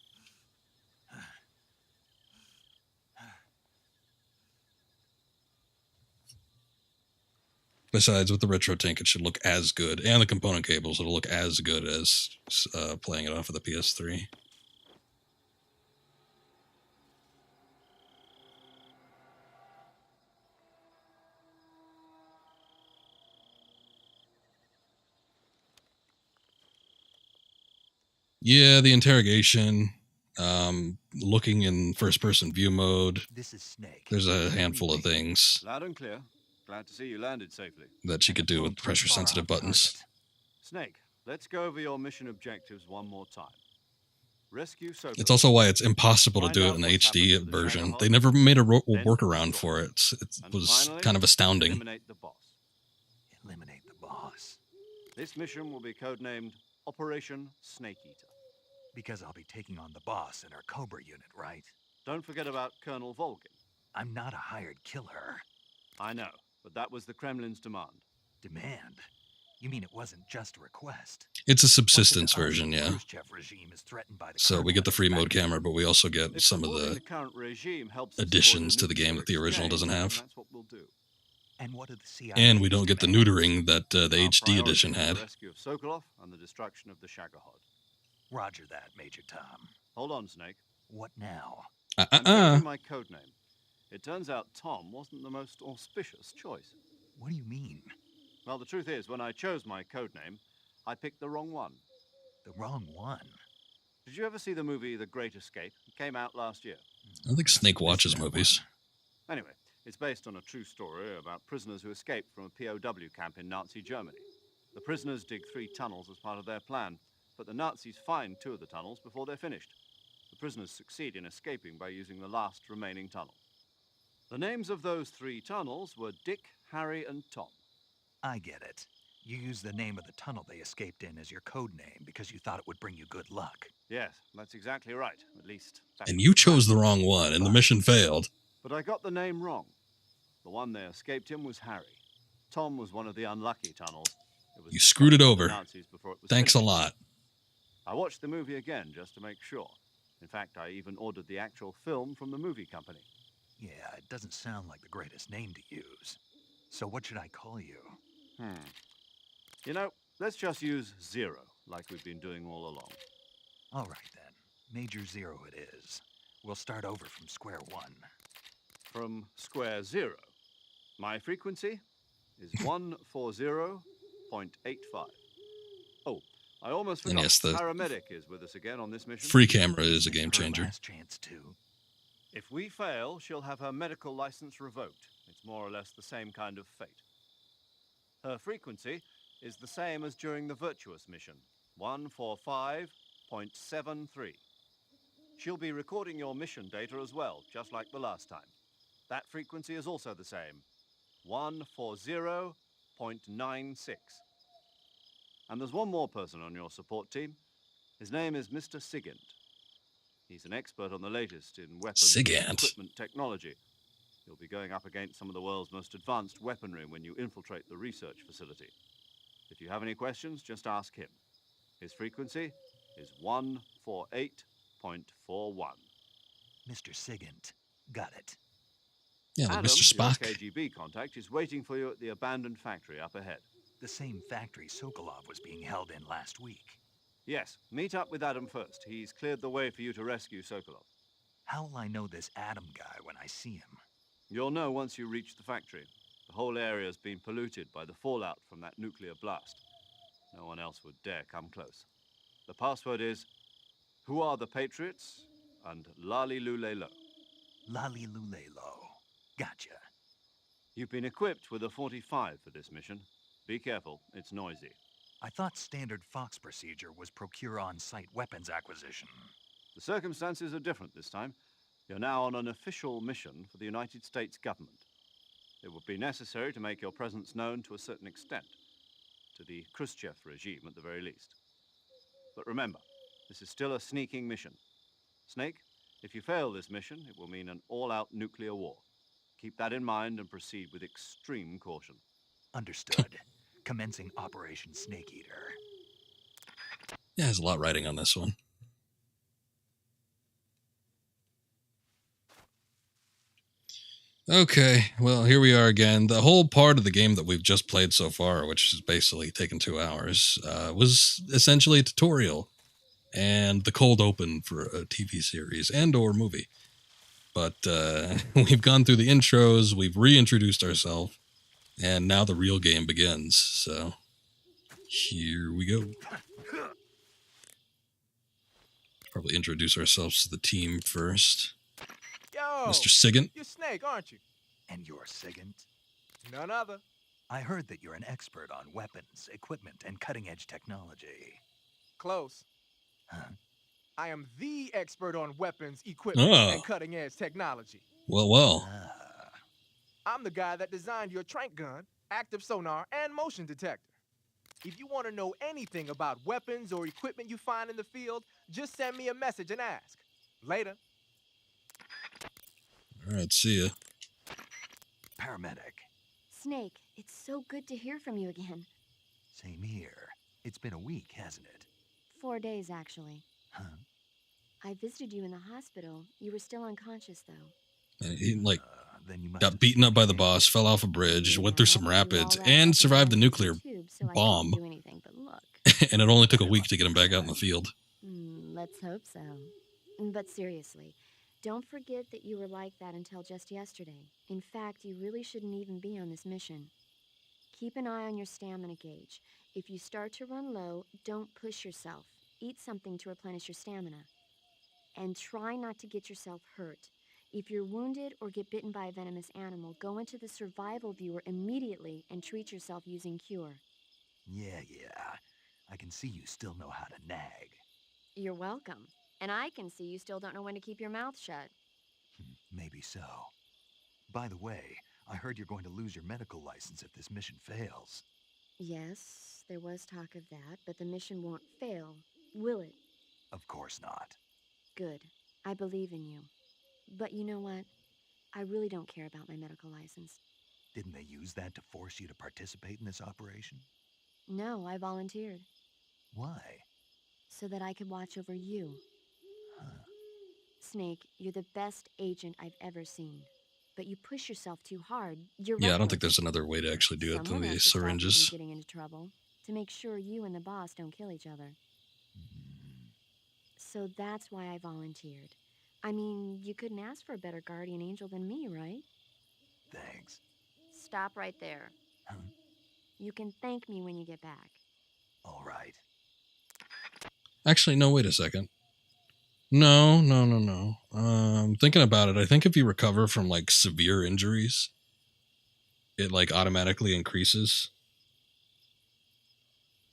Besides, with the retro tank, it should look as good, and the component cables, it'll look as good as playing it off of the PS3. Yeah, the interrogation, looking in first-person view mode. This is Snake. There's a handful of things Loud and clear. Glad to see you landed safely. that you could do with pressure-sensitive buttons. Snake, let's go over your mission objectives one more time. Rescue Sokolov. It's also why it's impossible to do it in the HD version. They never made a workaround for it. It was kind of astounding. Eliminate the boss. Eliminate the boss. This mission will be codenamed Operation Snake Eater. Because I'll be taking on the boss in our Cobra unit, right? Don't forget about Colonel Volgin. I'm not a hired killer. I know, but that was the Kremlin's demand. Demand? You mean it wasn't just a request? It's a subsistence version, yeah. Khrushchev regime is threatened by the So we get the free mode camera, but we also get some of the current regime helps additions to the game that the original doesn't have. That's what we'll do. And what did the CIA And we don't get the neutering that the HD edition had. The rescue of Sokolov and the destruction of the Shagohod. Roger that, Major Tom. Hold on, Snake. What now? I'm changing my codename. It turns out Tom wasn't the most auspicious choice. What do you mean? Well, the truth is, when I chose my codename, I picked the wrong one. The wrong one? Did you ever see the movie The Great Escape? It came out last year. I don't think Snake watches movies. Anyway, it's based on a true story about prisoners who escaped from a POW camp in Nazi Germany. The prisoners dig 3 tunnels as part of their plan, but the Nazis find 2 of the tunnels before they're finished. The prisoners succeed in escaping by using the last remaining tunnel. The names of those 3 tunnels were Dick, Harry, and Tom. I get it. You used the name of the tunnel they escaped in as your code name because you thought it would bring you good luck. Yes, that's exactly right. At least. And you chose the wrong one, and the mission failed. But I got the name wrong. The one they escaped in was Harry. Tom was one of the unlucky tunnels. You screwed it over. Thanks Finished. a lot. I watched the movie again just to make sure. In fact, I even ordered the actual film from the movie company. Yeah, it doesn't sound like the greatest name to use. So what should I call you? You know, let's just use Zero, like we've been doing all along. All right, then. Major Zero it is. We'll start over from square one. From square zero. My frequency is 140.85. Oh, I almost And forgot. yes, the Paramedic is with us again on this mission. free camera is a game changer. Last chance too. If we fail, she'll have her medical license revoked. It's more or less the same kind of fate. Her frequency is the same as during the Virtuous mission, 145.73. She'll be recording your mission data as well, just like the last time. That frequency is also the same, 140.96. And there's one more person on your support team. His name is Mr. Sigint. He's an expert on the latest in weapons and equipment technology. You'll be going up against some of the world's most advanced weaponry when you infiltrate the research facility. If you have any questions, just ask him. His frequency is 148.41. Mr. Sigint. Got it. Yeah, like Adam, Mr. Spock. your KGB contact, is waiting for you at the abandoned factory up ahead. The same factory Sokolov was being held in last week. Yes, meet up with Adam first. He's cleared the way for you to rescue Sokolov. How will I know this Adam guy when I see him? You'll know once you reach the factory. The whole area's been polluted by the fallout from that nuclear blast. No one else would dare come close. The password is, "Who are the Patriots?" and Lali Lule Lo. Lali Lule Lo. Gotcha. You've been equipped with a 45 for this mission. Be careful, it's noisy. I thought standard Fox procedure was procure on-site weapons acquisition. The circumstances are different this time. You're now on an official mission for the United States government. It would be necessary to make your presence known to a certain extent, to the Khrushchev regime at the very least. But remember, this is still a sneaking mission. Snake, if you fail this mission, it will mean an all-out nuclear war. Keep that in mind and proceed with extreme caution. Understood. Commencing Operation Snake Eater. Yeah, there's a lot writing on this one. Okay, well, here we are again. The whole part of the game that we've just played so far, which has basically taken 2 hours, was essentially a tutorial and the cold open for a TV series and or movie. But we've gone through the intros, we've reintroduced ourselves, and now the real game begins. So here we go. Probably introduce ourselves to the team first. Yo, Mr. Sigint. You're Snake, aren't you? And you're Sigint? None other. I heard that you're an expert on weapons, equipment, and cutting-edge technology. Close. Huh? I am the expert on weapons, equipment, and cutting-edge technology. Well. I'm the guy that designed your trank gun, active sonar, and motion detector. If you want to know anything about weapons or equipment you find in the field, just send me a message and ask. Later. All right, see ya. Paramedic. Snake, it's so good to hear from you again. Same here. It's been a week, hasn't it? 4 days, actually. Huh? I visited you in the hospital. You were still unconscious, though. And he, then you must got beaten up by the boss, fell off a bridge, went through some rapids, and survived the nuclear bomb. Do anything but look. And it only took a week to get him back out in the field. Let's hope so. But seriously, don't forget that you were like that until just yesterday. In fact, you really shouldn't even be on this mission. Keep an eye on your stamina gauge. If you start to run low, don't push yourself. Eat something to replenish your stamina. And try not to get yourself hurt. If you're wounded or get bitten by a venomous animal, go into the survival viewer immediately and treat yourself using Cure. Yeah. I can see you still know how to nag. You're welcome. And I can see you still don't know when to keep your mouth shut. Maybe so. By the way, I heard you're going to lose your medical license if this mission fails. Yes, there was talk of that, but the mission won't fail, will it? Of course not. Good. I believe in you. But you know what? I really don't care about my medical license. Didn't they use that to force you to participate in this operation? No, I volunteered. Why? So that I could watch over you. Huh. Snake, you're the best agent I've ever seen. but you push yourself too hard. You're Yeah, I don't reckless. think there's another way to actually do it than Someone the has to stop you syringes. from getting into trouble, to make sure you and the boss don't kill each other. So that's why I volunteered. I mean, you couldn't ask for a better guardian angel than me, right? Thanks. Stop right there. You can thank me when you get back. All right. Actually, no, wait a second. No. Thinking about it, I think if you recover from like severe injuries, it like automatically increases.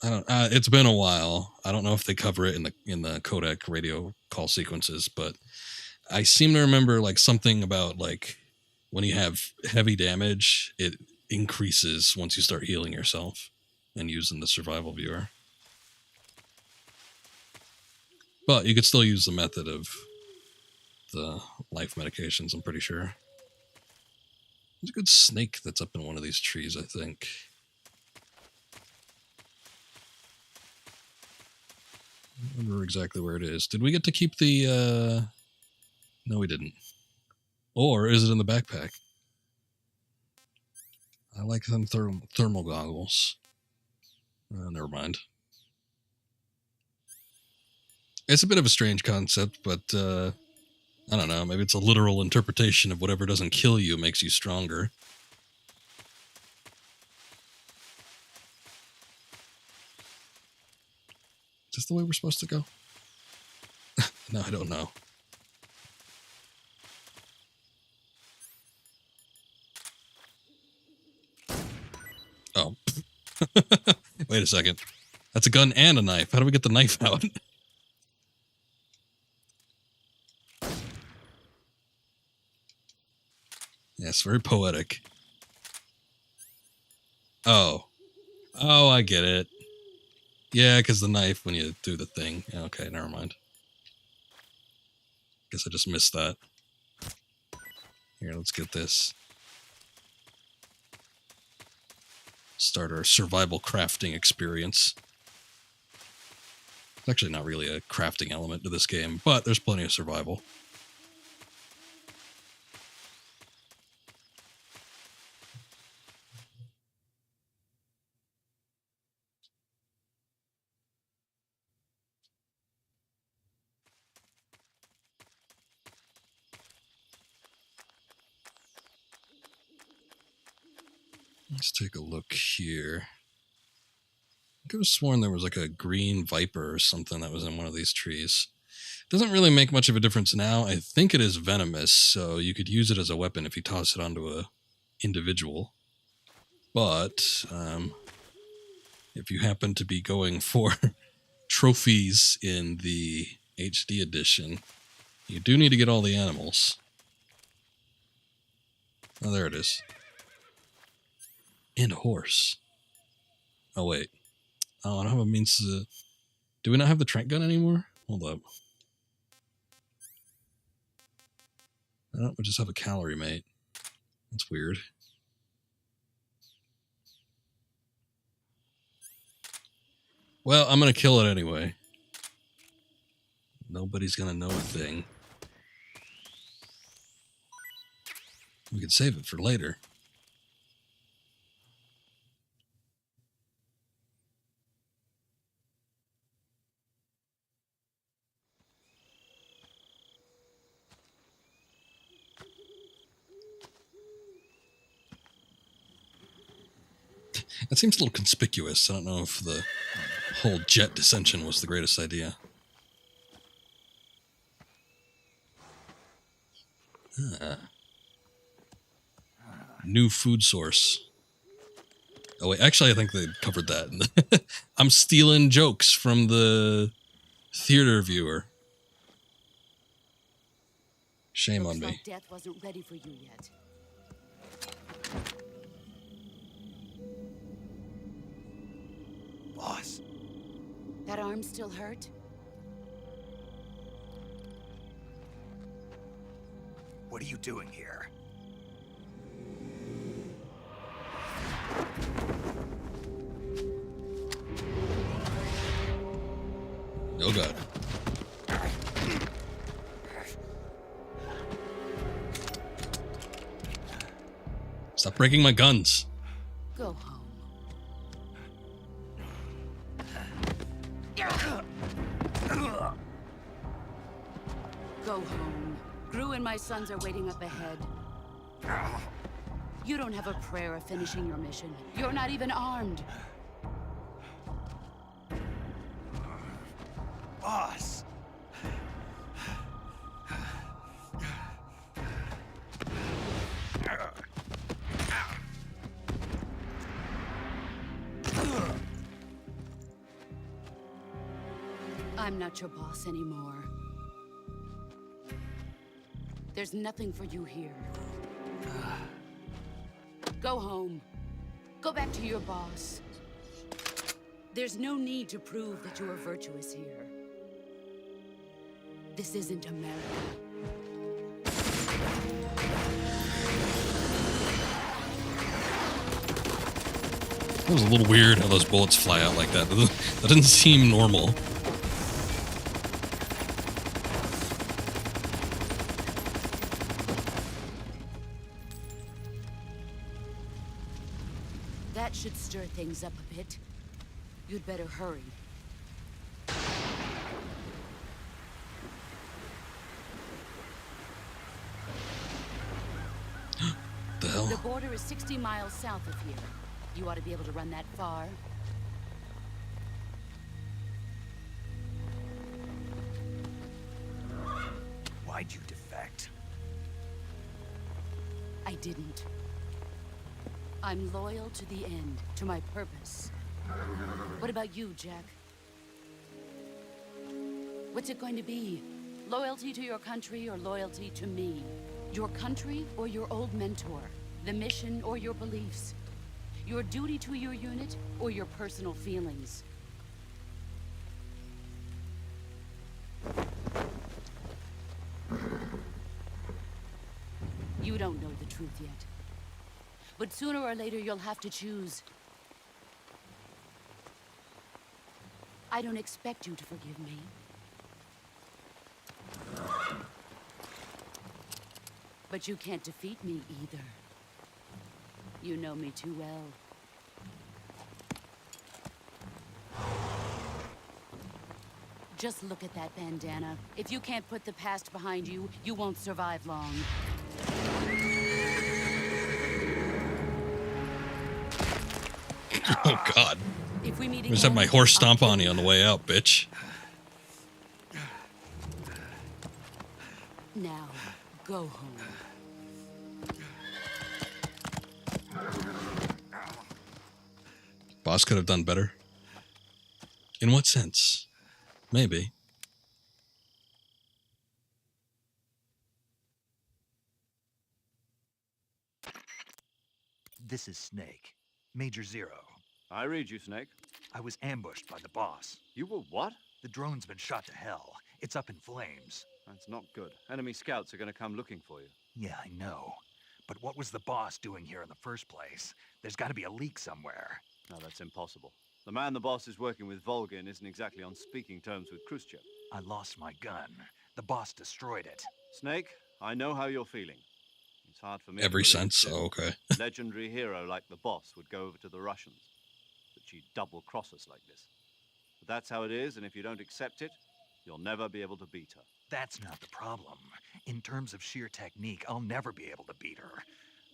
I don't. It's been a while. I don't know if they cover it in the codec radio call sequences, but I seem to remember like something about like when you have heavy damage, it increases once you start healing yourself and using the survival viewer. But you could still use the method of the life medications, I'm pretty sure. There's a good snake that's up in one of these trees, I think. I don't remember exactly where it is. Did we get to keep the... No, we didn't. Or is it in the backpack? I like them thermal goggles. Never mind. It's a bit of a strange concept, but I don't know. Maybe it's a literal interpretation of whatever doesn't kill you makes you stronger. Is this the way we're supposed to go? No, I don't know. Oh. Wait a second. That's a gun and a knife. How do we get the knife out? Yes, very poetic. Oh. Oh, I get it. Yeah, because the knife when you do the thing. Okay, never mind. Guess I just missed that. Here, let's get this. Start our survival crafting experience. It's actually not really a crafting element to this game, but there's plenty of survival. Let's take a look here. I could have sworn there was like a green viper or something that was in one of these trees. Doesn't really make much of a difference now. I think it is venomous, so you could use it as a weapon if you toss it onto a individual. But if you happen to be going for trophies in the HD edition, you do need to get all the animals. Oh, there it is. And a horse. Oh, wait. Oh, I don't have a means to... Do we not have the trank gun anymore? Hold up. Oh, we just have a calorie mate. That's weird. Well, I'm going to kill it anyway. Nobody's going to know a thing. We could save it for later. That seems a little conspicuous. I don't know if the whole jet dissension was the greatest idea. New food source. Oh wait, actually I think they covered that. I'm stealing jokes from the theater viewer. Shame on me. Looks like death wasn't ready for you yet. Boss. That arm still hurt? What are you doing here? Oh god. Stop breaking my guns. Go home. Go home. Gru and my sons are waiting up ahead. You don't have a prayer of finishing your mission. You're not even armed. Boss! I'm not your boss anymore. There's nothing for you here. Go home. Go back to your boss. There's no need to prove that you are virtuous here. This isn't America. It was a little weird how those bullets fly out like that. That didn't seem normal. That should stir things up a bit. You'd better hurry. The hell? The border is 60 miles south of here. You ought to be able to run that far. Why'd you defect? I didn't. I'm loyal to the end, to my purpose. What about you, Jack? What's it going to be? Loyalty to your country or loyalty to me? Your country or your old mentor? The mission or your beliefs? Your duty to your unit or your personal feelings? You don't know the truth yet. But sooner or later, you'll have to choose. I don't expect you to forgive me. But you can't defeat me either. You know me too well. Just look at that bandana. If you can't put the past behind you, you won't survive long. Oh, God. If we meet again, Just have my horse stomp on you on the way out, bitch. Now, go home. Boss could have done better. In what sense? Maybe. This is Snake. Major Zero. I read you, Snake. I was ambushed by the boss. You were what? The drone's been shot to hell. It's up in flames. That's not good. Enemy scouts are going to come looking for you. Yeah, I know. But what was the boss doing here in the first place? There's got to be a leak somewhere. No, that's impossible. The man the boss is working with, Volgin, isn't exactly on speaking terms with Khrushchev. I lost my gun. The boss destroyed it. Snake, I know how you're feeling. It's hard for me. Every sense? Oh, okay. Legendary hero like the boss would go over to the Russians. But she'd double-cross us like this. But that's how it is, and if you don't accept it, you'll never be able to beat her. That's not the problem. In terms of sheer technique, I'll never be able to beat her.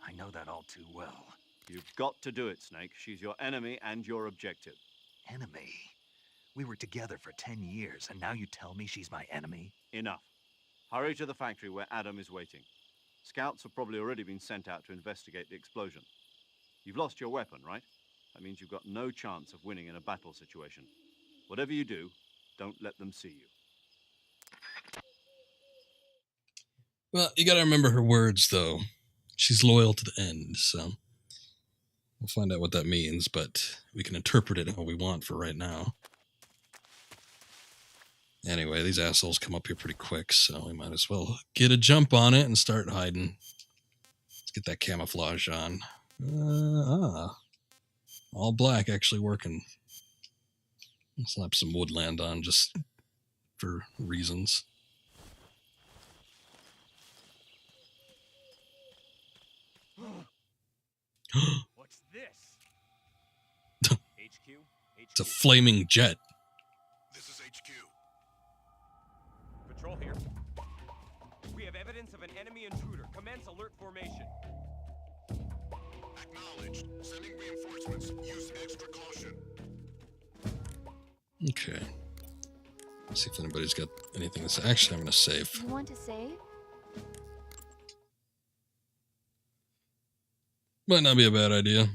I know that all too well. You've got to do it, Snake. She's your enemy and your objective. Enemy? We were together for 10 years, and now you tell me she's my enemy? Enough. Hurry to the factory where Adam is waiting. Scouts have probably already been sent out to investigate the explosion. You've lost your weapon, right? That means you've got no chance of winning in a battle situation. Whatever you do, don't let them see you. Well, you gotta remember her words, though. She's loyal to the end, so we'll find out what that means, but we can interpret it how we want for right now. Anyway, these assholes come up here pretty quick, so we might as well get a jump on it and start hiding. Let's get that camouflage on. All black actually working. I'll slap some woodland on just for reasons. What's this? HQ? It's a flaming jet. This is HQ. Patrol here. We have evidence of an enemy intruder. Commence alert formation. Acknowledged. Sending reinforcements. Use extra caution. Okay. Let's see if anybody's got anything that's actually I'm going to save. You want to save? Might not be a bad idea.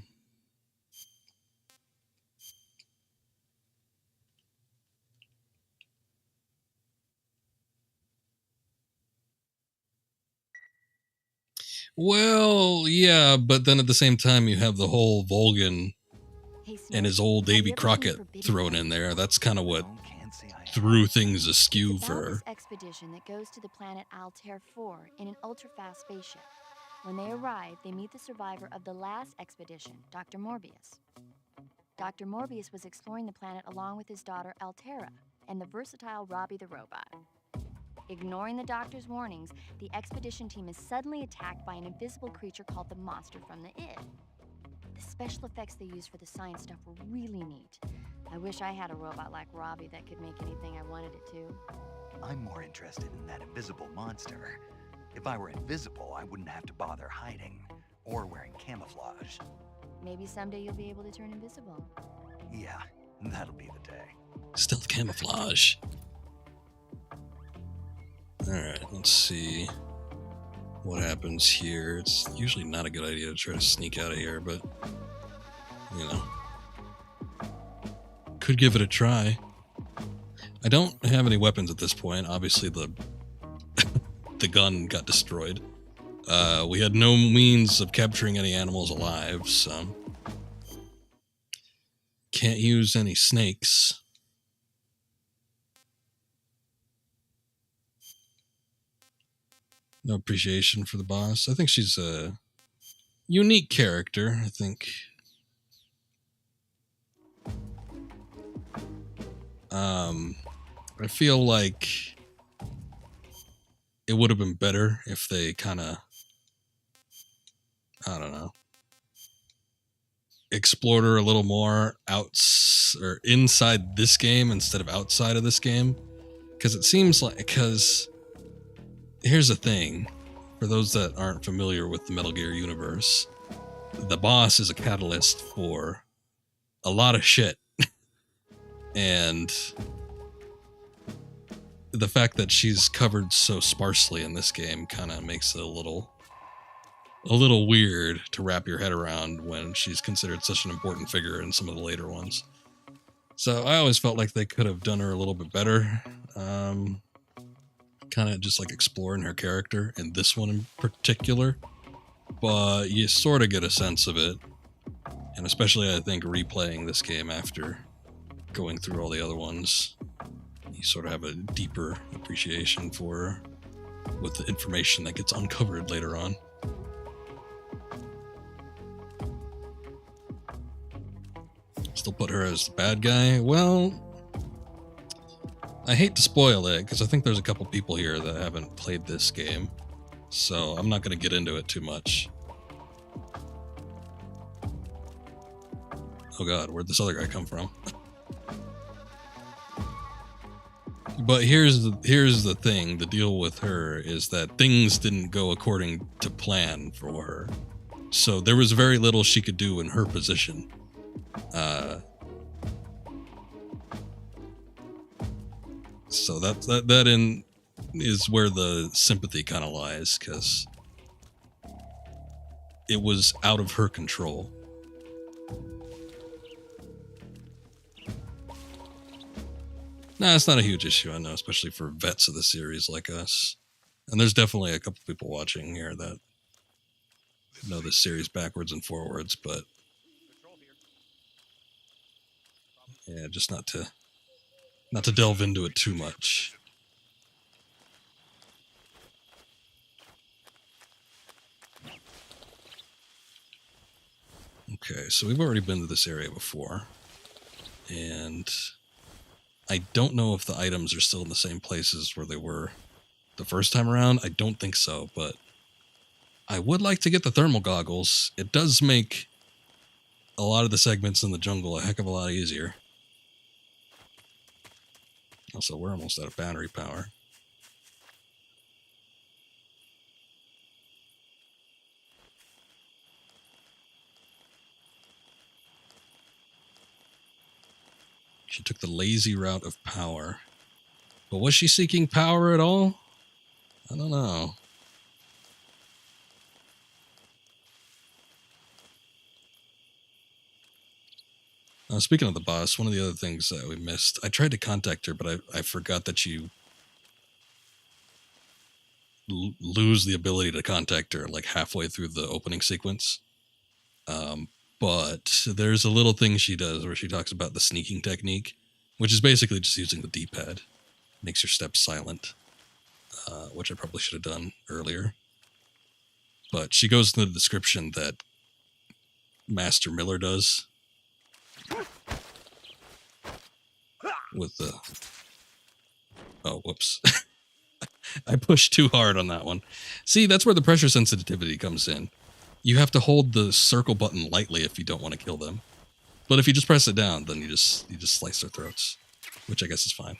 Well, yeah, but then at the same time you have the whole Volgan and his old Davy Crockett thrown in there. That's kind of what threw things askew for her. This expedition that goes to the planet Altair 4 in an ultra-fast spaceship. When they arrive, they meet the survivor of the last expedition, Dr. Morbius. Dr. Morbius was exploring the planet along with his daughter Altera and the versatile Robbie the robot. Ignoring the doctor's warnings, the expedition team is suddenly attacked by an invisible creature called the Monster from the Id. The special effects they used for the science stuff were really neat. I wish I had a robot like Robbie that could make anything I wanted it to. I'm more interested in that invisible monster. If I were invisible, I wouldn't have to bother hiding or wearing camouflage. Maybe someday you'll be able to turn invisible. Yeah, that'll be the day. Stealth camouflage. Alright, let's see what happens here. It's usually not a good idea to try to sneak out of here, but, you know, could give it a try. I don't have any weapons at this point. Obviously, the gun got destroyed. We had no means of capturing any animals alive, so can't use any snakes. No appreciation for the boss. I think she's a unique character, I think. I feel like it would have been better if they kind of, I don't know, explored her a little more or inside this game instead of outside of this game. Because it seems like, here's the thing, for those that aren't familiar with the Metal Gear universe, the boss is a catalyst for a lot of shit. And the fact that she's covered so sparsely in this game kind of makes it a little weird to wrap your head around when she's considered such an important figure in some of the later ones. So I always felt like they could have done her a little bit better. Kind of just like exploring her character in this one in particular. But you sort of get a sense of it. And especially, I think, replaying this game after going through all the other ones, you sort of have a deeper appreciation for her with the information that gets uncovered later on. Still put her as the bad guy? Well, I hate to spoil it, because I think there's a couple people here that haven't played this game, so I'm not going to get into it too much. Oh god, where'd this other guy come from? But here's the thing, the deal with her is that things didn't go according to plan for her. So there was very little she could do in her position. So that is where the sympathy kind of lies, because it was out of her control. Nah, it's not a huge issue, I know, especially for vets of the series like us. And there's definitely a couple people watching here that know this series backwards and forwards, but yeah, just not to delve into it too much. Okay, so we've already been to this area before, and I don't know if the items are still in the same places where they were the first time around. I don't think so, but I would like to get the thermal goggles. It does make a lot of the segments in the jungle a heck of a lot easier. Also, we're almost out of battery power. She took the lazy route of power. But was she seeking power at all? I don't know. Speaking of the boss, one of the other things that we missed, I tried to contact her, but I forgot that you lose the ability to contact her like halfway through the opening sequence. But there's a little thing she does where she talks about the sneaking technique, which is basically just using the D-pad. Makes your steps silent, which I probably should have done earlier. But she goes into the description that Master Miller does with the... Oh, whoops. I pushed too hard on that one. See, that's where the pressure sensitivity comes in. You have to hold the circle button lightly if you don't want to kill them. But if you just press it down, then you just slice their throats, which I guess is fine.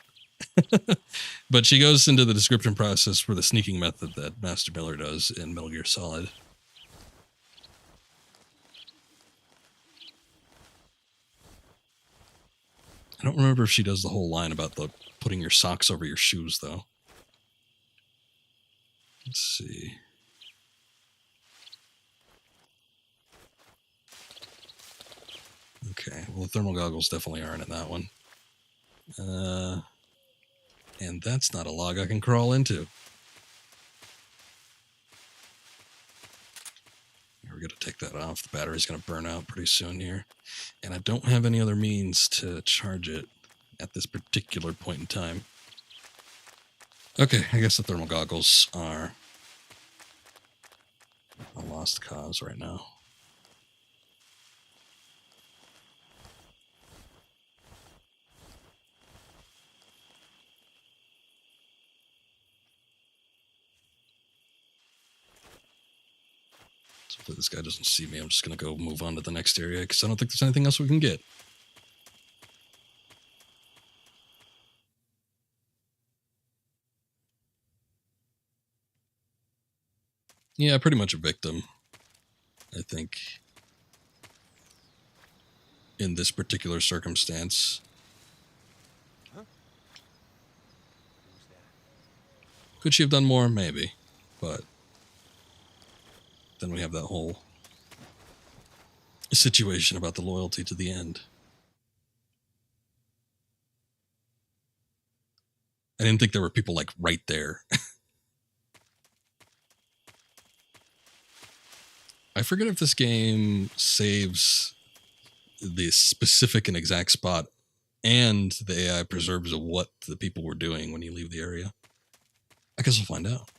But she goes into the description process for the sneaking method that Master Miller does in Metal Gear Solid. I don't remember if she does the whole line about the putting your socks over your shoes, though. Let's see. Okay, well, the thermal goggles definitely aren't in that one. And that's not a log I can crawl into. We're going to take that off. The battery's going to burn out pretty soon here. And I don't have any other means to charge it at this particular point in time. Okay, I guess the thermal goggles are a lost cause right now. So this guy doesn't see me. I'm just going to go move on to the next area because I don't think there's anything else we can get. Yeah, pretty much a victim, I think, in this particular circumstance. Huh? Could she have done more? Maybe. But then we have that whole situation about the loyalty to the end. I didn't think there were people, like, right there. I forget if this game saves the specific and exact spot and the AI preserves what the people were doing when you leave the area. I guess we'll find out.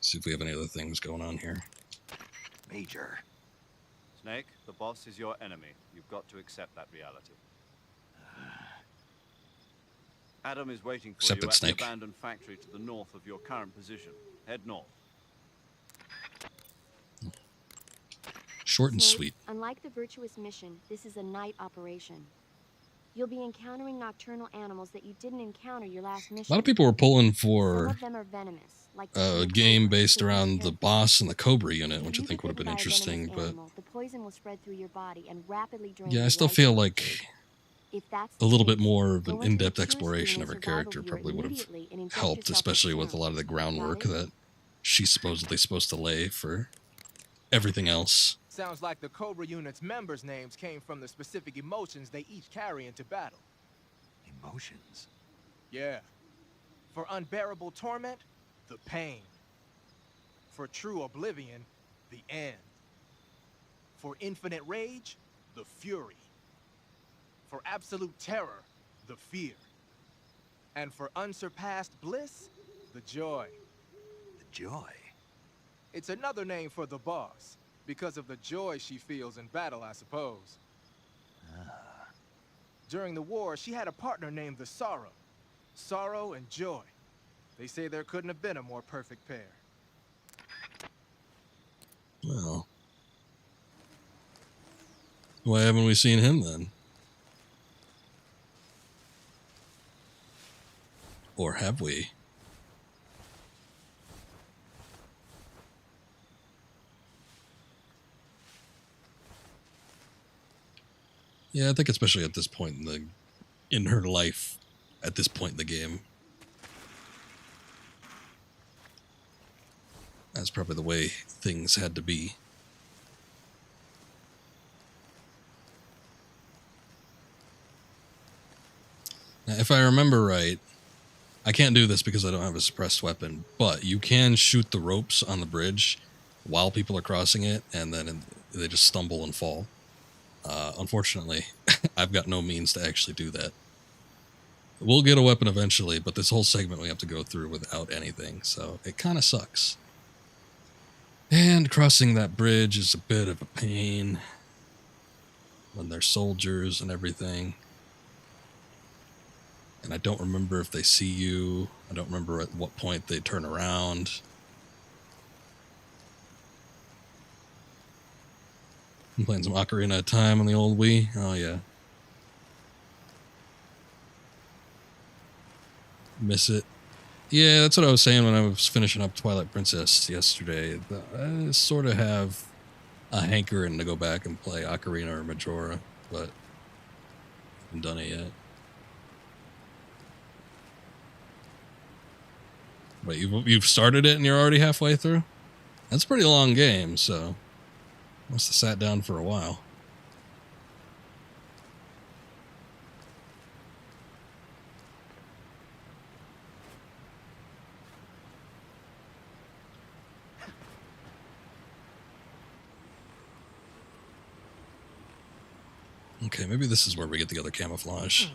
See if we have any other things going on here. Major. Snake, the boss is your enemy. You've got to accept that reality. Adam is waiting for you at the abandoned factory to the north of your current position. Head north. Short and Snake, sweet. Unlike the virtuous mission, this is a night operation. You'll be encountering nocturnal animals that you didn't encounter your last mission. A lot of people were pulling Some for of them are venomous, like a game based around the boss and the Cobra unit, which I think would have been interesting, but the poison will spread through your body and rapidly drain yeah, I your still life feel force. like If that's a little the bit case, more of go an into the in-depth pure exploration of her screen and character survival probably would have immediately and inject helped, yourself with especially the with a lot of the groundwork Got it? that she's supposedly supposed to lay for everything else. Sounds like the Cobra unit's members' names came from the specific emotions they each carry into battle. Emotions? Yeah. For unbearable torment, the pain. For true oblivion, the end. For infinite rage, the fury. For absolute terror, the fear. And for unsurpassed bliss, the joy. The joy? It's another name for the boss, because of the joy she feels in battle, I suppose. During the war, she had a partner named the Sorrow. Sorrow and joy. They say there couldn't have been a more perfect pair. Well, why haven't we seen him then? Or have we? Yeah, I think especially at this point in her life, at this point in the game, that's probably the way things had to be. Now, if I remember right, I can't do this because I don't have a suppressed weapon, but you can shoot the ropes on the bridge while people are crossing it, and then they just stumble and fall. Unfortunately, I've got no means to actually do that. We'll get a weapon eventually, but this whole segment we have to go through without anything, so it kind of sucks. And crossing that bridge is a bit of a pain when there's soldiers and everything. And I don't remember if they see you. I don't remember at what point they turn around. I'm playing some Ocarina of Time on the old Wii. Oh, yeah. Miss it. Yeah, that's what I was saying when I was finishing up Twilight Princess yesterday. I sort of have a hankering to go back and play Ocarina or Majora, but I haven't done it yet. Wait, you've started it and you're already halfway through? That's a pretty long game, so must have sat down for a while. Okay, maybe this is where we get the other camouflage.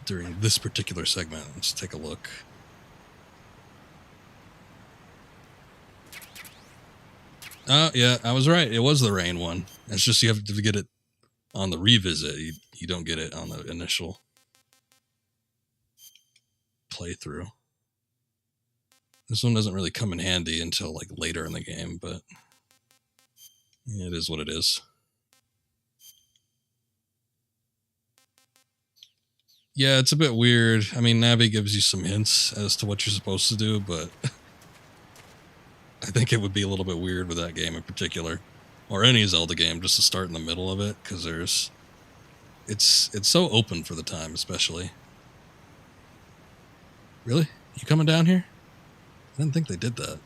During this particular segment, let's take a look. Oh, yeah, I was right. It was the rain one. It's just you have to get it on the revisit. You don't get it on the initial playthrough. This one doesn't really come in handy until like later in the game, but it is what it is. Yeah, it's a bit weird. I mean, Navi gives you some hints as to what you're supposed to do, but I think it would be a little bit weird with that game in particular, or any Zelda game, just to start in the middle of it, because it's so open for the time, especially. Really? You coming down here? I didn't think they did that.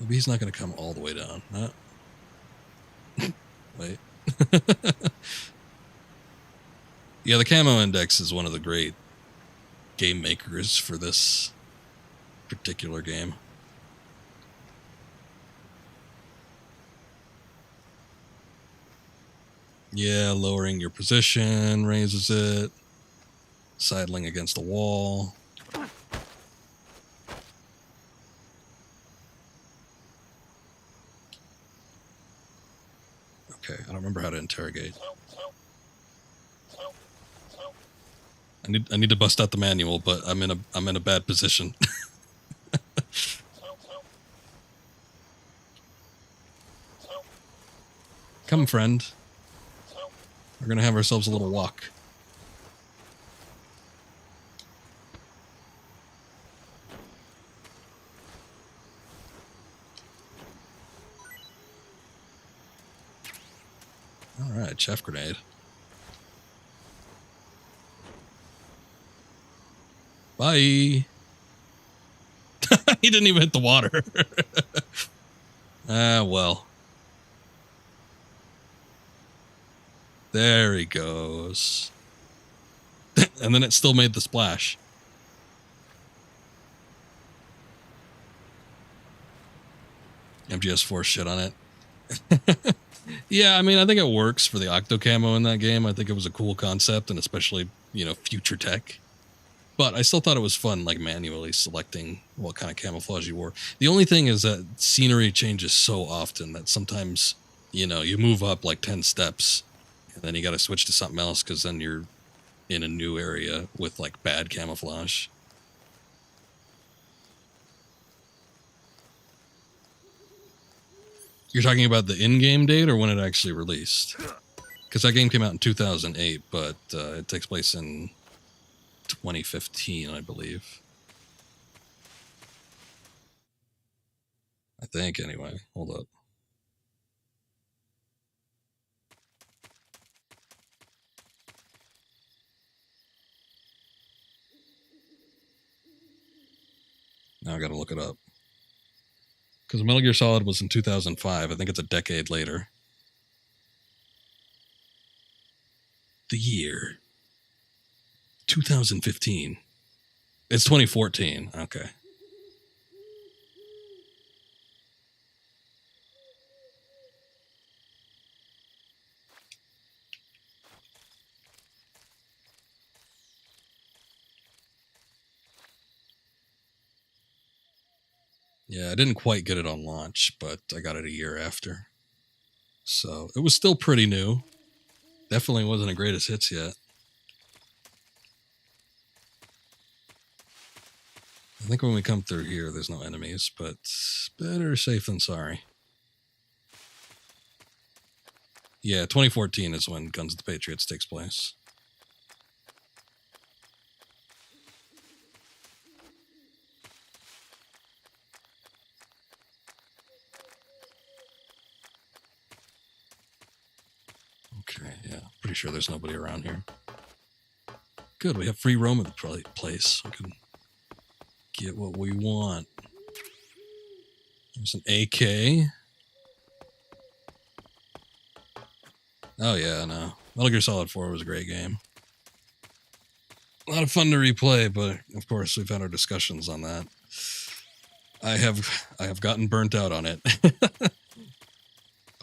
Maybe he's not going to come all the way down. Wait. Yeah, the Camo Index is one of the great game makers for this particular game. Yeah, lowering your position raises it. Sidling against the wall. Okay, I don't remember how to interrogate. I need to bust out the manual, but I'm in a bad position. Come, friend. We're gonna have ourselves a little walk. All right, chef grenade. Bye. He didn't even hit the water. Well. There he goes. And then it still made the splash. MGS4 shit on it. Yeah, I mean, I think it works for the Octo Camo in that game. I think it was a cool concept, and especially, future tech. But I still thought it was fun, like, manually selecting what kind of camouflage you wore. The only thing is that scenery changes so often that sometimes you know, you move up like 10 steps, and then you got to switch to something else because then you're in a new area with like bad camouflage. You're talking about the in-game date or when it actually released? Because that game came out in 2008, but it takes place in 2015, I believe. I think, anyway. Hold up. Now I gotta look it up. Because Metal Gear Solid was in 2005. I think it's a decade later. The year. 2015. It's 2014. Okay. Yeah, I didn't quite get it on launch, but I got it a year after. So it was still pretty new. Definitely wasn't a greatest hits yet. I think when we come through here, there's no enemies, but better safe than sorry. Yeah, 2014 is when Guns of the Patriots takes place. Okay, yeah, pretty sure there's nobody around here. Good, we have free roam at the place. We can get what we want. There's an AK. Oh yeah, no. Metal Gear Solid 4 was a great game. A lot of fun to replay, but of course we've had our discussions on that. I have gotten burnt out on it.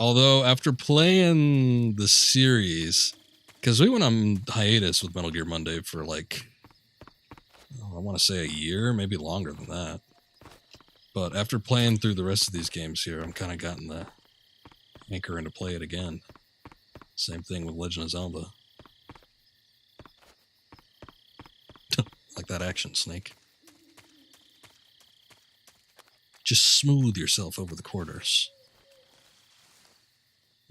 Although after playing the series, because we went on hiatus with Metal Gear Monday for like, I want to say a year, maybe longer than that. But after playing through the rest of these games here, I'm kind of gotten the hankering to play it again. Same thing with Legend of Zelda. Like that action, Snake. Just smooth yourself over the quarters.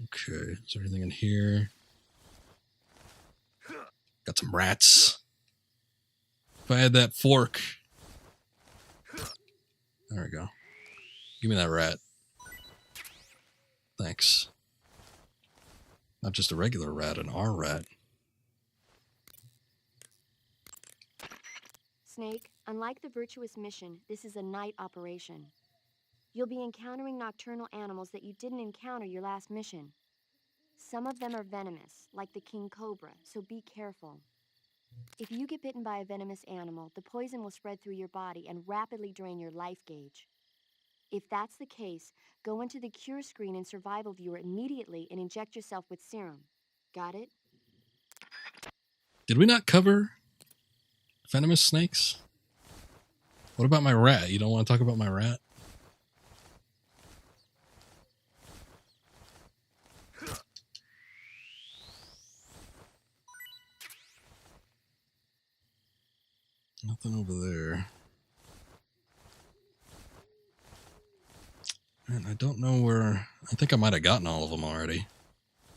Okay, is there anything in here? Got some rats. If I had that fork. There we go. Give me that rat. Thanks. Not just a regular rat, an R rat. Snake, unlike the Virtuous mission, this is a night operation. You'll be encountering nocturnal animals that you didn't encounter your last mission. Some of them are venomous, like the king cobra, so be careful. If you get bitten by a venomous animal, the poison will spread through your body and rapidly drain your life gauge. If that's the case, go into the cure screen and survival viewer immediately and inject yourself with serum. Got it? Did we not cover venomous snakes? What about my rat? You don't want to talk about my rat? Nothing over there. Man, I don't know where... I think I might have gotten all of them already.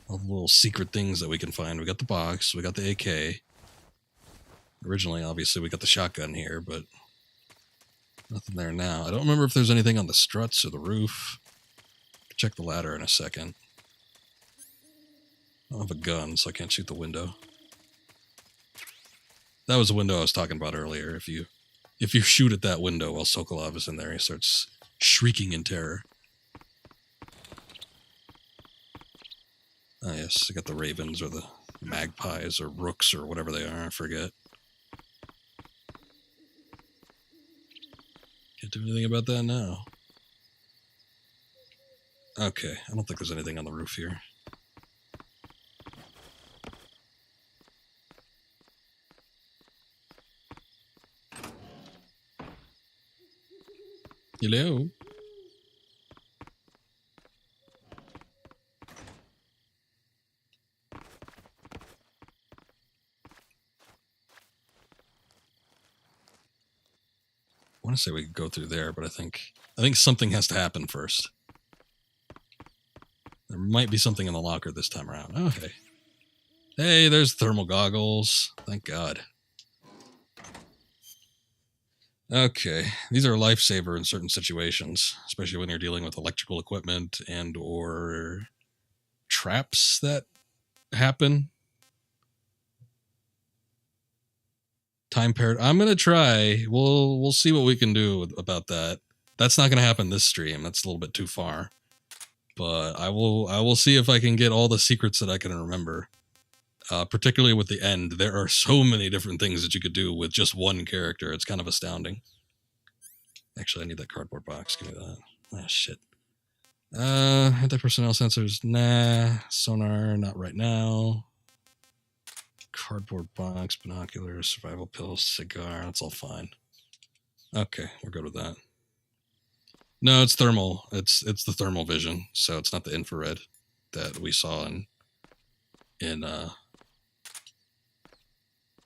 All the little secret things that we can find. We got the box, we got the AK. Originally, obviously, we got the shotgun here, but nothing there now. I don't remember if there's anything on the struts or the roof. Check the ladder in a second. I don't have a gun, so I can't shoot the window. That was the window I was talking about earlier. If you shoot at that window while Sokolov is in there, he starts shrieking in terror. Ah, yes, I got the ravens or the magpies or rooks or whatever they are, I forget. Can't do anything about that now. Okay, I don't think there's anything on the roof here. want to say we could go through there, but I think something has to happen first. There might be something in the locker this time around. Oh, hey. Hey, there's thermal goggles. Thank God. Okay, these are a lifesaver in certain situations, especially when you're dealing with electrical equipment and or traps that happen. Time period. I'm gonna try. We'll see what we can do about that. That's not gonna happen this stream. That's a little bit too far. But I will see if I can get all the secrets that I can remember. Particularly with the end, there are so many different things that you could do with just one character. It's kind of astounding. Actually, I need that cardboard box. Give me that. Ah, shit. Anti-personnel sensors. Nah. Sonar, not right now. Cardboard box, binoculars, survival pills, cigar. That's all fine. Okay, we're good with that. No, it's thermal. It's the thermal vision, so it's not the infrared that we saw in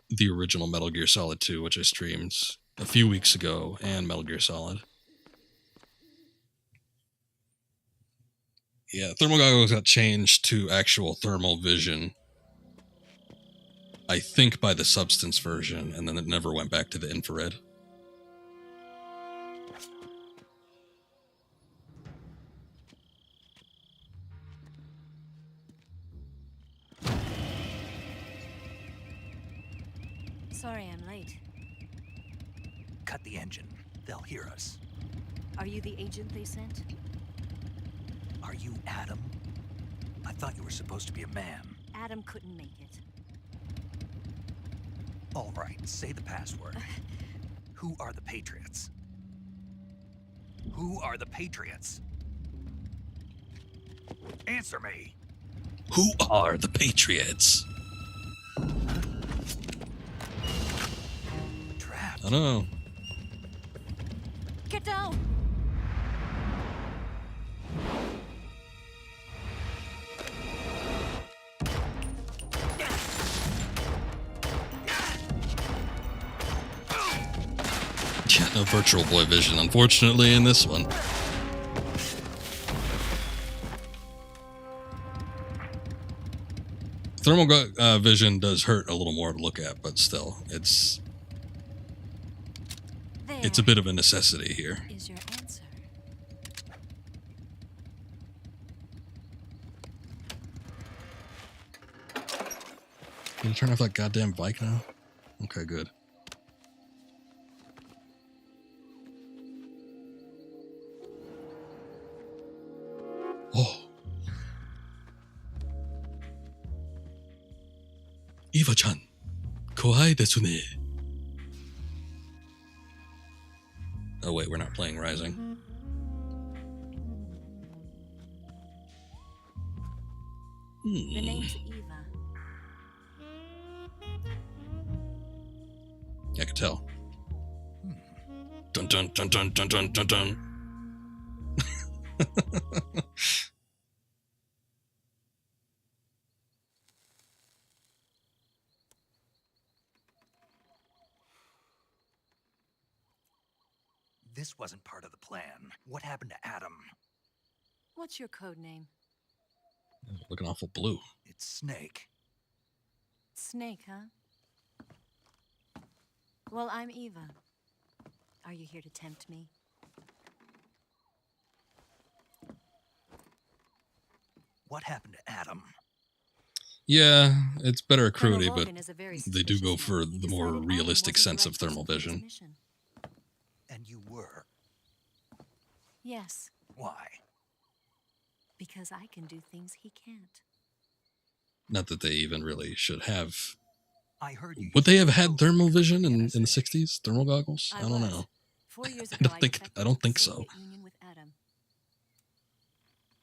the original Metal Gear Solid 2, which I streamed a few weeks ago, and Metal Gear Solid. Yeah, thermal goggles got changed to actual thermal vision, I think by the Substance version, and then it never went back to the infrared. Sorry I'm late. Cut the engine. They'll hear us. Are you the agent they sent? Are you Adam? I thought you were supposed to be a man. Adam couldn't make it. All right, say the password. Who are the Patriots? Who are the Patriots? Answer me. Who are the Patriots? Trapped. I don't know. Get down! Yeah, no Virtual Boy vision, unfortunately, in this one. Thermal vision does hurt a little more to look at, but still, it's a bit of a necessity here. Is your answer. Can you turn off that goddamn bike now? Okay, good. Oh. Eva-chan, kawaii desu ne. Oh wait, we're not playing Rising. The name's Eva. I could tell. Dun dun dun dun dun dun dun dun. This wasn't part of the plan. What happened to Adam? What's your code name? Looking awful blue. It's Snake. Snake, huh? Well, I'm Eva. Are you here to tempt me? What happened to Adam? Yeah, it's better Colonel crudity, but Logan is a very they do go suspicious for man. He the more decided Adam realistic wasn't the sense right of thermal person for his vision. mission. And you were. Yes, Why? because I can do things he can't. Not that they even really should have. I heard you. Would they have had thermal vision in the 60s? Thermal goggles? I don't was. know. 4 years I ago, don't think defected I don't to think the so. Soviet Union with Adam.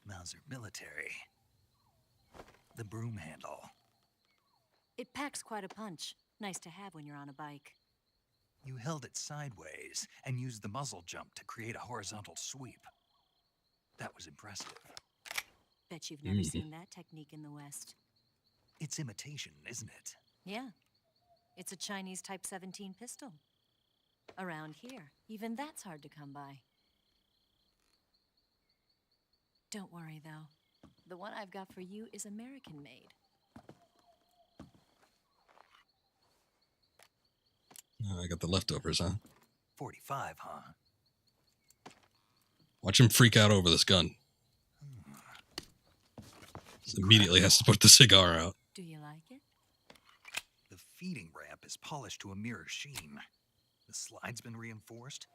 Mauser military. The broom handle. It packs quite a punch. Nice to have when you're on a bike. You held it sideways and used the muzzle jump to create a horizontal sweep. That was impressive. Bet you've never seen that technique in the West. It's imitation, isn't it? Yeah. It's a Chinese Type 17 pistol. Around here, even that's hard to come by. Don't worry, though. The one I've got for you is American-made. I got the leftovers, huh? 45, huh? Watch him freak out over this gun. Immediately has to put the cigar out. Do you like it? The feeding ramp is polished to a mirror sheen. The slide's been reinforced,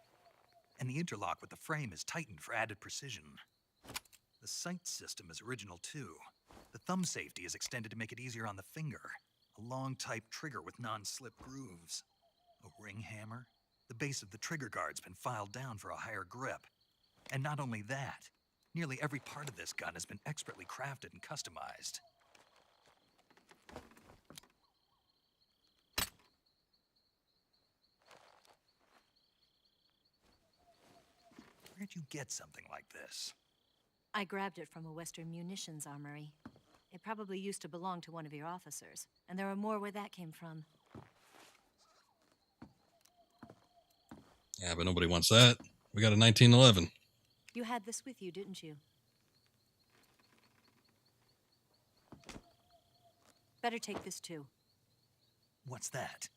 and the interlock with the frame is tightened for added precision. The sight system is original too. The thumb safety is extended to make it easier on the finger. A long type trigger with non-slip grooves. A ring hammer. The base of the trigger guard's been filed down for a higher grip. And not only that, nearly every part of this gun has been expertly crafted and customized. Where'd you get something like this? I grabbed it from a Western munitions armory. It probably used to belong to one of your officers, and there are more where that came from. Yeah, but nobody wants that. We got a 1911. You had this with you, didn't you? Better take this too. What's that?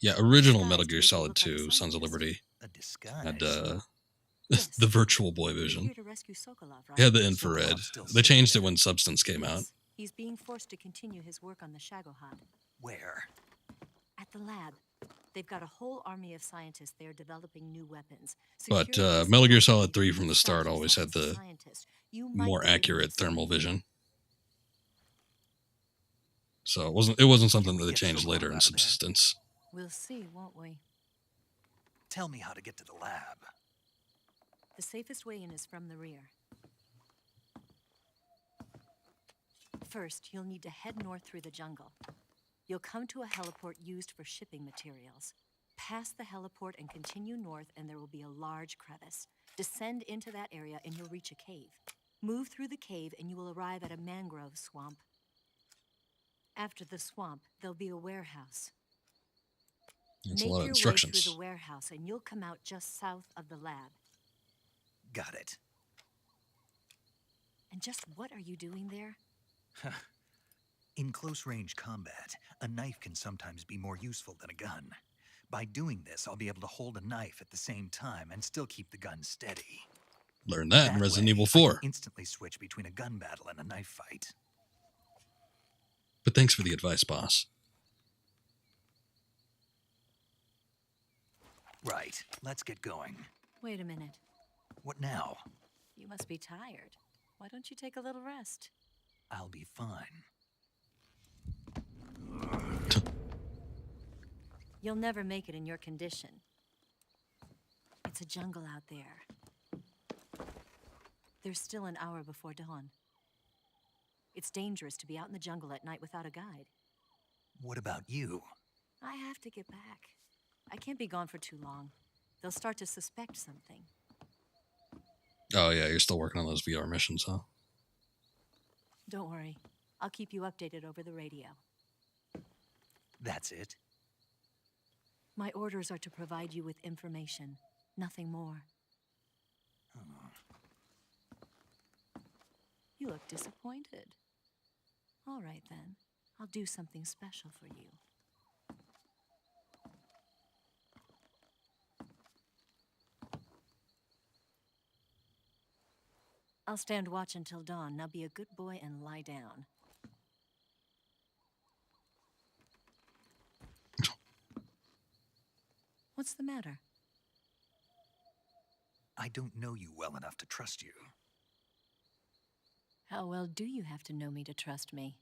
Yeah, original Metal Gear Solid 2, Sons of Liberty. A disguise. Had the Virtual Boy vision. Here to rescue Sokolov, right? It had the infrared. They changed it when Substance came out. He's being forced to continue his work on the Shagohod. Where? At the lab. They've got a whole army of scientists there developing new weapons. But Metal Gear Solid 3 from the start always had the more accurate thermal vision. So it wasn't something that they changed later in Subsistence. We'll see, won't we? Tell me how to get to the lab. The safest way in is from the rear. First, you'll need to head north through the jungle. You'll come to a heliport used for shipping materials. Pass the heliport and continue north, and there will be a large crevice. Descend into that area, and you'll reach a cave. Move through the cave, and you will arrive at a mangrove swamp. After the swamp, there'll be a warehouse. That's Make a lot of your instructions. way through the warehouse, and you'll come out just south of the lab. Got it. And just what are you doing there? In close-range combat, a knife can sometimes be more useful than a gun. By doing this, I'll be able to hold a knife at the same time and still keep the gun steady. Learn that in Resident Evil I 4. can instantly switch between a gun battle and a knife fight. But thanks for the advice, boss. Right, let's get going. Wait a minute. What now? You must be tired. Why don't you take a little rest? I'll be fine. You'll never make it in your condition. It's a jungle out there. There's still an hour before dawn. It's dangerous to be out in the jungle at night without a guide. What about you? I have to get back. I can't be gone for too long. They'll start to suspect something. Oh, yeah, you're still working on those VR missions, huh? Don't worry. I'll keep you updated over the radio. That's it? My orders are to provide you with information, nothing more. Oh. You look disappointed. All right, then. I'll do something special for you. I'll stand watch until dawn. Now be a good boy and lie down. What's the matter? I don't know you well enough to trust you. How well do you have to know me to trust me?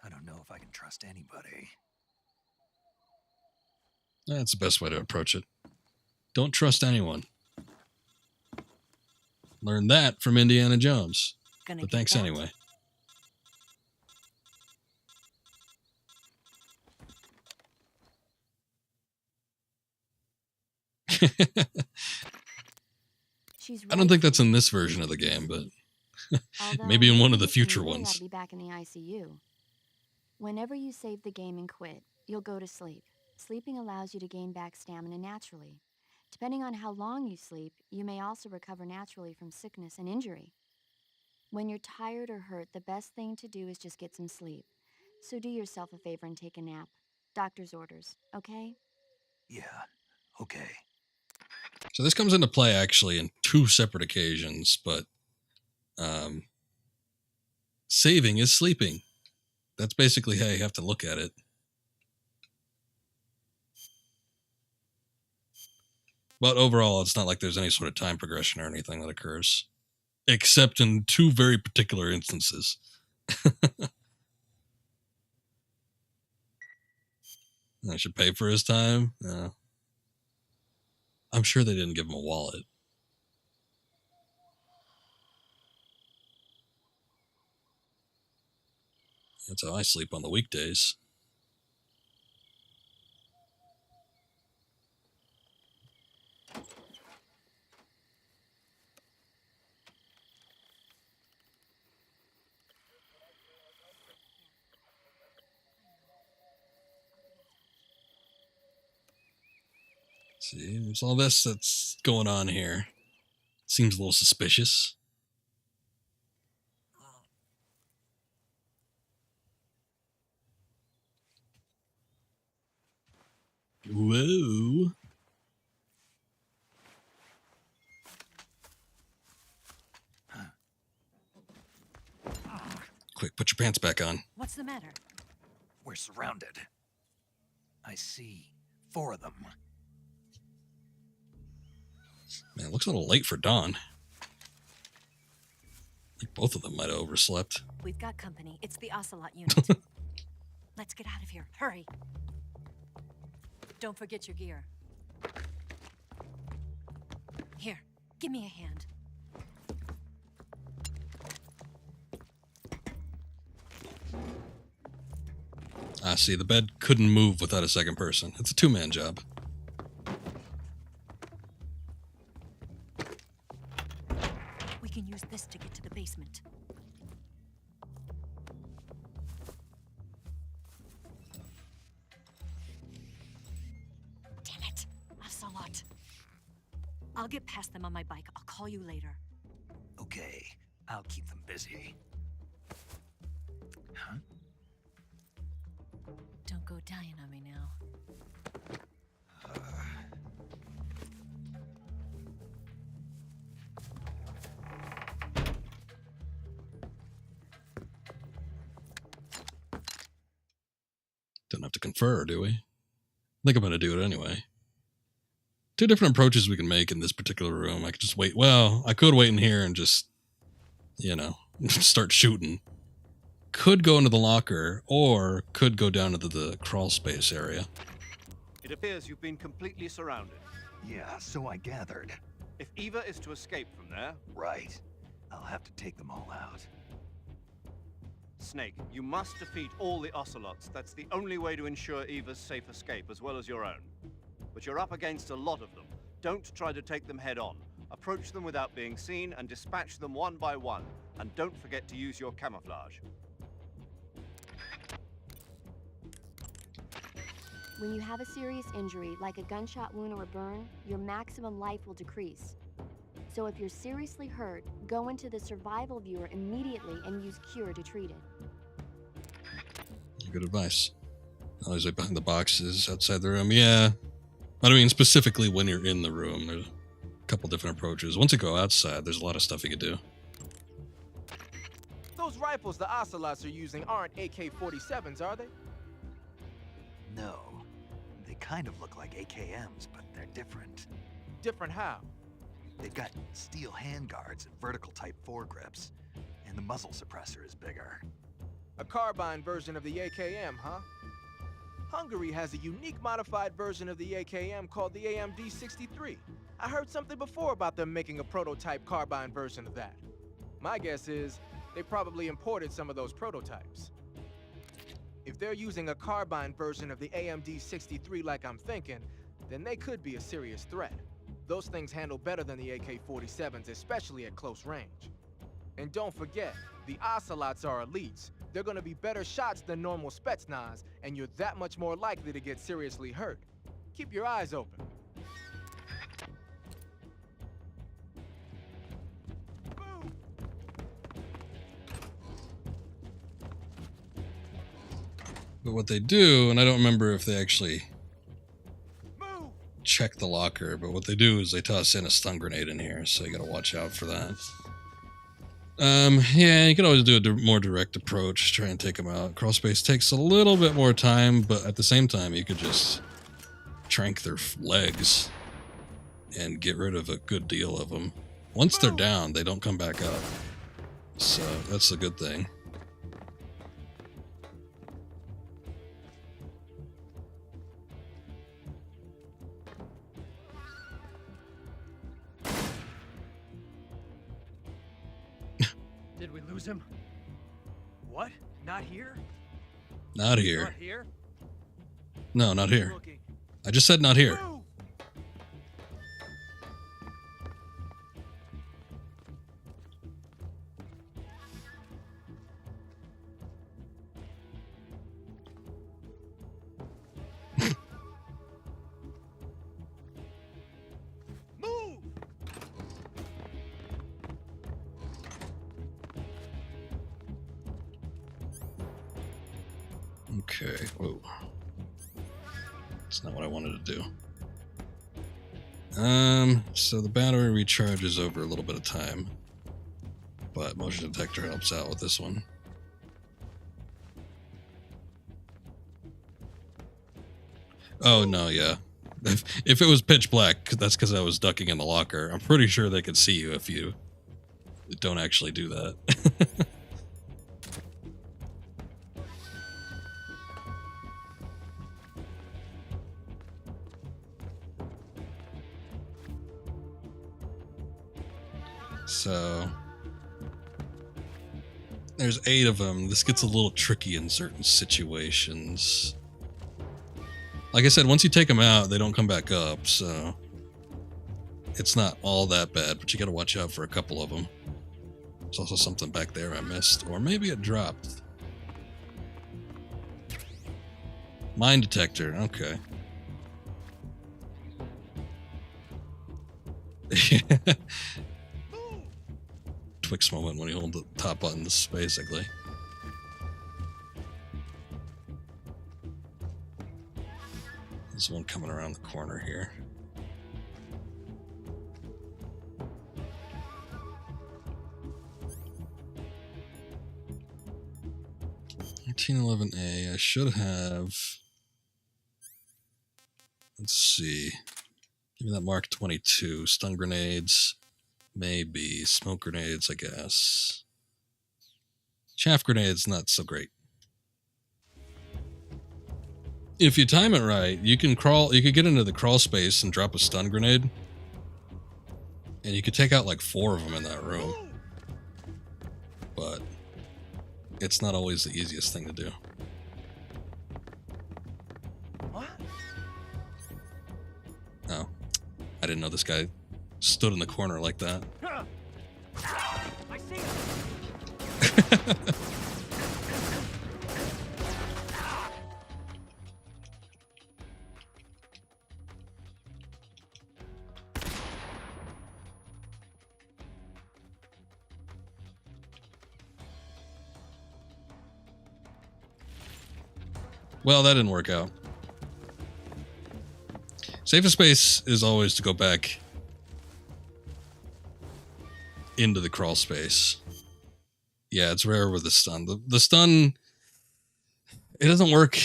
I don't know if I can trust anybody. That's the best way to approach it. Don't trust anyone. Learned that from Indiana Jones. But thanks anyway. I don't think that's in this version of the game, but maybe in one of the future ones. I'll be back in the ICU. Whenever you save the game and quit, you'll go to sleep. Sleeping allows you to gain back stamina naturally. Depending on how long you sleep, you may also recover naturally from sickness and injury. When you're tired or hurt, the best thing to do is just get some sleep. So do yourself a favor and take a nap. Doctor's orders, okay? Yeah, okay. So this comes into play actually in 2 separate occasions, but saving is sleeping. That's basically how you have to look at it. But overall, it's not like there's any sort of time progression or anything that occurs. Except in 2 very particular instances. I should pay for his time? I'm sure they didn't give him a wallet. That's how I sleep on the weekdays. See, there's all this that's going on here. Seems a little suspicious. Whoa. Quick, put your pants back on. What's the matter? We're surrounded. I see 4 of them. Man, it looks a little late for dawn. I think both of them might have overslept. We've got company. It's the Ocelot unit. Let's get out of here. Hurry. Don't forget your gear. Here, give me a hand. Ah, see, the bed couldn't move without a second person. It's a 2-man job. We can use this to get to the basement. Damn it, Ocelot. I'll get past them on my bike. I'll call you later. Okay, I'll keep them busy. Huh? Don't go dying on me now. Don't have to confer, do we? I think I'm going to do it anyway. 2 different approaches we can make in this particular room. I could just wait. Well, I could wait in here and just, start shooting. Could go into the locker, or could go down into the crawl space area. It appears you've been completely surrounded. Yeah, so I gathered. If Eva is to escape from there... Right. I'll have to take them all out. Snake, you must defeat all the Ocelots. That's the only way to ensure Eva's safe escape, as well as your own. But you're up against a lot of them. Don't try to take them head on. Approach them without being seen and dispatch them one by one. And don't forget to use your camouflage. When you have a serious injury, like a gunshot wound or a burn, your maximum life will decrease. So if you're seriously hurt, go into the survival viewer immediately and use cure to treat it. Good advice. Always like behind the boxes, outside the room. Yeah. But I mean, specifically when you're in the room, there's a couple different approaches. Once you go outside, there's a lot of stuff you could do. Those rifles the Ocelots are using aren't AK-47s, are they? No. They kind of look like AKMs, but they're different. Different how? They've got steel handguards and vertical type foregrips, and the muzzle suppressor is bigger. A carbine version of the AKM, huh? Hungary has a unique modified version of the AKM called the AMD-63. I heard something before about them making a prototype carbine version of that. My guess is they probably imported some of those prototypes. If they're using a carbine version of the AMD-63 like I'm thinking, then they could be a serious threat. Those things handle better than the AK-47s, especially at close range. And don't forget, the ocelots are elites. They're gonna be better shots than normal Spetsnaz, and you're that much more likely to get seriously hurt. Keep your eyes open. But what they do, and I don't remember if they actually check the locker, but what they do is they toss in a stun grenade in here, so you gotta watch out for that. Yeah, you can always do a more direct approach, try and take them out. Crawl space takes a little bit more time, but at the same time, you could just trank their legs and get rid of a good deal of them. Once they're down, they don't come back up. So that's a good thing. Did we lose him? What? Not here? Not here. Not here? No, not here. I just said not here. Okay, whoa. That's not what I wanted to do. So the battery recharges over a little bit of time, but motion detector helps out with this one. Oh, no, yeah. If it was pitch black, that's because I was ducking in the locker. I'm pretty sure they could see you if you don't actually do that. So there's 8 of them. This gets a little tricky in certain situations. Like I said, once you take them out, they don't come back up, so it's not all that bad, but you gotta watch out for a couple of them. There's also something back there I missed, or maybe it dropped. Mine detector, okay. Twix moment when you hold the top buttons, basically. There's one coming around the corner here. $1911A. I should have. Let's see. Give me that Mark 22. Stun grenades. Maybe. Smoke grenades, I guess. Chaff grenades, not so great. If you time it right, you can get into the crawl space and drop a stun grenade. And you could take out like 4 of them in that room. But it's not always the easiest thing to do. What? Oh. I didn't know this guy stood in the corner like that. I see him. Well, that didn't work out. Safest space is always to go back into the crawl space. Yeah, it's rare with the stun. The stun, it doesn't work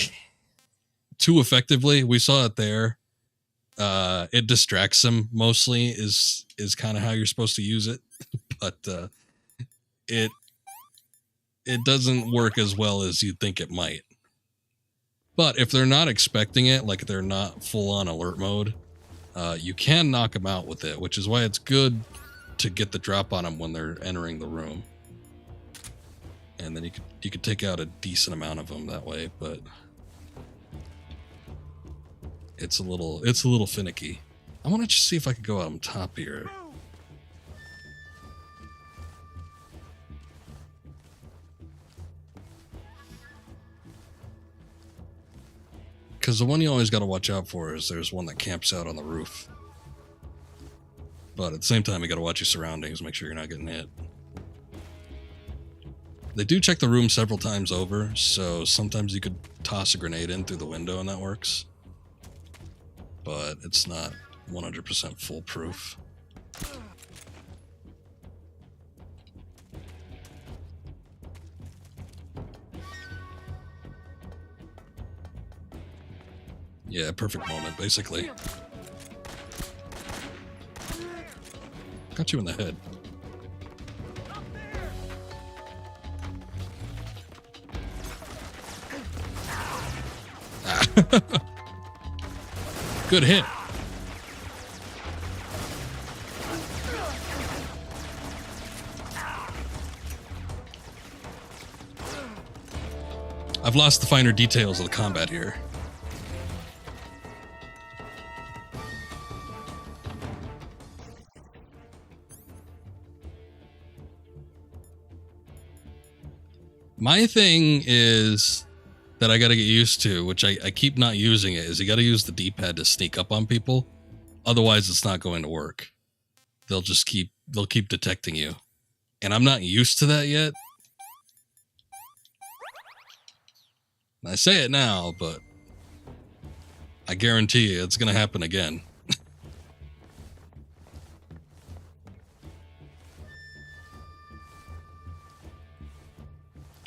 too effectively. We saw it there. It distracts them mostly is kind of how you're supposed to use it. But it doesn't work as well as you'd think it might. But if they're not expecting it, like they're not full on alert mode, you can knock them out with it, which is why it's good to get the drop on them when they're entering the room. And then you could take out a decent amount of them that way, but it's a little finicky. I want to just see if I could go out on top here. because the one you always got to watch out for is there's one that camps out on the roof. But at the same time, you got to watch your surroundings, make sure you're not getting hit. They do check the room several times over, so sometimes you could toss a grenade in through the window and that works. But it's not 100% foolproof. Yeah, perfect moment, basically. Got you in the head. Ah. Good hit. I've lost the finer details of the combat here. My thing is that I got to get used to, which I keep not using it, is you got to use the D-pad to sneak up on people. Otherwise, it's not going to work. They'll keep detecting you. And I'm not used to that yet. I say it now, but I guarantee you it's going to happen again.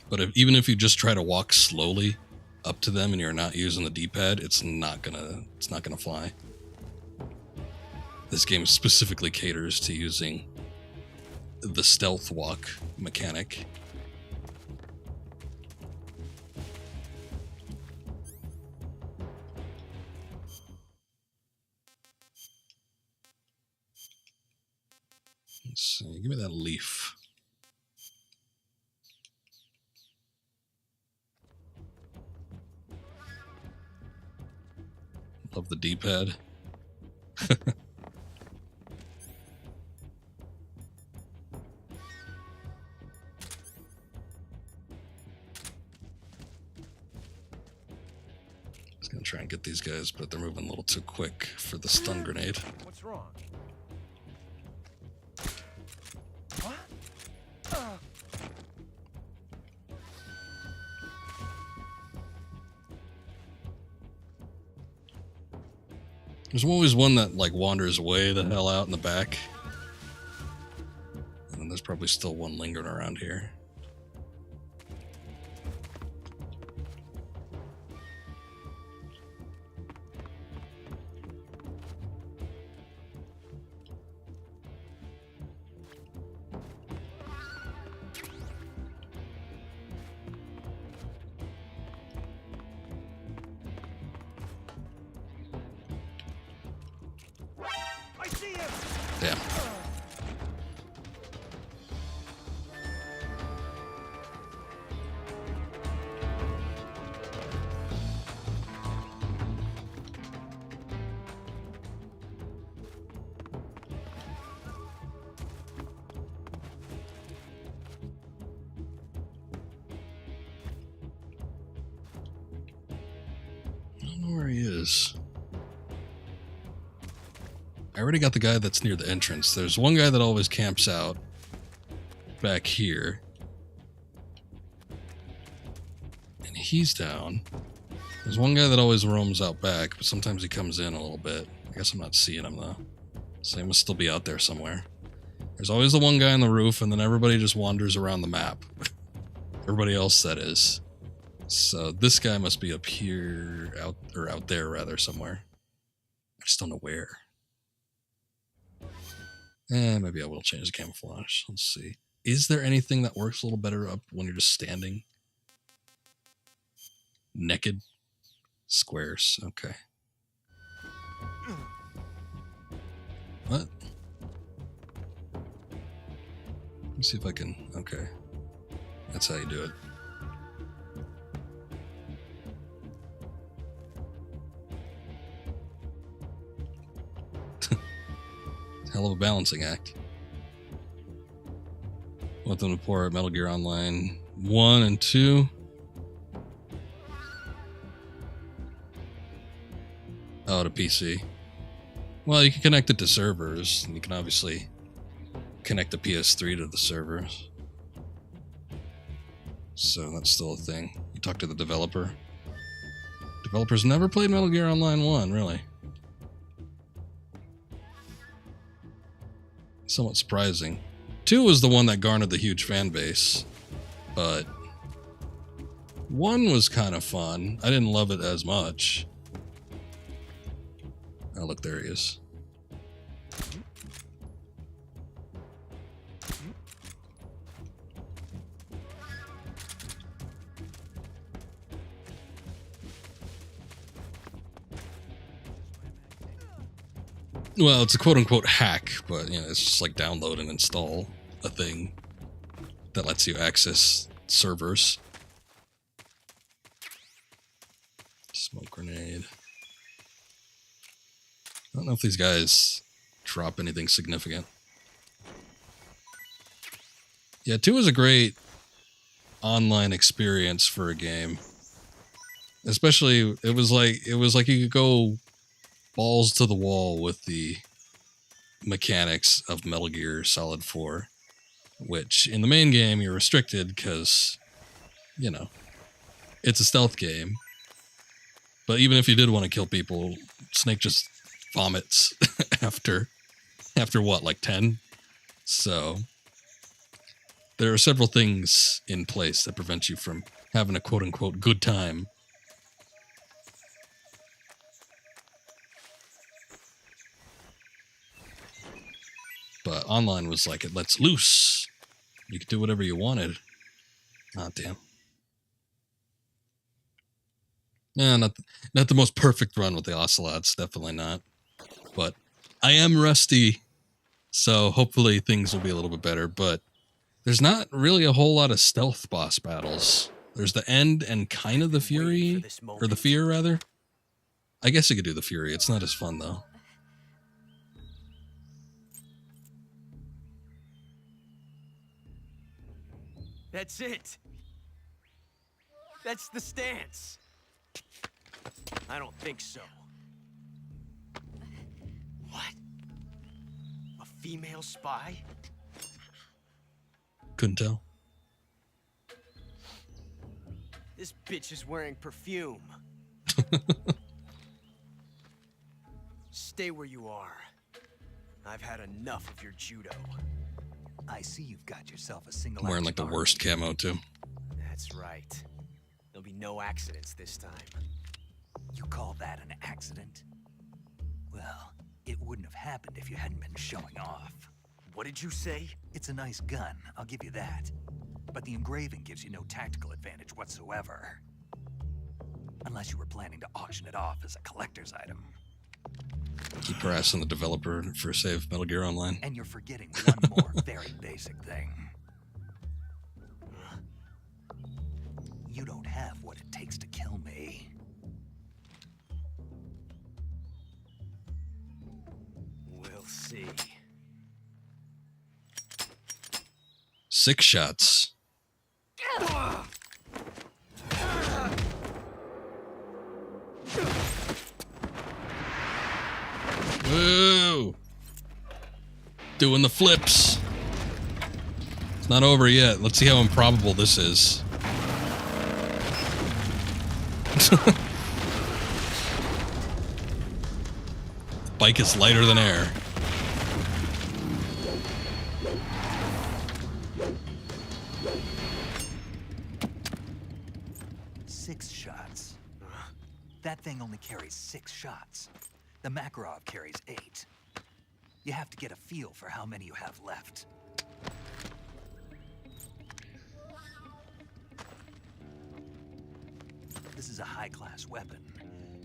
But even if you just try to walk slowly up to them and you're not using the D-pad, it's not gonna fly. This game specifically caters to using the stealth walk mechanic. Let's see, give me that leaf. Love the D-pad. Just gonna try and get these guys, but they're moving a little too quick for the stun grenade. What's wrong? What? There's always one that like wanders way the hell out in the back. And then there's probably still one lingering around here. Damn. I don't know where he is. I already got the guy that's near the entrance. There's one guy that always camps out back here. And he's down. There's one guy that always roams out back, but sometimes he comes in a little bit. I guess I'm not seeing him though. So he must still be out there somewhere. There's always the one guy on the roof, and then everybody just wanders around the map. Everybody else, that is. So this guy must be up here, out there rather, somewhere. I just don't know where. Maybe I will change the camouflage. Let's see. Is there anything that works a little better up when you're just standing? Naked? Squares. Okay. What? Let me see if I can... Okay. That's how you do it. Hell of a balancing act. Want them to pour out Metal Gear Online 1 and 2. Oh, to PC. Well, you can connect it to servers, and you can obviously connect the PS3 to the servers. So that's still a thing. You talk to the developer. Developers never played Metal Gear Online 1, really. Somewhat surprising. 2 was the one that garnered the huge fan base, but 1 was kind of fun. I didn't love it as much. Oh, look, there he is. Well, it's a quote-unquote hack, but you know, it's just like download and install a thing that lets you access servers. Smoke grenade. I don't know if these guys drop anything significant. Yeah, 2 is a great online experience for a game. Especially, it was like you could go balls to the wall with the mechanics of Metal Gear Solid 4, which in the main game you're restricted because, you know, it's a stealth game. But even if you did want to kill people, Snake just vomits after what, like 10? So there are several things in place that prevent you from having a quote-unquote good time. But online was like, it lets loose. You could do whatever you wanted. Ah, damn. Yeah, not the most perfect run with the Ocelots, definitely not. But I am rusty, so hopefully things will be a little bit better. But there's not really a whole lot of stealth boss battles. There's the End and kind of the Fury, or the Fear, rather. I guess you could do the Fury. It's not as fun, though. That's it. That's the stance. I don't think so. What? A female spy? Couldn't tell. This bitch is wearing perfume. Stay where you are. I've had enough of your judo. I see you've got yourself a single. I'm wearing like the worst camo too. That's right. There'll be no accidents this time. You call that an accident? Well, it wouldn't have happened if you hadn't been showing off. What did you say? It's a nice gun, I'll give you that. But the engraving gives you no tactical advantage whatsoever. Unless you were planning to auction it off as a collector's item. Keep harassing the developer for Save Metal Gear Online. And you're forgetting one more very basic thing. You don't have what it takes to kill me. We'll see. 6 shots. Woo! Doing the flips. It's not over yet. Let's see how improbable this is. Bike is lighter than air. That thing only carries 6 shots. The Makarov carries 8. You have to get a feel for how many you have left. This is a high-class weapon.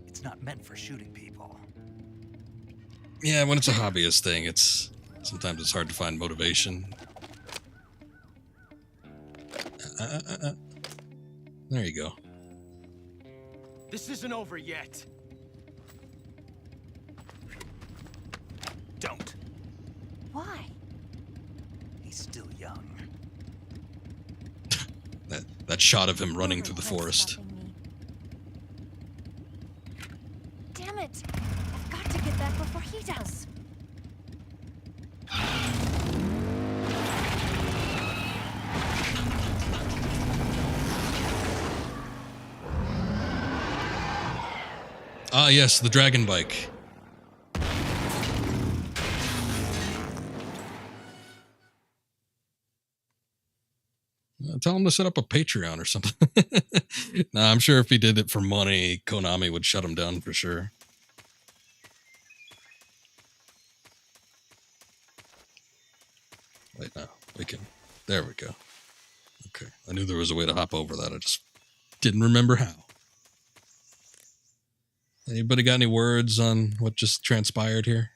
It's not meant for shooting people. Yeah, when it's a hobbyist thing, sometimes it's hard to find motivation. There you go. This isn't over yet. Don't. Why? He's still young. that shot of him running through the forest. Damn Damn it! I've got to get back before he does. Ah, yes, the dragon bike. Tell him to set up a Patreon or something. Nah, I'm sure if he did it for money, Konami would shut him down for sure. Wait, no, we can. There we go. Okay, I knew there was a way to hop over that. I just didn't remember how. Anybody got any words on what just transpired here?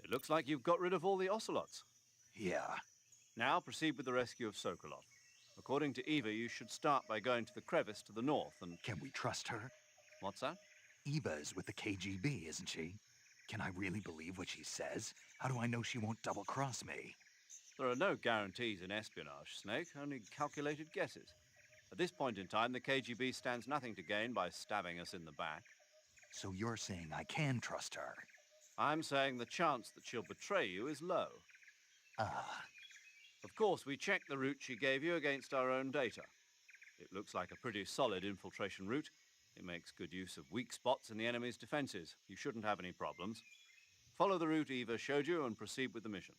It looks like you've got rid of all the ocelots. Yeah. Now proceed with the rescue of Sokolov. According to Eva, you should start by going to the crevice to the north and... Can we trust her? What's that? Eva is with the KGB, isn't she? Can I really believe what she says? How do I know she won't double-cross me? There are no guarantees in espionage, Snake, only calculated guesses. At this point in time, the KGB stands nothing to gain by stabbing us in the back. So you're saying I can trust her? I'm saying the chance that she'll betray you is low. Ah. Of course, we checked the route she gave you against our own data. It looks like a pretty solid infiltration route. It makes good use of weak spots in the enemy's defenses. You shouldn't have any problems. Follow the route Eva showed you and proceed with the mission.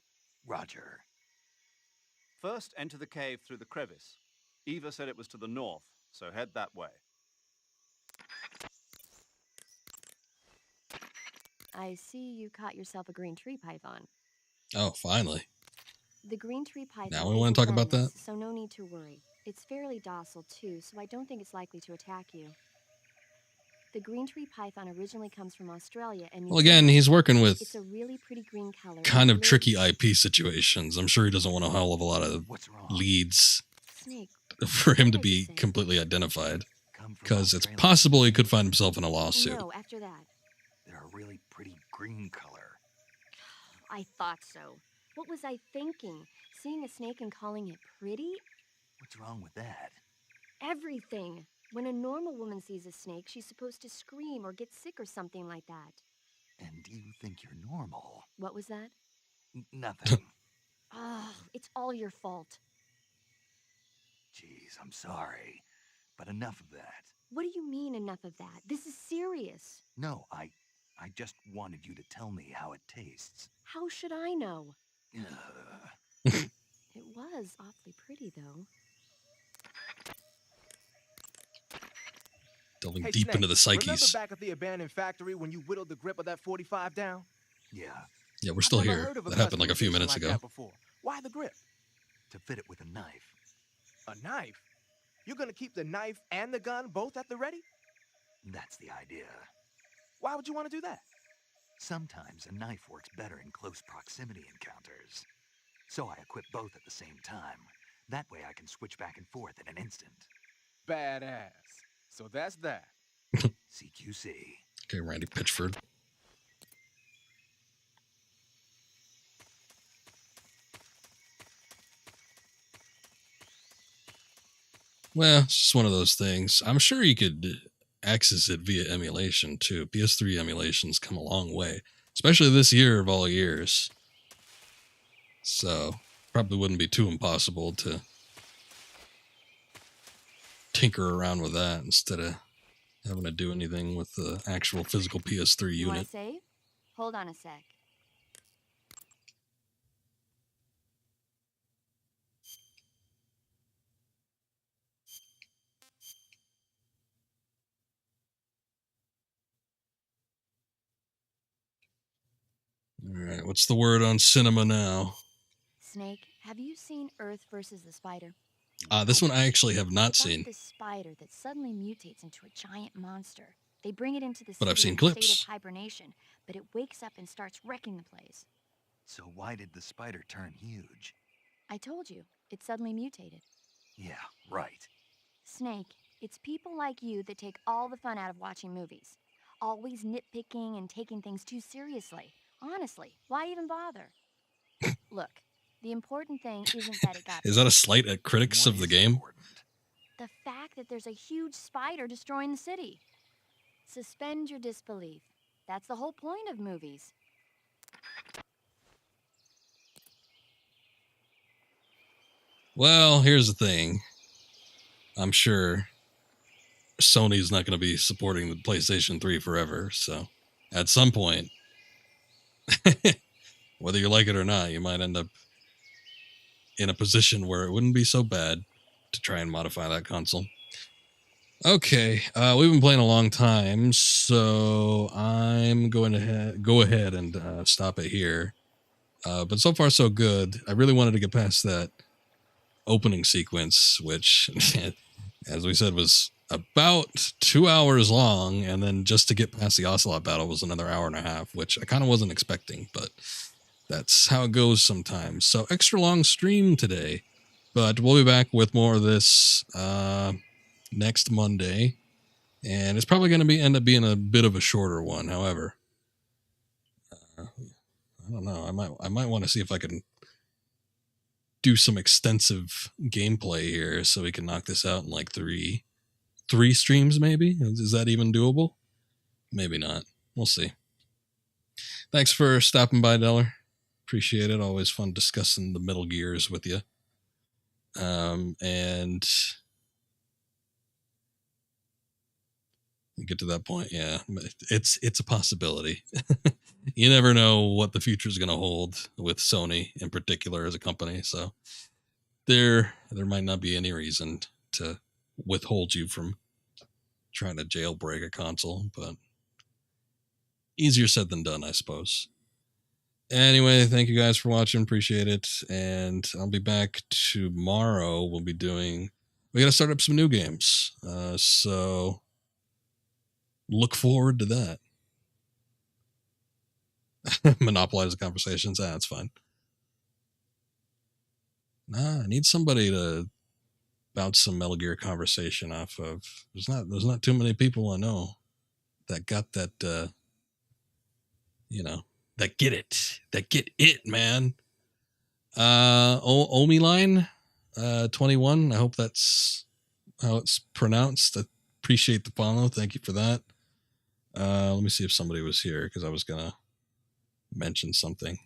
Roger. First, enter the cave through the crevice. Eva said it was to the north, so head that way. I see you caught yourself a green tree python. Oh, finally. The green tree python. Now we want to talk about that? So no need to worry. It's fairly docile too, so I don't think it's likely to attack you. The green tree python originally comes from Australia, and well, again, he's working with it's a really pretty green color. Kind of tricky IP situations. I'm sure he doesn't want a hell of a lot of leads Snake, for him to be completely identified, because it's possible he could find himself in a lawsuit. No, after that. They're a really pretty green color. I thought so. What was I thinking? Seeing a snake and calling it pretty? What's wrong with that? Everything. When a normal woman sees a snake, she's supposed to scream or get sick or something like that. And you think you're normal? What was that? Nothing. Oh, it's all your fault. Jeez, I'm sorry. But enough of that. What do you mean, enough of that? This is serious. No, I just wanted you to tell me how it tastes. How should I know? Ugh. It was awfully pretty, though. Delving Hey, deep Snake, into the psyches. Remember back at the abandoned factory when you whittled the grip of that 45 down? Yeah. Yeah, we're still here. That happened like a few minutes ago. Why the grip? To fit it with a knife. A knife? You're gonna keep the knife and the gun both at the ready? That's the idea. Why would you want to do that? Sometimes a knife works better in close proximity encounters. So I equip both at the same time. That way I can switch back and forth in an instant. Badass. So that's that. CQC. Okay, Randy Pitchford. Well, it's just one of those things. I'm sure you could access it via emulation too. PS3 emulations come a long way, especially this year of all years. So, probably wouldn't be too impossible to tinker around with that instead of having to do anything with the actual physical PS3 You want unit. to save? Hold on a sec. All right, what's the word on cinema now? Snake, have you seen Earth versus the Spider? This one I actually have not It's about seen. this spider that suddenly mutates into a giant monster. They bring it into the But I've city seen in a state clips. of hibernation, but it wakes up and starts wrecking the place. So why did the spider turn huge? I told you, it suddenly mutated. Yeah, right. Snake, it's people like you that take all the fun out of watching movies. Always nitpicking and taking things too seriously. Honestly, why even bother? Look, the important thing isn't that it got Is that a slight at critics of the game? the fact that there's a huge spider destroying the city. Suspend your disbelief. That's the whole point of movies. Well, here's the thing. I'm sure Sony's not going to be supporting the PlayStation 3 forever, so at some point, whether you like it or not, you might end up in a position where it wouldn't be so bad to try and modify that console. Okay, we've been playing a long time, so I'm going to go ahead and stop it here. But so far, so good. I really wanted to get past that opening sequence, which, as we said, was about 2 hours long, and then just to get past the Ocelot battle was another hour and a half, which I kind of wasn't expecting, but that's how it goes sometimes. So extra long stream today, but we'll be back with more of this next Monday, and it's probably going to end up being a bit of a shorter one. However, I don't know. I might want to see if I can do some extensive gameplay here so we can knock this out in like three streams, maybe. Is that even doable? Maybe not. We'll see. Thanks for stopping by, Deller. Appreciate it. Always fun discussing the Metal Gears with you. And get to that point, yeah, it's a possibility. You never know what the future is going to hold with Sony in particular as a company, so there might not be any reason to withhold you from trying to jailbreak a console, but easier said than done, I suppose. Anyway, thank you guys for watching. Appreciate it. And I'll be back tomorrow. We got to start up some new games. So look forward to that. Monopolize the conversations. That's fine. Nah, I need somebody to bounce some Metal Gear conversation off of. There's not too many people I know that got that, that get it, man. Omi line 21. I hope that's how it's pronounced. I appreciate the follow. Thank you for that. Let me see if somebody was here because I was gonna mention something.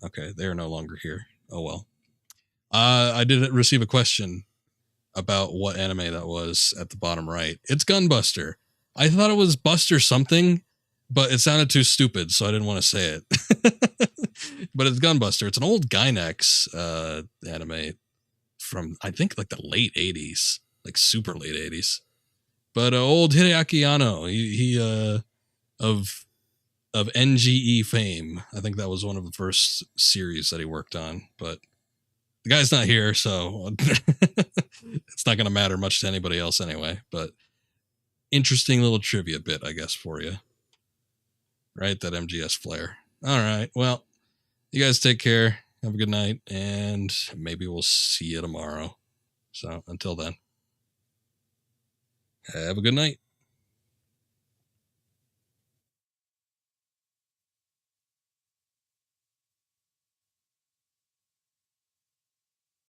Okay, they're no longer here. Oh well. I did receive a question about what anime that was at the bottom right. It's Gunbuster. I thought it was Buster something, but it sounded too stupid, so I didn't want to say it. But it's Gunbuster. It's an old Gynax anime from, I think, like the late 80s, like super late 80s. But old Hideaki Anno, he of NGE fame. I think that was one of the first series that he worked on, but the guy's not here, so it's not going to matter much to anybody else anyway. But interesting little trivia bit, I guess, for you. Right? That MGS flair. All right. Well, you guys take care. Have a good night, and maybe we'll see you tomorrow. So until then, have a good night.